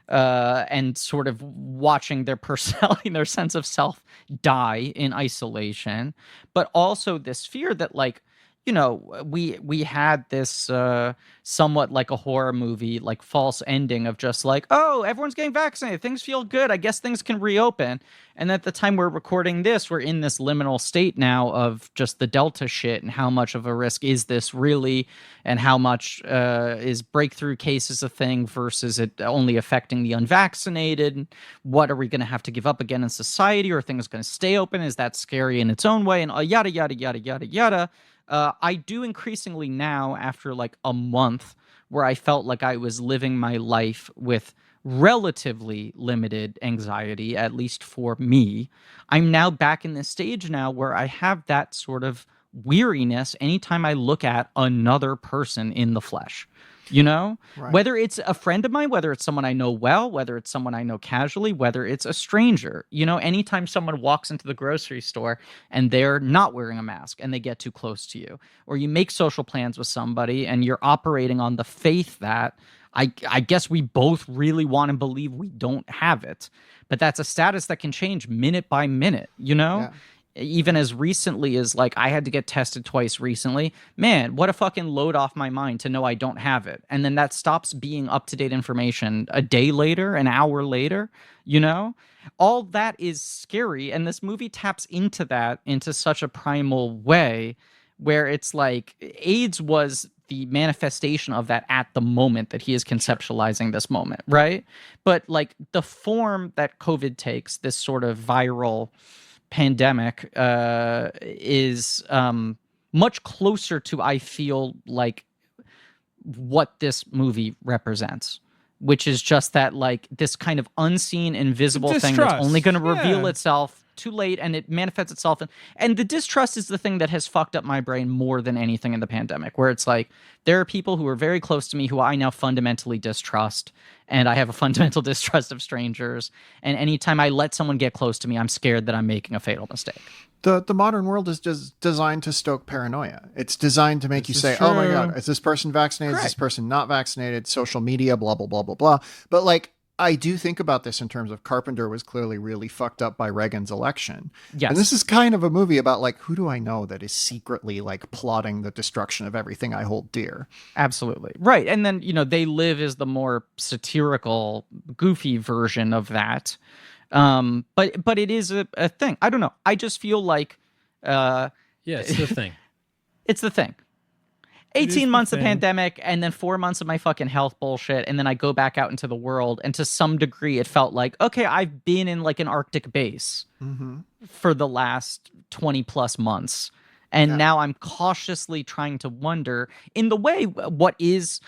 and sort of watching their personality, their sense of self die in isolation, but also this fear that like, we had this somewhat like a horror movie, like false ending of just like, everyone's getting vaccinated. Things feel good. I guess things can reopen. And at the time we're recording this, we're in this liminal state now of just the Delta shit and how much of a risk is this really, and how much is breakthrough cases a thing versus it only affecting the unvaccinated. What are we going to have to give up again in society? Or are things going to stay open? Is that scary in its own way? And yada, yada, yada, yada, yada. I do increasingly now, after like a month where I felt like I was living my life with relatively limited anxiety, at least for me, I'm now back in this stage now where I have that sort of weariness anytime I look at another person in the flesh. Right. Whether it's a friend of mine, whether it's someone I know well, whether it's someone I know casually, whether it's a stranger, anytime someone walks into the grocery store and they're not wearing a mask and they get too close to you, or you make social plans with somebody and you're operating on the faith that I guess we both really want to believe we don't have it, but that's a status that can change minute by minute, Yeah. Even as recently as like I had to get tested twice recently. Man, what a fucking load off my mind to know I don't have it. And then that stops being up-to-date information a day later, an hour later, all that is scary. And this movie taps into that into such a primal way where it's like AIDS was the manifestation of that at the moment that he is conceptualizing this moment, right? But like the form that COVID takes, this sort of viral pandemic is much closer to, I feel like, what this movie represents, which is just that like this kind of unseen, invisible thing that's only going to reveal itself too late, and it manifests itself. And the distrust is the thing that has fucked up my brain more than anything in the pandemic, where it's like there are people who are very close to me who I now fundamentally distrust, and I have a fundamental distrust of strangers. And anytime I let someone get close to me, I'm scared that I'm making a fatal mistake. The modern world is just designed to stoke paranoia. It's designed to make you say, oh my God, is this person vaccinated? Correct. Is this person not vaccinated? Social media, blah, blah, blah, blah, blah. But like, I do think about this in terms of Carpenter was clearly really fucked up by Reagan's election. Yes. And this is kind of a movie about like, who do I know that is secretly like plotting the destruction of everything I hold dear? Absolutely. Right. And then, They Live is the more satirical, goofy version of that. But it is a thing. I don't know. I just feel like it's the thing. It's the thing. 18 months of pandemic and then 4 months of my fucking health bullshit, and then I go back out into the world, and to some degree it felt like, okay, I've been in like an Arctic base for the last 20 plus months, and now I'm cautiously trying to wonder in the way what is,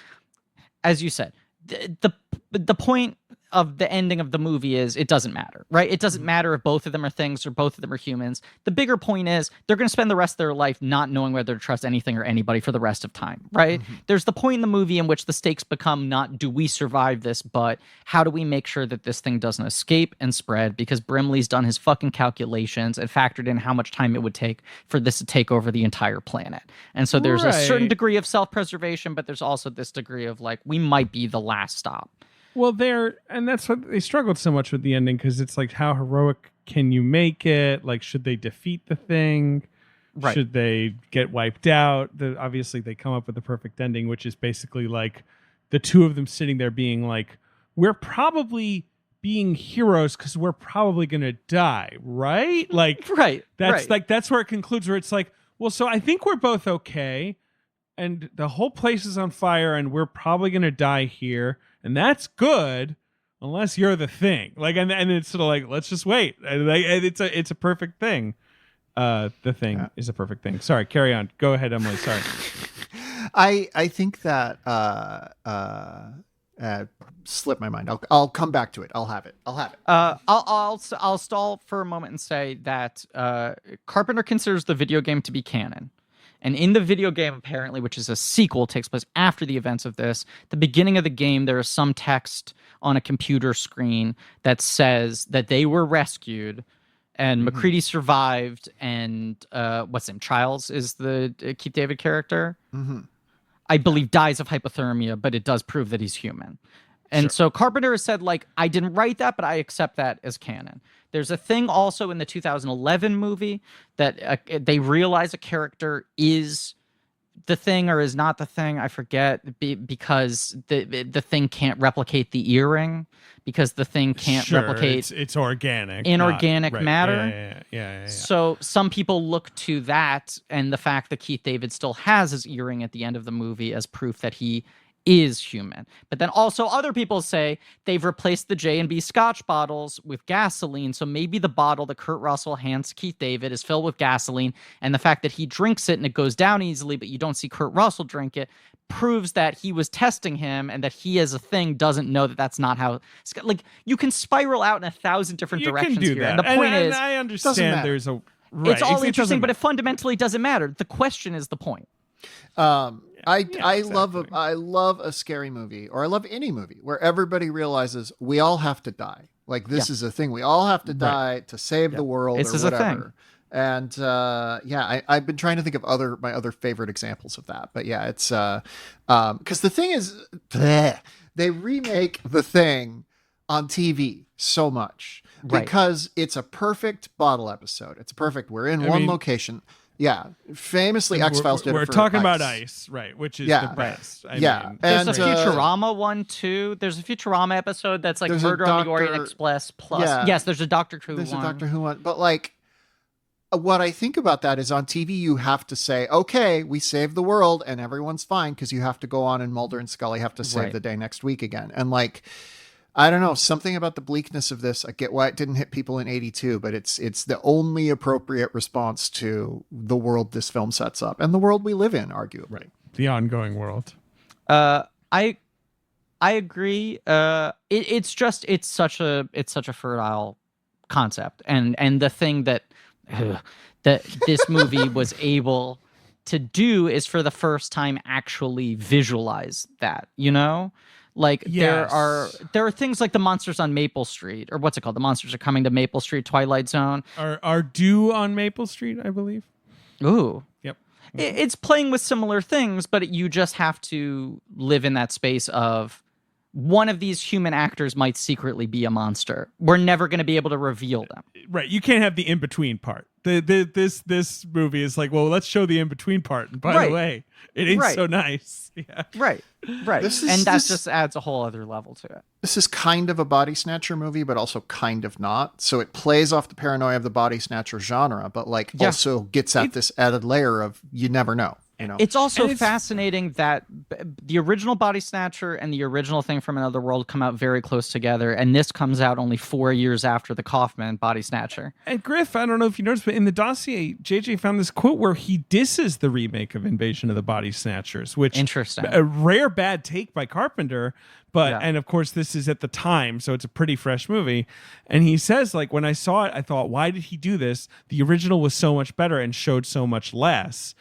as you said, the point of the ending of the movie is it doesn't matter, right? It doesn't matter if both of them are things or both of them are humans. The bigger point is they're going to spend the rest of their life not knowing whether to trust anything or anybody for the rest of time, right? There's the point in the movie in which the stakes become not do we survive this, but how do we make sure that this thing doesn't escape and spread, because Brimley's done his fucking calculations and factored in how much time it would take for this to take over the entire planet. And so there's a certain degree of self-preservation, but there's also this degree of like, we might be the last stop. Well, and that's what they struggled so much with the ending, because it's like, how heroic can you make it? Like, should they defeat the thing? Right. Should they get wiped out? Obviously, they come up with the perfect ending, which is basically like the two of them sitting there being like, we're probably being heroes because we're probably going to die, right? Like, that's where it concludes, where it's like, well, so I think we're both okay, and the whole place is on fire, and we're probably going to die here. And that's good, unless you're the thing. Like, and it's sort of like, let's just wait. And it's a perfect thing. The thing is a perfect thing. Sorry, carry on. Go ahead, Emily. Sorry. I think that slipped my mind. I'll come back to it. I'll have it. I'll stall for a moment and say that Carpenter considers the video game to be canon. And in the video game, apparently, which is a sequel, takes place after the events of this, the beginning of the game, there is some text on a computer screen that says that they were rescued and McCready survived, and what's his name? Childs is the Keith David character. I believe dies of hypothermia, but it does prove that he's human. And so Carpenter has said, like, I didn't write that, but I accept that as canon. There's a thing also in the 2011 movie that they realize a character is the thing or is not the thing. I forget, because the thing can't replicate the earring, because the thing can't replicate it's organic, inorganic matter. Yeah. So some people look to that and the fact that Keith David still has his earring at the end of the movie as proof that he is human. But then also other people say they've replaced the J&B Scotch bottles with gasoline, so maybe the bottle that Kurt Russell hands to Keith David is filled with gasoline, and the fact that he drinks it and it goes down easily, but you don't see Kurt Russell drink it, proves that he was testing him and that he as a thing doesn't know that that's not how, like, you can spiral out in 1,000 different directions can do here. that. And the point is, I understand there's a right. It's all interesting, but it fundamentally doesn't matter. The question is the point. I love a scary movie, or I love any movie where everybody realizes we all have to die. Like, this is a thing. We all have to die to save the world, This or is whatever. a thing. And I've been trying to think of my other favorite examples of that. But yeah, it's because the thing is, they remake The Thing on TV so much because it's a perfect bottle episode. It's perfect. We're in one location. Yeah, famously X-Files did it. We're talking about ice, right? Which is the best. I mean, there's a Futurama one too. There's a Futurama episode that's like Murder on the Orient Express plus. Yeah. Yes, there's a Doctor Who one. Doctor Who one, but like, what I think about that is on TV you have to say, okay, we saved the world and everyone's fine, because you have to go on and Mulder and Scully have to save the day next week again. And like, I don't know, something about the bleakness of this. I get why it didn't hit people in 82, but it's the only appropriate response to the world this film sets up and the world we live in, arguably. Right. The ongoing world. I agree. It's such a fertile concept, and the thing that this movie was able to do is for the first time actually visualize that, you know? Like, there are things like the monsters on Maple Street, or what's it called? The monsters are coming to Maple Street, Twilight Zone. Are due on Maple Street, I believe. Ooh. Yep. It's playing with similar things, but you just have to live in that space of one of these human actors might secretly be a monster. We're never going to be able to reveal them. Right. You can't have the in-between part. This movie is like, well, let's show the in-between part. And by the way, it ain't so nice. Yeah. Right. That just adds a whole other level to it. This is kind of a body snatcher movie, but also kind of not. So it plays off the paranoia of the body snatcher genre, but like also gets at this added layer of you never know. You know? It's also fascinating that the original Body Snatcher and the original Thing from Another World come out very close together, and this comes out only 4 years after the Kaufman Body Snatcher. And Griff, I don't know if you noticed, but in the dossier, JJ found this quote where he disses the remake of Invasion of the Body Snatchers, which interesting, a rare bad take by Carpenter. But and of course, this is at the time, so it's a pretty fresh movie. And he says, like, when I saw it, I thought, why did he do this? The original was so much better and showed so much less.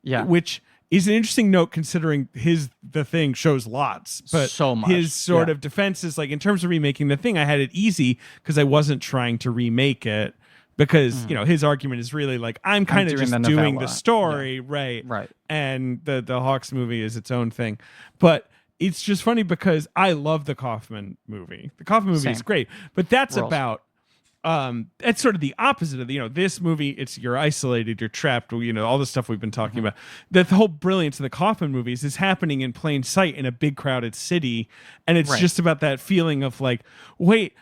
Yeah, which is an interesting note considering The Thing shows lots, but so much. His sort of defense is like, in terms of remaking The Thing, I had it easy because I wasn't trying to remake it, because you know, his argument is really like, I'm kind of just doing the story, right? And the Hawks movie is its own thing, but it's just funny because I love the Kaufman movie. The Kaufman movie is great, but that's about. That's sort of the opposite of this movie. It's you're isolated, you're trapped, all the stuff we've been talking about. The whole brilliance of the Kaufman movies is happening in plain sight in a big crowded city, and it's just about that feeling of like, wait,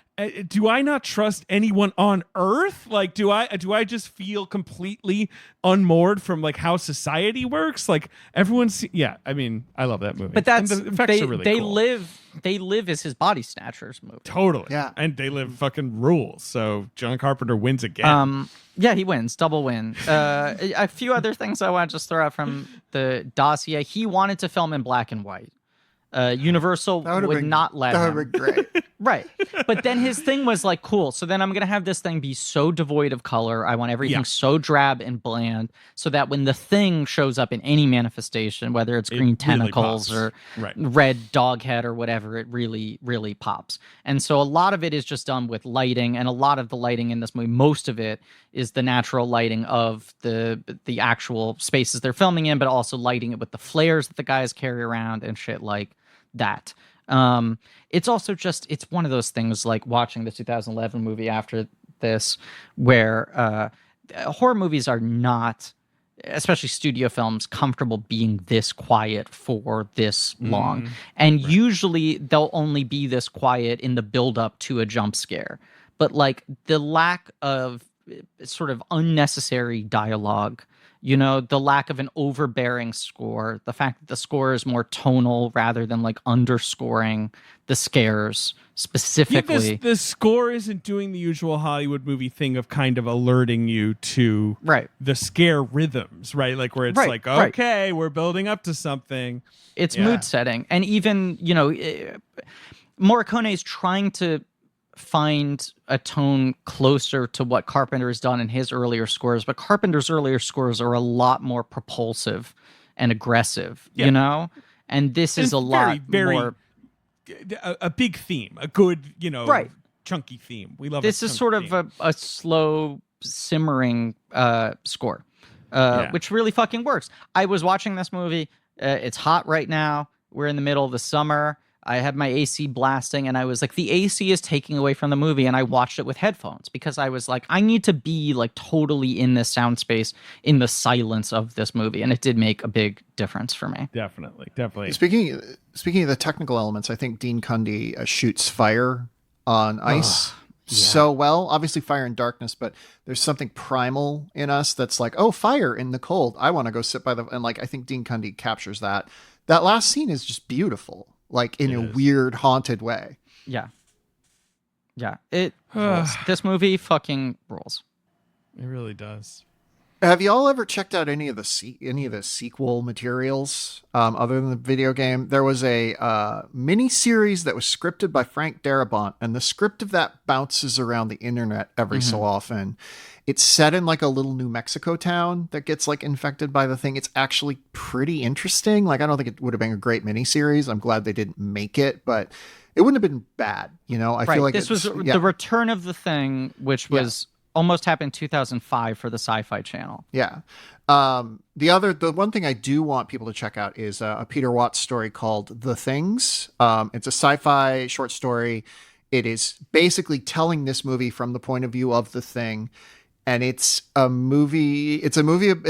do I not trust anyone on Earth? Like, do I just feel completely unmoored from like how society works? Like everyone's, I mean, I love that movie. But that's and the effects are really cool. They live as his Body Snatchers movie. Totally. Yeah. And they live fucking rules. So John Carpenter wins again. Yeah, he wins. Double win. A few other things I want to just throw out from the dossier. He wanted to film in black and white. Universal would not let him. That would be great. Right. But then his thing was like, cool, so then I'm going to have this thing be so devoid of color. I want everything so drab and bland so that when the Thing shows up in any manifestation, whether it's green tentacles or red dog head or whatever, it really, really pops. And so a lot of it is just done with lighting, and a lot of the lighting in this movie, most of it is the natural lighting of the actual spaces they're filming in, but also lighting it with the flares that the guys carry around and shit like that. It's also just, it's one of those things like watching the 2011 movie after this where horror movies are not, especially studio films, comfortable being this quiet for this long. And usually they'll only be this quiet in the build up to a jump scare. But like the lack of sort of unnecessary dialogue You know, the lack of an overbearing score, the fact that the score is more tonal rather than like underscoring the scares specifically. Yeah, the score isn't doing the usual Hollywood movie thing of kind of alerting you to the scare rhythms, right? Like where it's like, okay, we're building up to something. It's mood setting. And even, you know, Morricone's trying to find a tone closer to what Carpenter has done in his earlier scores, but Carpenter's earlier scores are a lot more propulsive and aggressive, you know? And this is a lot more... A big theme, a good, you know, chunky theme. We love this is sort of a slow, simmering score, which really fucking works. I was watching this movie. It's hot right now. We're in the middle of the summer. I had my AC blasting, and I was like, the AC is taking away from the movie, and I watched it with headphones because I was like, I need to be like totally in this sound space, in the silence of this movie, and it did make a big difference for me. Definitely. Speaking of the technical elements, I think Dean Cundey shoots fire on ice so well. Obviously, fire and darkness, but there's something primal in us that's like, oh, fire in the cold. I want to go sit by the... And like, I think Dean Cundey captures that. That last scene is just beautiful, like in a weird, haunted way. Yeah. Yeah. It rules. This movie fucking rules. It really does. Have y'all ever checked out any of the sequel materials other than the video game? There was a mini series that was scripted by Frank Darabont, and the script of that bounces around the internet every so often. It's set in like a little New Mexico town that gets like infected by the thing. It's actually pretty interesting. Like, I don't think it would have been a great mini series. I'm glad they didn't make it, but it wouldn't have been bad. You know, I feel like this was the return of the thing, which was almost happened in 2005 for the Sci-Fi Channel. Yeah. The one thing I do want people to check out is a Peter Watts story called The Things. It's a sci-fi short story. It is basically telling this movie from the point of view of the thing. And it's a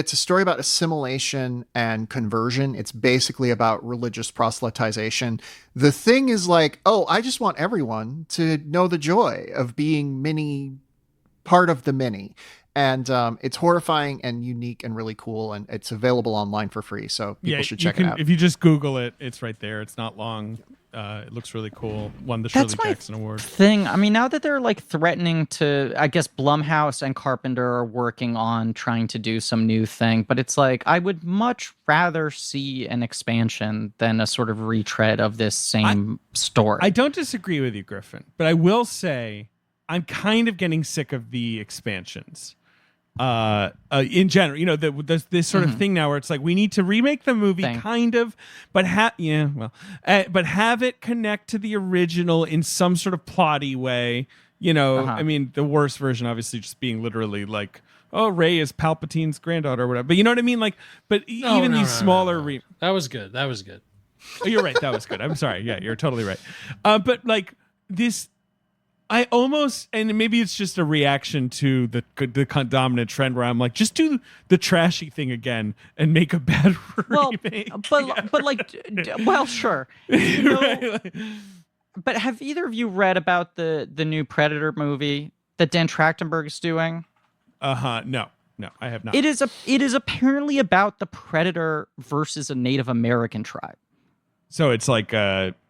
story about assimilation and conversion. It's basically about religious proselytization. The thing is like, oh, I just want everyone to know the joy of being part of the mini. And it's horrifying and unique and really cool, and it's available online for free, so people should check it out. If you just Google it, it's right there. It's not long. It looks really cool. Won the Shirley Jackson Award. Thing. I mean, now that they're like threatening to, I guess Blumhouse and Carpenter are working on trying to do some new thing, but it's like I would much rather see an expansion than a sort of retread of this same story. I don't disagree with you, Griffin, but I will say I'm kind of getting sick of the expansions. In general, you know, this sort of thing now where it's like we need to remake the movie but have it connect to the original in some sort of plotty way, you know. I mean, the worst version obviously just being literally like, oh, Rey is Palpatine's granddaughter or whatever, but you know what I mean, like, but even these smaller that was good Oh, you're right, that was good. I'm sorry, yeah, you're totally right. But like this, I almost, and maybe it's just a reaction to the dominant trend where I'm like, just do the trashy thing again and make a bad remake. But like, well, sure. You know, right? But have either of you read about the new Predator movie that Dan Trachtenberg is doing? No, I have not. It is apparently about the Predator versus a Native American tribe. So it's like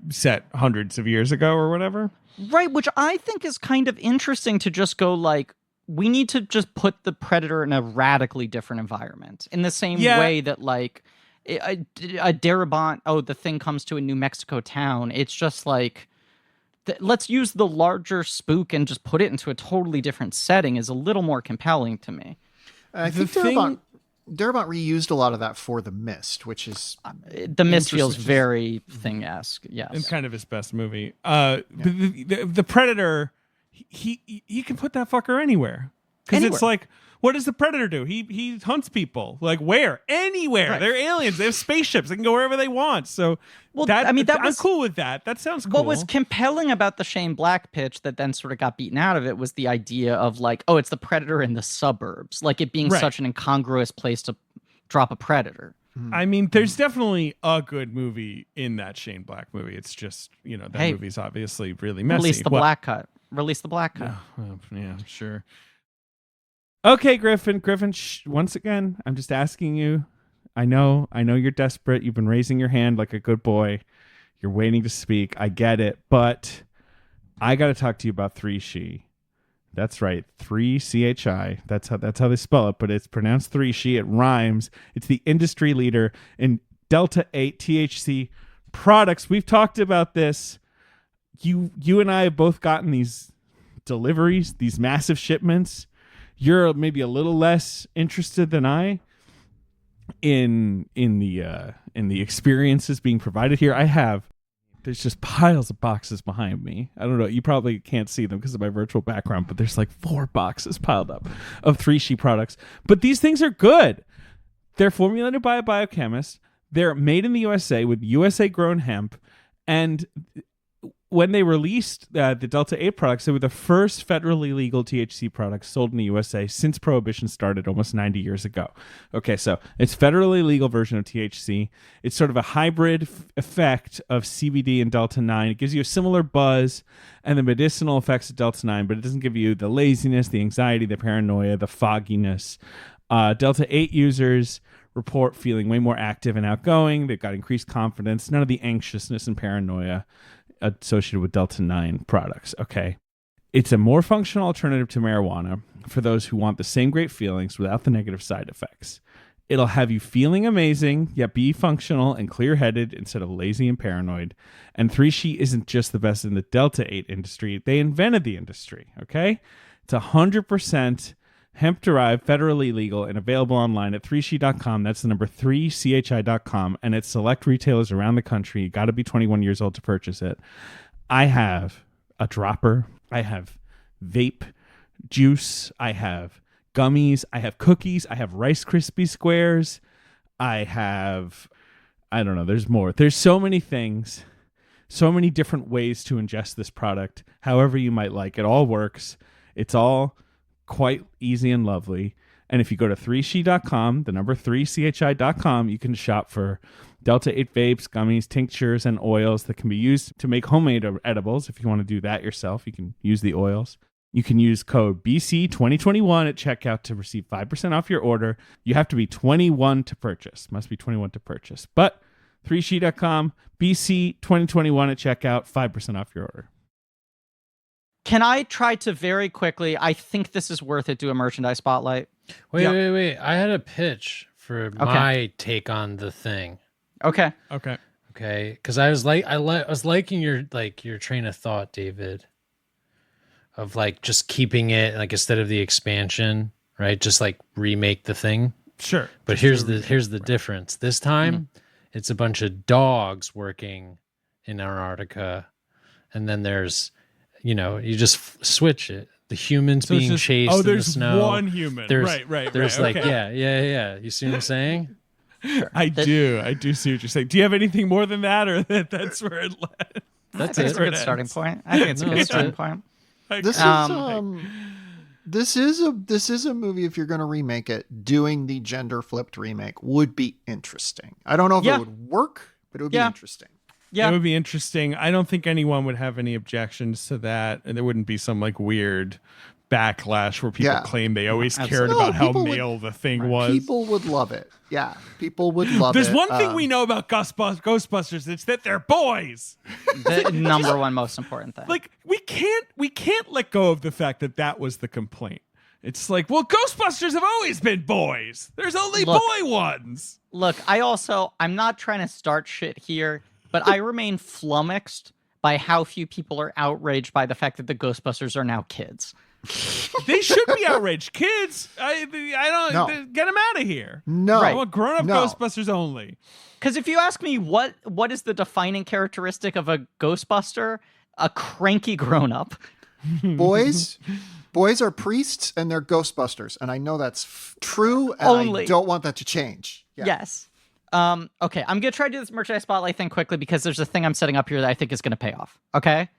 set hundreds of years ago or whatever? Right, which I think is kind of interesting to just go like, we need to just put the Predator in a radically different environment. In the same way that like a Darabont, the thing comes to a New Mexico town. It's just like, let's use the larger spook and just put it into a totally different setting is a little more compelling to me. I think Darabont reused a lot of that for The Mist, which is... The Mist feels very Thing-esque, yes. And kind of his best movie. The Predator, he can put that fucker anywhere. Because it's like, what does the Predator do? He hunts people. Like, where? Anywhere. Right. They're aliens. They have spaceships. They can go wherever they want. So, I'm cool with that. That sounds cool. What was compelling about the Shane Black pitch that then sort of got beaten out of it was the idea of like, oh, it's the Predator in the suburbs. Like it being such an incongruous place to drop a Predator. I mean, there's definitely a good movie in that Shane Black movie. It's just, you know, that movie's obviously really messy. Release the black cut. Release the black cut. Yeah, sure. Okay, Griffin. Griffin, once again, I'm just asking you. I know you're desperate. You've been raising your hand like a good boy. You're waiting to speak. I get it, but I got to talk to you about 3She. That's right, 3CHI. That's how they spell it, but it's pronounced 3She. It rhymes. It's the industry leader in Delta 8 THC products. We've talked about this. You and I have both gotten these deliveries, these massive shipments. You're maybe a little less interested than I in the experiences being provided here. There's just piles of boxes behind me. I don't know. You probably can't see them because of my virtual background, but there's like 4 boxes piled up of 3She products. But these things are good. They're formulated by a biochemist. They're made in the USA with USA grown hemp. And when they released the Delta 8 products, they were the first federally legal THC products sold in the USA since Prohibition started almost 90 years ago. Okay, so it's federally legal version of THC. It's sort of a hybrid effect of CBD and Delta 9. It gives you a similar buzz and the medicinal effects of Delta 9, but it doesn't give you the laziness, the anxiety, the paranoia, the fogginess. Delta 8 users report feeling way more active and outgoing. They've got increased confidence, none of the anxiousness and paranoia associated with Delta 9 products. Okay. It's a more functional alternative to marijuana for those who want the same great feelings without the negative side effects. It'll have you feeling amazing, yet be functional and clear-headed instead of lazy and paranoid. And 3She isn't just the best in the Delta 8 industry. They invented the industry, okay? It's 100% hemp-derived, federally legal, and available online at 3she.com. That's the number 3chi.com, and at select retailers around the country. You got to be 21 years old to purchase it. I have a dropper. I have vape juice. I have gummies. I have cookies. I have Rice Krispie squares. I don't know. There's more. There's so many things, so many different ways to ingest this product. However you might like. It all works. It's all quite easy and lovely. And if you go to 3she.com, the number 3chi.com, you can shop for Delta 8 vapes, gummies, tinctures, and oils that can be used to make homemade edibles. If you want to do that yourself, you can use the oils. You can use code BC2021 at checkout to receive 5% off your order. You have to be 21 to purchase. Must be 21 to purchase. But 3she.com, BC2021 at checkout, 5% off your order. Can I try to very quickly, I think this is worth it, do a merchandise spotlight? Wait. I had a pitch for my take on the thing. Okay. Because I was liking your train of thought, David, of like just keeping it like instead of the expansion, right? Just like remake the thing. Sure. But here's the difference. This time, it's a bunch of dogs working in Antarctica, and then there's, you just switch it. The humans so being chased in the snow. There's one human. Right. There's like, okay. yeah. You see what I'm saying? Sure. I do see what you're saying. Do you have anything more than that, or that's where it led? That's a good starting point. I think it's a good starting point. This is a movie, if you're going to remake it, doing the gender flipped remake would be interesting. I don't know if it would work, but it would be interesting. Yeah, it would be interesting. I don't think anyone would have any objections to that, and there wouldn't be some like weird backlash where people claim they always cared about how male the thing was. People would love it. Yeah, people would love it. There's one thing we know about Ghostbusters. It's that they're boys. The number one most important thing. Like we can't let go of the fact that was the complaint. It's like, well, Ghostbusters have always been boys. There's only boy ones. Look, I'm not trying to start shit here, but I remain flummoxed by how few people are outraged by the fact that the Ghostbusters are now kids. They should be outraged. Kids, I don't get them out of here. No, I want grown-up Ghostbusters only. Because if you ask me what is the defining characteristic of a Ghostbuster, a cranky grown-up. Boys are priests and they're Ghostbusters, and I know that's true. And I don't want that to change. Yeah. Yes. Okay, I'm gonna try to do this merchandise spotlight thing quickly because there's a thing I'm setting up here that I think is gonna pay off. Okay.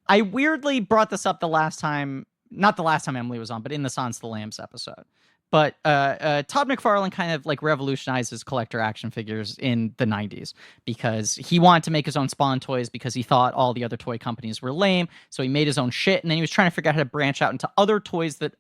I weirdly brought this up not the last time Emily was on, but in the Silence of the Lambs episode. But Todd McFarlane kind of like revolutionizes collector action figures in the 90s because he wanted to make his own Spawn toys because he thought all the other toy companies were lame. So he made his own shit, and then he was trying to figure out how to branch out into other toys that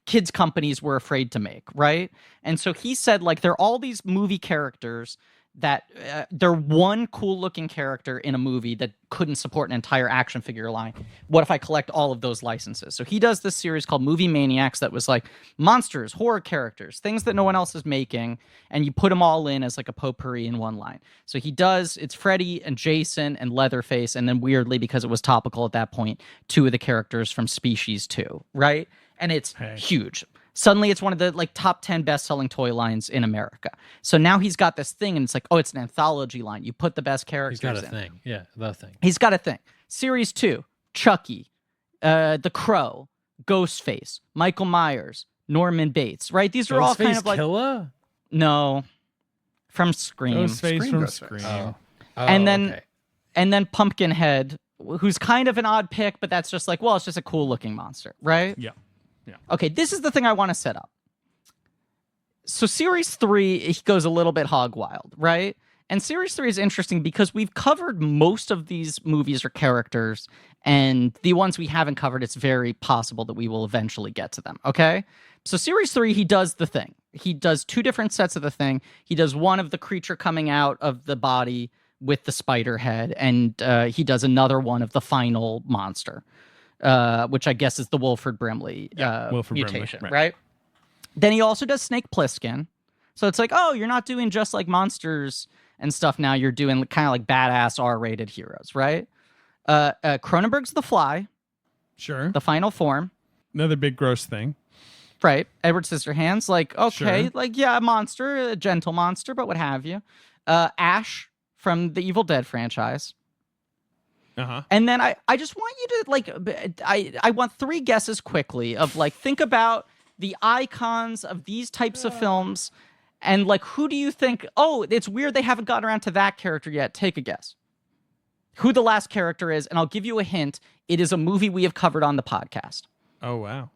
kids companies were afraid to make, right? And so he said, like, there are all these movie characters that they're one cool looking character in a movie that couldn't support an entire action figure line. What if I collect all of those licenses? So he does this series called Movie Maniacs that was like monsters, horror characters, things that no one else is making, and you put them all in as like a potpourri in one line. So it's Freddy and Jason and Leatherface, and then weirdly, because it was topical at that point, 2 of the characters from Species 2, right? And it's huge. Suddenly it's one of the like top 10 best-selling toy lines in America. So now he's got this thing, and it's like, oh, it's an anthology line. You put the best characters in. He's got a thing. Yeah, the thing. He's got a thing. Series 2, Chucky, The Crow, Ghostface, Michael Myers, Norman Bates, right? These are all kind of like... Killer? No. From Scream. Ghostface from Scream. Oh, and then okay. and then Pumpkinhead, who's kind of an odd pick, but that's just like, well, it's just a cool-looking monster, right? Yeah. Yeah. Okay, this is the thing I want to set up. So Series 3, he goes a little bit hog wild, right? And Series 3 is interesting because we've covered most of these movies or characters, and the ones we haven't covered, it's very possible that we will eventually get to them, okay? So Series 3, he does the thing. He does 2 different sets of the thing. He does one of the creature coming out of the body with the spider head, and he does another one of the final monster. Which I guess is the Wilford Brimley Wilford mutation, Brimley, right? Then he also does Snake Plissken. So it's like, oh, you're not doing just like monsters and stuff now. You're doing kind of like badass R-rated heroes, right? Cronenberg's The Fly. Sure. The final form. Another big gross thing. Right. Edward Scissorhands, like, okay, Sure. like, yeah, a monster, a gentle monster, but what have you. Ash from the Evil Dead franchise. Uh-huh. And then I just want you to, like, I want 3 guesses quickly of, like, think about the icons of these types of films and, like, who do you think, oh, it's weird they haven't gotten around to that character yet. Take a guess. Who the last character is, and I'll give you a hint. It is a movie we have covered on the podcast. Oh, wow.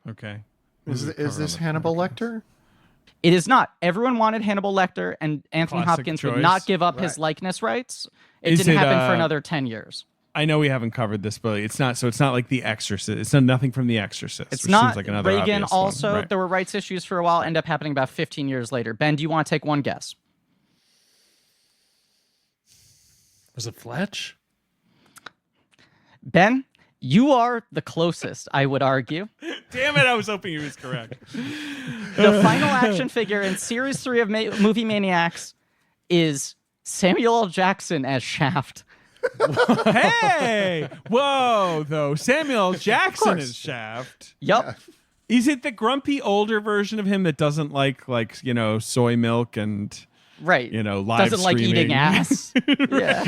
Okay. Is this Hannibal Lecter? It is not. Everyone wanted Hannibal Lecter, and Anthony Classic Hopkins choice. would not give up his likeness rights. It didn't happen for another 10 years. I know we haven't covered this, but it's not. So it's not like The Exorcist. It's not nothing from The Exorcist. It's which not. Seems like another Reagan obvious also, one. Right. there were rights issues for a while, end up happening about 15 years later. Ben, do you want to take one guess? Was it Fletch? Ben, you are the closest, I would argue. Damn it! I was hoping he was correct. The final action figure in Series 3 of Movie Maniacs is Samuel L. Jackson as Shaft. Hey! Whoa, though. Samuel L. Jackson is Shaft. Yup. Is it the grumpy older version of him that doesn't like soy milk and Right. live doesn't like streaming? eating ass. Yeah.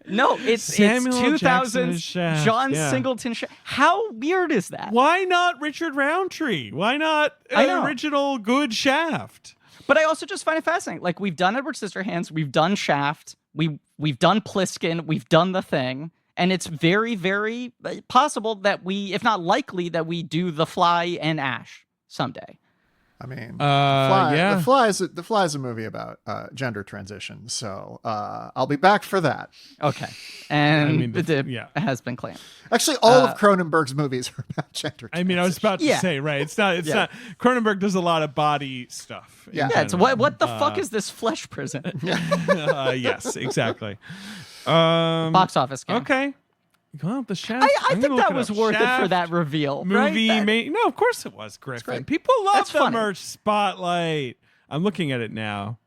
No, it's Samuel L. Jackson 2000s is Shaft, John yeah. Singleton. How weird is that? Why not Richard Roundtree? Why not I know. original good Shaft? But I also just find it fascinating. Like, we've done Edward Scissorhands, we've done Shaft, we've done Pliskin, we've done The Thing, and it's very, very possible that we, if not likely, that we do The Fly and Ash someday. I mean, yeah. The Fly is a movie about gender transition, so I'll be back for that. Okay, and it yeah. has been claimed. Actually, all of Cronenberg's movies are about gender transition. I mean, I was about to Yeah. say, right? It's not. Cronenberg does a lot of body stuff. in Yeah. Yeah, it's general. what the fuck is this flesh prison? Yes, exactly. Box office game. Okay. Well, the Shaft. I I'm think gonna look that it was up. worth it for Shaft that reveal. movie. Right? No, of course it was, Griffin. great. People love That's the funny. merch spotlight. I'm looking at it now.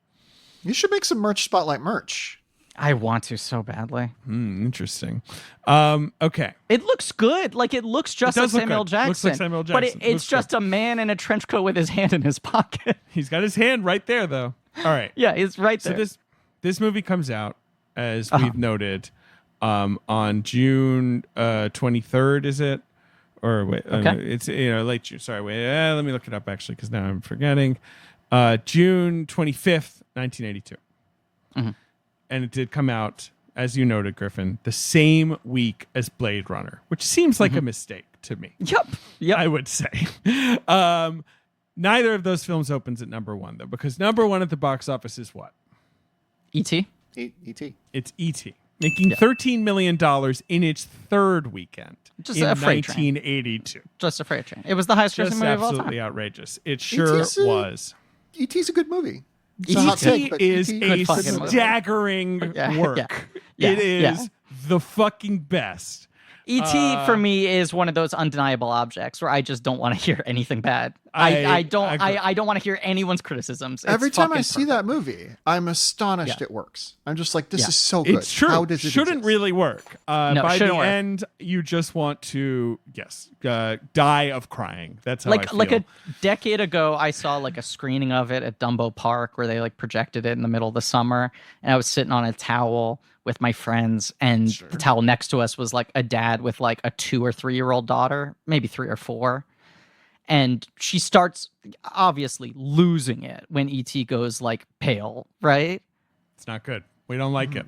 You should make some merch spotlight merch. I want to so badly. Interesting. Okay. It looks good. Like, it looks just It like does look Samuel good. Jackson. Looks like Samuel But Jackson. it's Looks just a man in a trench coat with his hand in his pocket. He's got his hand right there, though. All right. Yeah, he's right So there. this movie comes out, as we've noted, on June 23rd. Is it? Or wait, Okay. it's late June. Sorry, wait. Let me look it up actually, because now I'm forgetting. June 25th, 1982, and it did come out, as you noted, Griffin, the same week as Blade Runner, which seems like a mistake to me. Yep. I would say. Neither of those films opens at number one, though, because number one at the box office is what? E.T. E.T. It's E.T. Making $13 million in its third weekend. Just in a freight 1982. Train. Just a freight train. It was the highest grossing movie of all time. Absolutely outrageous. It sure was. E.T.'s a good movie. E.T. is a fucking staggering work. It is the fucking best. E.T. for me is one of those undeniable objects where I just don't want to hear anything bad. I don't want to hear anyone's criticisms. Every time I see that movie, I'm astonished it works. I'm just like, this is so good. It's true. How does it shouldn't exist? really work. No, by the work. end, you just want to die of crying. That's how I feel. Like a decade ago, I saw like a screening of it at Dumbo Park where they like projected it in the middle of the summer, and I was sitting on a towel with my friends, and the towel next to us was like a dad with like a 2 or 3 year old daughter, maybe 3 or 4. And she starts obviously losing it when E.T. goes like pale, right? It's not good. We don't like it.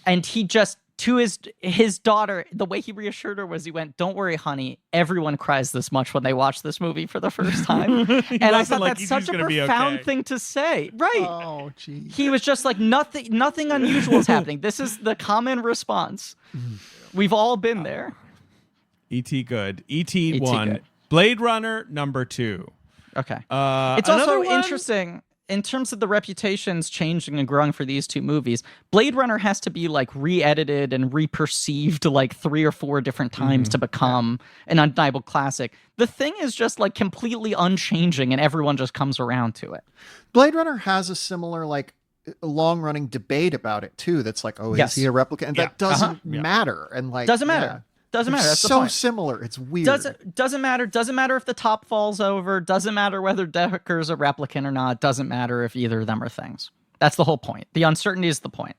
And he just, to his daughter, the way he reassured her was he went, "Don't worry, honey. Everyone cries this much when they watch this movie for the first time." And I thought that's such a profound thing to say. Right. Oh, geez. He was just like, nothing unusual is happening. This is the common response. We've all been there. E.T. good. E.T. 1. Good. Blade Runner number 2. Okay. It's also interesting in terms of the reputations changing and growing for these two movies. Blade Runner has to be like re-edited and re-perceived like 3 or 4 different times to become an undeniable classic. The Thing is just like completely unchanging, and everyone just comes around to it. Blade Runner has a similar like long-running debate about it too. That's like, is he a replicant? And that doesn't matter. And like, doesn't matter. Doesn't matter. That's so the point. similar. It's weird. Doesn't matter. Doesn't matter if the top falls over. Doesn't matter whether Decker's a replicant or not. Doesn't matter if either of them are things. That's the whole point. The uncertainty is the point.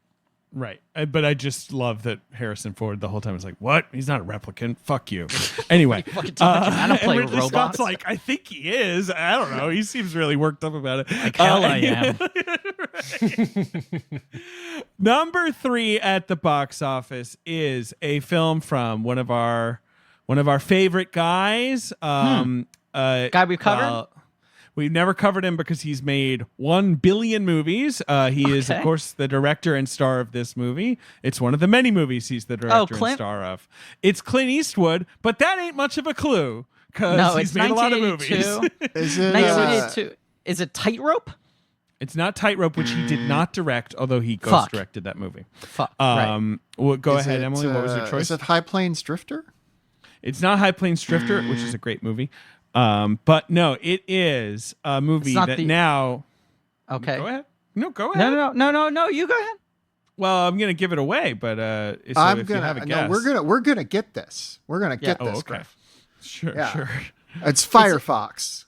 Right. But I just love that Harrison Ford the whole time was like, "What? He's not a replicant. Fuck you." Anyway, I don't play and Ridley robots. Scott's like, "I think he is. I don't know. He seems really worked up about it." Like hell I am. Number 3 at the box office is a film from one of our favorite guys. Guy we've covered? We've never covered him because he's made 1 billion movies. He is, of course, the director and star of this movie. It's one of the many movies he's the director and star of. It's Clint Eastwood, but that ain't much of a clue because he's made a lot of movies. Is it 1982. Is it Tightrope? It's not Tightrope, which he did not direct, although he ghost directed that movie. Right. Well, go ahead, Emily. What was your choice? Is it High Plains Drifter? It's not High Plains Drifter, which is a great movie. But no, it is a movie that now. Okay. Go ahead. No, go ahead. No. You go ahead. Well, I'm gonna give it away, but if you have a guess, we're gonna get this. We're gonna get this. Okay. Griff. Sure. It's Firefox.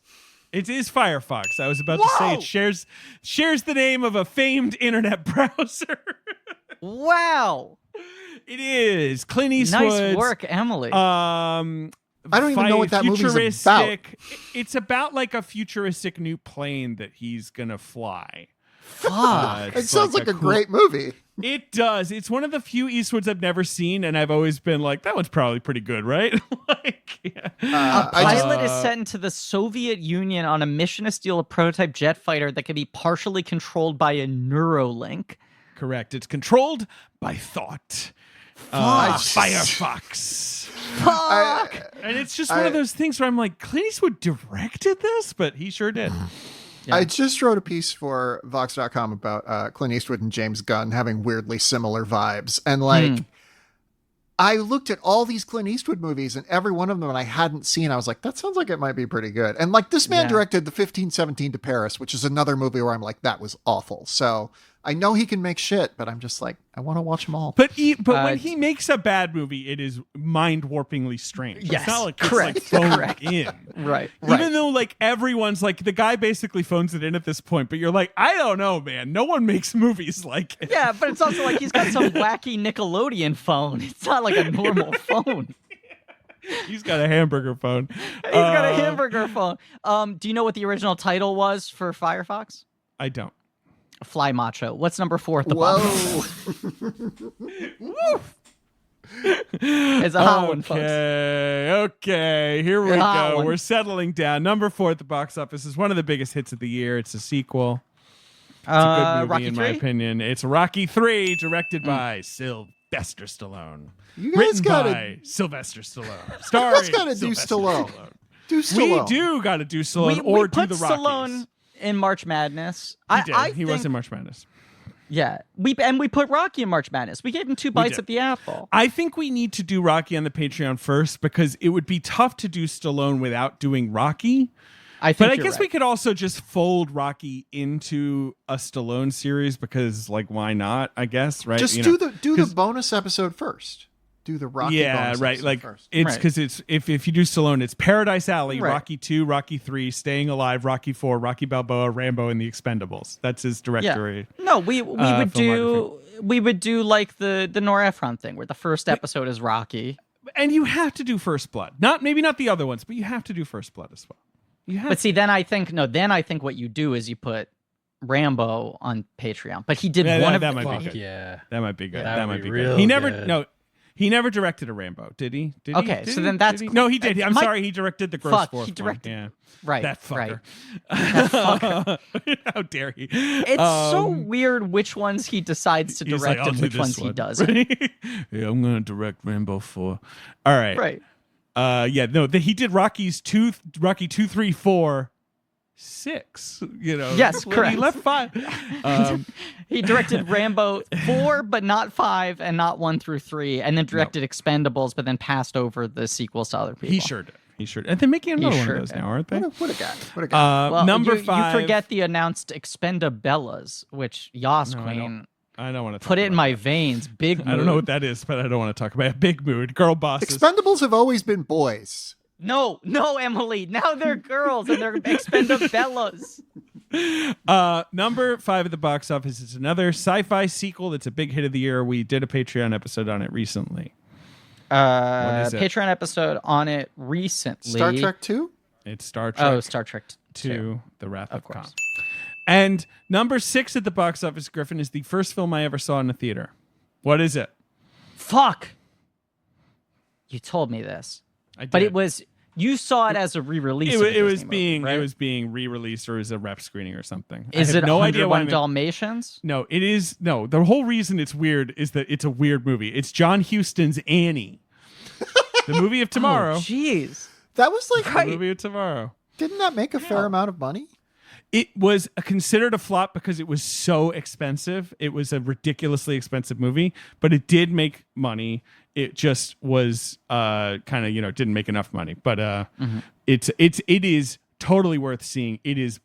It is Firefox. I was about to say it shares the name of a famed internet browser. Wow. It is Clint Eastwood's. Nice work, Emily. I don't even know what that movie's about. It's about like a futuristic new plane that he's gonna fly. Fuck. It sounds like a great movie. It does. It's one of the few Eastwoods I've never seen, and I've always been like, that one's probably pretty good, right? A pilot is sent into the Soviet Union on a mission to steal a prototype jet fighter that can be partially controlled by a Neuralink. Correct. It's controlled by thought. Firefox. Fuck. And it's just one of those things where I'm like, Clint Eastwood directed this, but he sure did. Yeah. I just wrote a piece for Vox.com about Clint Eastwood and James Gunn having weirdly similar vibes. And like, I looked at all these Clint Eastwood movies and every one of them I hadn't seen. I was like, that sounds like it might be pretty good. And like this man directed the 1517 to Paris, which is another movie where I'm like, that was awful. So I know he can make shit, but I'm just like, I want to watch them all. But when he makes a bad movie, it is mind-warpingly strange. Yes, it's not like correct. It's like phoned in. Right. Even though like everyone's like, the guy basically phones it in at this point, but you're like, I don't know, man. No one makes movies like it. Yeah, but it's also like he's got some wacky Nickelodeon phone. It's not like a normal phone. He's got a hamburger phone. He's got a hamburger phone. Do you know what the original title was for Firefox? I don't. Fly Macho. What's number 4 at the bottom? Whoa. It's a hot one, folks. Okay, here we hot go. one. We're settling down. Number 4 at the box office is one of the biggest hits of the year. It's a sequel. It's a good movie, Rocky in 3? my opinion. It's Rocky 3, directed by Sylvester Stallone. You guys Written gotta, by Sylvester Stallone. you Starring guys gotta do Sylvester Stallone. Do Stallone. We do got to do Stallone We or do put the Rockies. Stallone in March Madness. He did. I He was in March Madness. Yeah, we put Rocky in March Madness. We gave him 2 bites did. at the apple. I think we need to do Rocky on the Patreon first because it would be tough to do Stallone without doing Rocky. I But I think guess we could also just fold Rocky into a Stallone series because, like, why not? I guess, right? Just do the bonus episode first. Do the Rocky bonus right. episode Like first. it's because it's if you do Stallone, it's Paradise Alley, Right. Rocky 2, Rocky 3, Staying Alive, Rocky 4, Rocky Balboa, Rambo, and The Expendables. That's his directory. No, we would do like the Nora Ephron thing where the first episode is Rocky. And you have to do First Blood. Maybe not the other ones, but you have to do First Blood as well. You have But see, then I think what you do is you put Rambo on Patreon. But he did one of that might Fuck be good. yeah. That might be good. That That would might be be good. real He never good. He never directed a Rambo, did he? Okay, so then Did that's he? No, he did. I'm Mike- sorry, he directed the Gross Fuck, Fourth he directed- one. Yeah. right. That fucker. Right. How dare he? It's so weird which ones he decides to He's direct like, I'll and do which this ones he one. doesn't. Yeah, I'm gonna direct Rambo 4. All right. Right. He did Rocky 2, 3, 4, 6. Yes, When correct. He left 5. He directed Rambo 4, but not 5, and not 1 through 3, and then directed Expendables, but then passed over the sequels to other people. He sure did. And they're making another one sure of those did. now, aren't they? What a guy. What a guy. Well, number you, 5. You forget the announced Expendabellas, which Yas No, Queen I don't want to put it in my veins. Big mood. I don't know what that is, but I don't want to talk about it. Big mood. Girl bosses. Expendables have always been boys. No, Emily. Now they're girls and they're Expendabellas. Number 5 at the box office is another sci-fi sequel that's a big hit of the year. We did a Patreon episode on it recently. What is it? Patreon episode on it recently. Star Trek 2? It's Star Trek. Oh, Star Trek 2, The Wrath of Khan. course. And number 6 at the box office, Griffin, is the first film I ever saw in the theater. What is it? Fuck. You told me this. I did. But it was you saw it as a re-release. It was Disney being movie, right? it was being re-released or as a rep screening or something. Is I have it no idea why 101 Dalmatians? No, it is no. The whole reason it's weird is that it's a weird movie. It's John Huston's Annie, the movie of tomorrow. Oh, jeez. That was like, The movie of tomorrow. didn't that make a fair amount of money? It was considered a flop because it was so expensive. It was a ridiculously expensive movie, but it did make money. It just was kind of, didn't make enough money. But it is totally worth seeing. It is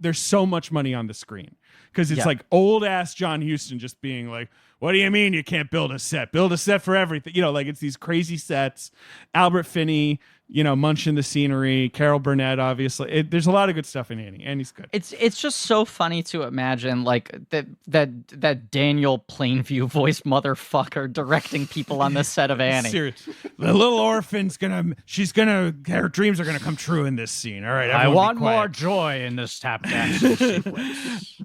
there's so much money on the screen because it's like old ass John Huston just being like, what do you mean you can't build a set? Build a set for everything. Like it's these crazy sets. Albert Finney, munching the scenery. Carol Burnett, obviously. There's a lot of good stuff in Annie. Annie's good. It's just so funny to imagine like that Daniel Plainview voice motherfucker directing people on the set of Annie. Seriously. The little orphan's her dreams are gonna come true in this scene. All right, I everyone want be quiet. more joy in this tap dancing sequence.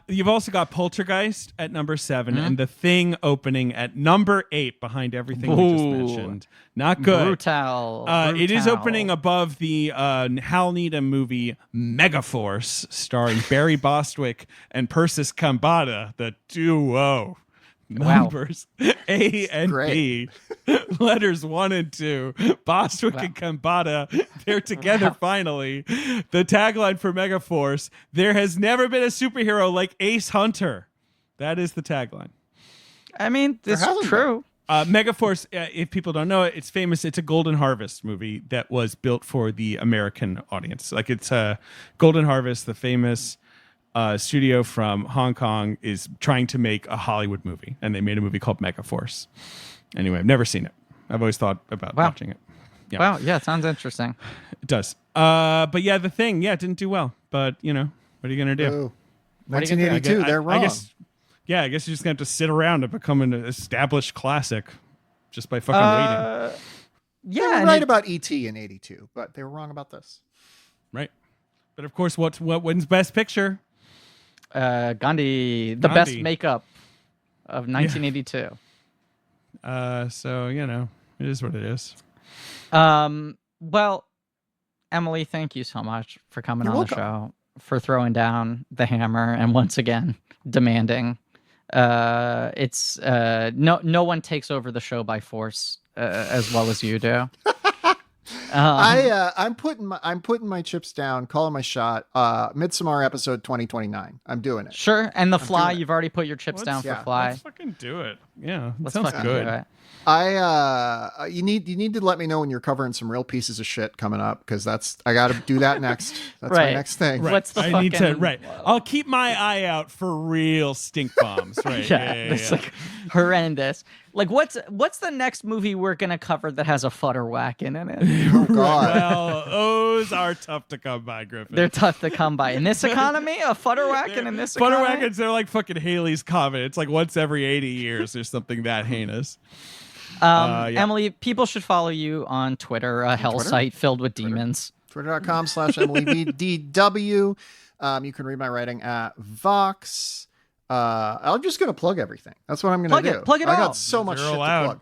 You've also got Poltergeist at number 7 and The Thing opening at number 8 behind everything we just Ooh. mentioned. Not good. Brutal. It is opening above the Hal Needham movie Megaforce, starring Barry Bostwick and Persis Kambata, the duo. Numbers A and B, letters 1 and 2. Bostwick and Kambata, they're together finally. The tagline for Megaforce: there has never been a superhero like Ace Hunter. That is the tagline. I mean, this is true. Megaforce, if people don't know it, it's famous. It's a Golden Harvest movie that was built for the American audience. Like it's Golden Harvest, the famous studio from Hong Kong, is trying to make a Hollywood movie, and they made a movie called Megaforce. Anyway, I've never seen it. I've always thought about watching it. Yeah. Wow, yeah, it sounds interesting. It does. But yeah, The Thing, it didn't do well. But what are you gonna do? Oh, What are you gonna do? 1982, they're wrong. I guess you're just gonna have to sit around and become an established classic just by fucking waiting. They Yeah, were right about E.T. in 82, but they were wrong about this. Right. But of course, what wins Best Picture? Gandhi, the Gandhi. best makeup of 1982. So, it is what it is. Well, Emily, thank you so much for coming on the show, for throwing down the hammer, and once again demanding. It's no one takes over the show by force as well as you do. I'm putting my chips down, calling my shot. Midsommar episode 2029. I'm doing it. Sure. And The Fly, you've already put your chips down for Fly. Let's fucking do it. Yeah, let's sounds good. Do it. You need to let me know when you're covering some real pieces of shit coming up, because I got to do that next. That's my next thing. Right. What's the I fucking... need to. Right. I'll keep my eye out for real stink bombs. Right. It's like horrendous. Like what's the next movie we're gonna cover that has a futter whacking in it? Oh God. Well, those are tough to come by, Griffin. They're tough to come by in this economy. A futter whacking in this economy. Futter whackings, they're like fucking Haley's Comet. It's like once every 80 years there's something that heinous. Emily, people should follow you on Twitter, a hell site filled with demons. Twitter.com/EmilyVDW. You can read my writing at Vox. I'm just going to plug everything. That's what I'm going to do. Plug it all. I got so much shit to plug.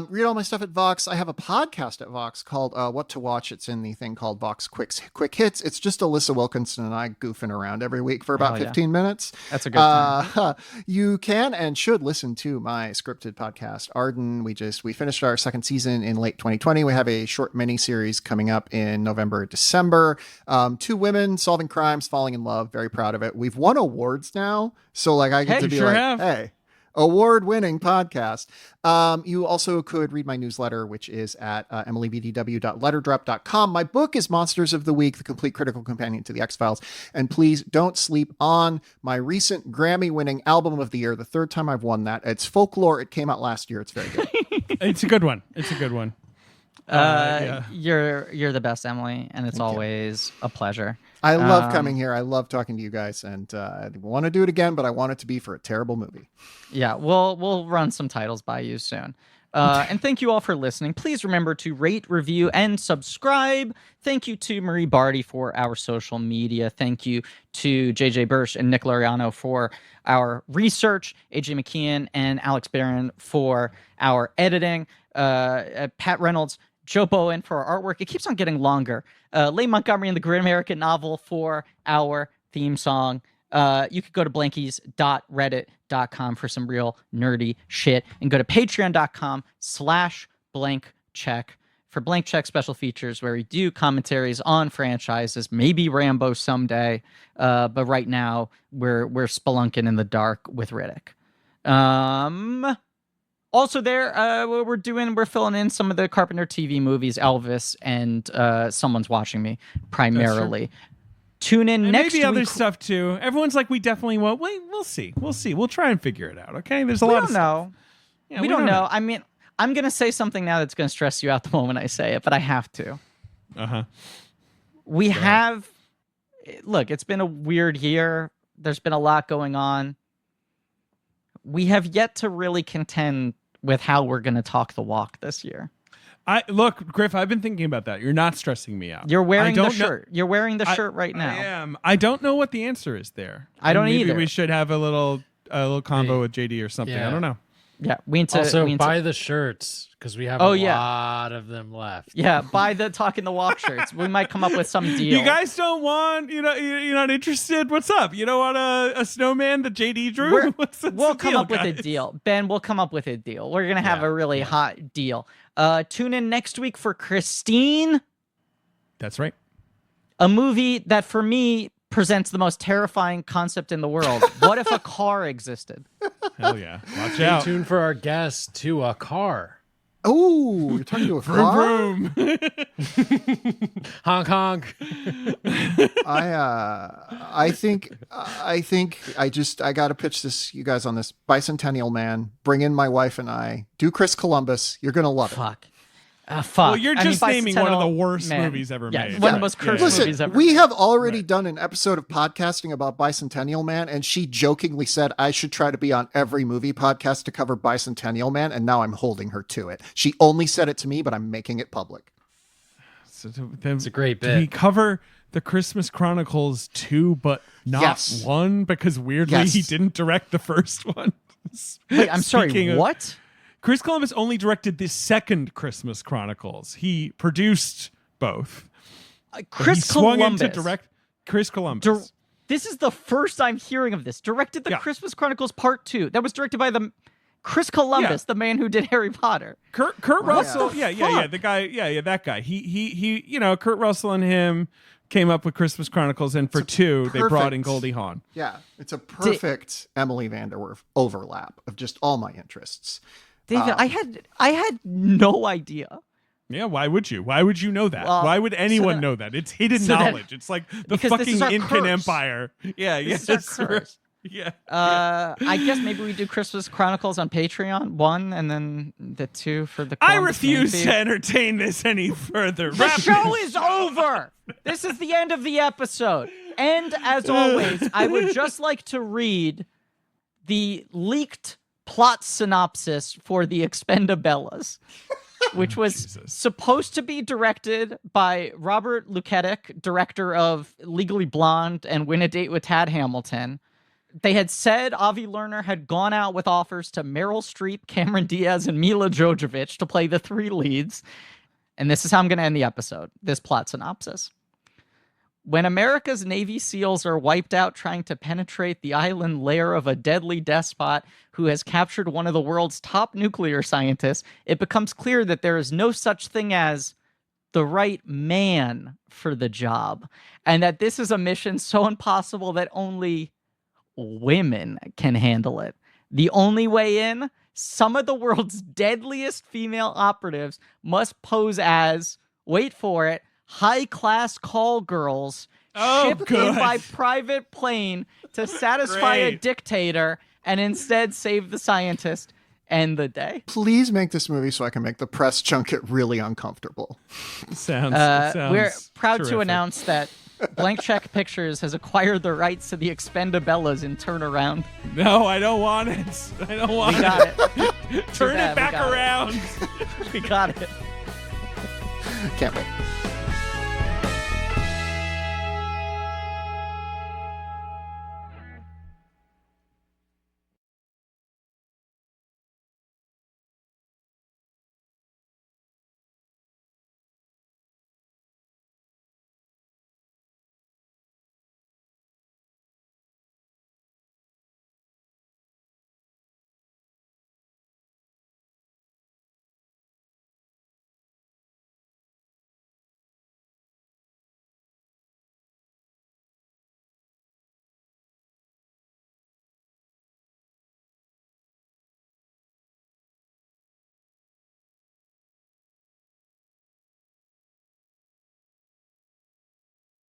Read all my stuff at Vox. I have a podcast at Vox called What to Watch. It's in the thing called Vox Quick Hits. It's just Alyssa Wilkinson and I goofing around every week for about 15 minutes. That's a good time. You can and should listen to my scripted podcast, Arden. We finished our second season in late 2020. We have a short mini series coming up in November, December. 2 women solving crimes, falling in love. Very proud of it. We've won awards now. So like I get to be hey, award-winning podcast. You also could read my newsletter, which is at emilyvdw.letterdrop.com. My book is Monsters of the Week, the complete critical companion to the X-Files. And please don't sleep on my recent Grammy-winning album of the year, the 3rd time I've won that. It's Folklore. It came out last year. It's very good. It's a good one. You're the best, Emily, and it's always a pleasure. I love coming here. I love talking to you guys, and I want to do it again, but I want it to be for a terrible movie. Yeah, we'll run some titles by you soon. And thank you all for listening. Please remember to rate, review, and subscribe. Thank you to Marie Barty for our social media. Thank you to JJ Birch and Nick Lariano for our research, AJ McKeon and Alex Barron for our editing, Pat Reynolds, Joe Bowen for our artwork. It keeps on getting longer. Leigh Montgomery and the Great American Novel for our theme song. You could go to blankies.reddit.com for some real nerdy shit, and go to patreon.com/blankcheck for Blank Check special features where we do commentaries on franchises, maybe Rambo someday. But right now we're spelunking in the dark with Riddick. Also there, we're filling in some of the Carpenter TV movies, Elvis and Someone's Watching Me, primarily. Tune in and next week. Maybe other stuff too. Everyone's like, we definitely won't. Wait, we'll see. We'll try and figure it out. Okay, there's a lot of stuff. Yeah, we don't know. I mean, I'm gonna say something now that's gonna stress you out the moment I say it, but I have to. We have. Look, it's been a weird year. There's been a lot going on. We have yet to really contend with how we're going to talk the walk this year. Look, Griff, I've been thinking about that. You're not stressing me out. You're wearing the shirt. You're wearing the shirt right now. I am. I don't know what the answer is there. I don't either. Maybe we should have a little combo with JD or something. I don't know. Yeah, we need to also buy the shirts because we have a lot of them left. Yeah, buy the Talking the Walk shirts. We might come up with some deal. You guys don't want, you're not interested. What's up? You don't want a snowman that JD drew? We'll come up with a deal, Ben. We'll come up with a deal. We're gonna have a really hot deal. Tune in next week for Christine. That's right. A movie that for me presents the most terrifying concept in the world. What if a car existed? Hell yeah. Watch out. Stay tuned for our guest to a car. Oh, you're talking to a car? Vroom, vroom. Honk, honk. I think I got to pitch this, you guys, on this Bicentennial Man. Bring in my wife and I. Do Chris Columbus. You're going to love it. Fuck. Well, you're just naming one of the worst movies ever made. One of the most cursed movies ever made. We have already done an episode of podcasting about Bicentennial Man, and she jokingly said I should try to be on every movie podcast to cover Bicentennial Man, and now I'm holding her to it. She only said it to me, but I'm making it public. So it's a great bit. We cover the Christmas Chronicles 2, but not 1, because weirdly he didn't direct the first one. Wait, I'm sorry, what? Chris Columbus only directed the second Christmas Chronicles. He produced both. Chris swung Columbus. in to direct Chris Columbus. This is the first I'm hearing of this. Directed the Christmas Chronicles Part 2. That was directed by the Chris Columbus, the man who did Harry Potter. Kurt Russell, the guy, that guy. He, Kurt Russell and him came up with Christmas Chronicles, and for two, they brought in Goldie Hawn. Yeah, it's a perfect Emily Vanderwerf overlap of just all my interests. David, I had no idea. Yeah, why would you? Why would you know that? Why would anyone know that? It's hidden knowledge. It's like the fucking Incan Empire. Yeah, this is our curse. Yeah. I guess maybe we do Christmas Chronicles on Patreon 1 and then the 2 for the I refuse to entertain this any further. The show is over. This is the end of the episode. And as always, I would just like to read the leaked plot synopsis for The Expendabellas, which was supposed to be directed by Robert Luketic, director of Legally Blonde and Win a Date with Tad Hamilton. They had said Avi Lerner had gone out with offers to Meryl Streep, Cameron Diaz, and Mila Jovovich to play the 3 leads. And this is how I'm going to end the episode, this plot synopsis. When America's Navy SEALs are wiped out trying to penetrate the island lair of a deadly despot who has captured one of the world's top nuclear scientists, it becomes clear that there is no such thing as the right man for the job, and that this is a mission so impossible that only women can handle it. The only way in, some of the world's deadliest female operatives must pose as, wait for it, high-class call girls shipped in by private plane to satisfy a dictator and instead save the scientist and the day. Please make this movie so I can make the press junket really uncomfortable. Sounds we're proud terrific. to announce that Blank Check Pictures has acquired the rights to The Expendabellas in Turnaround. No, I don't want it. I don't want We got it. Turn it back around. We got it. Can't wait.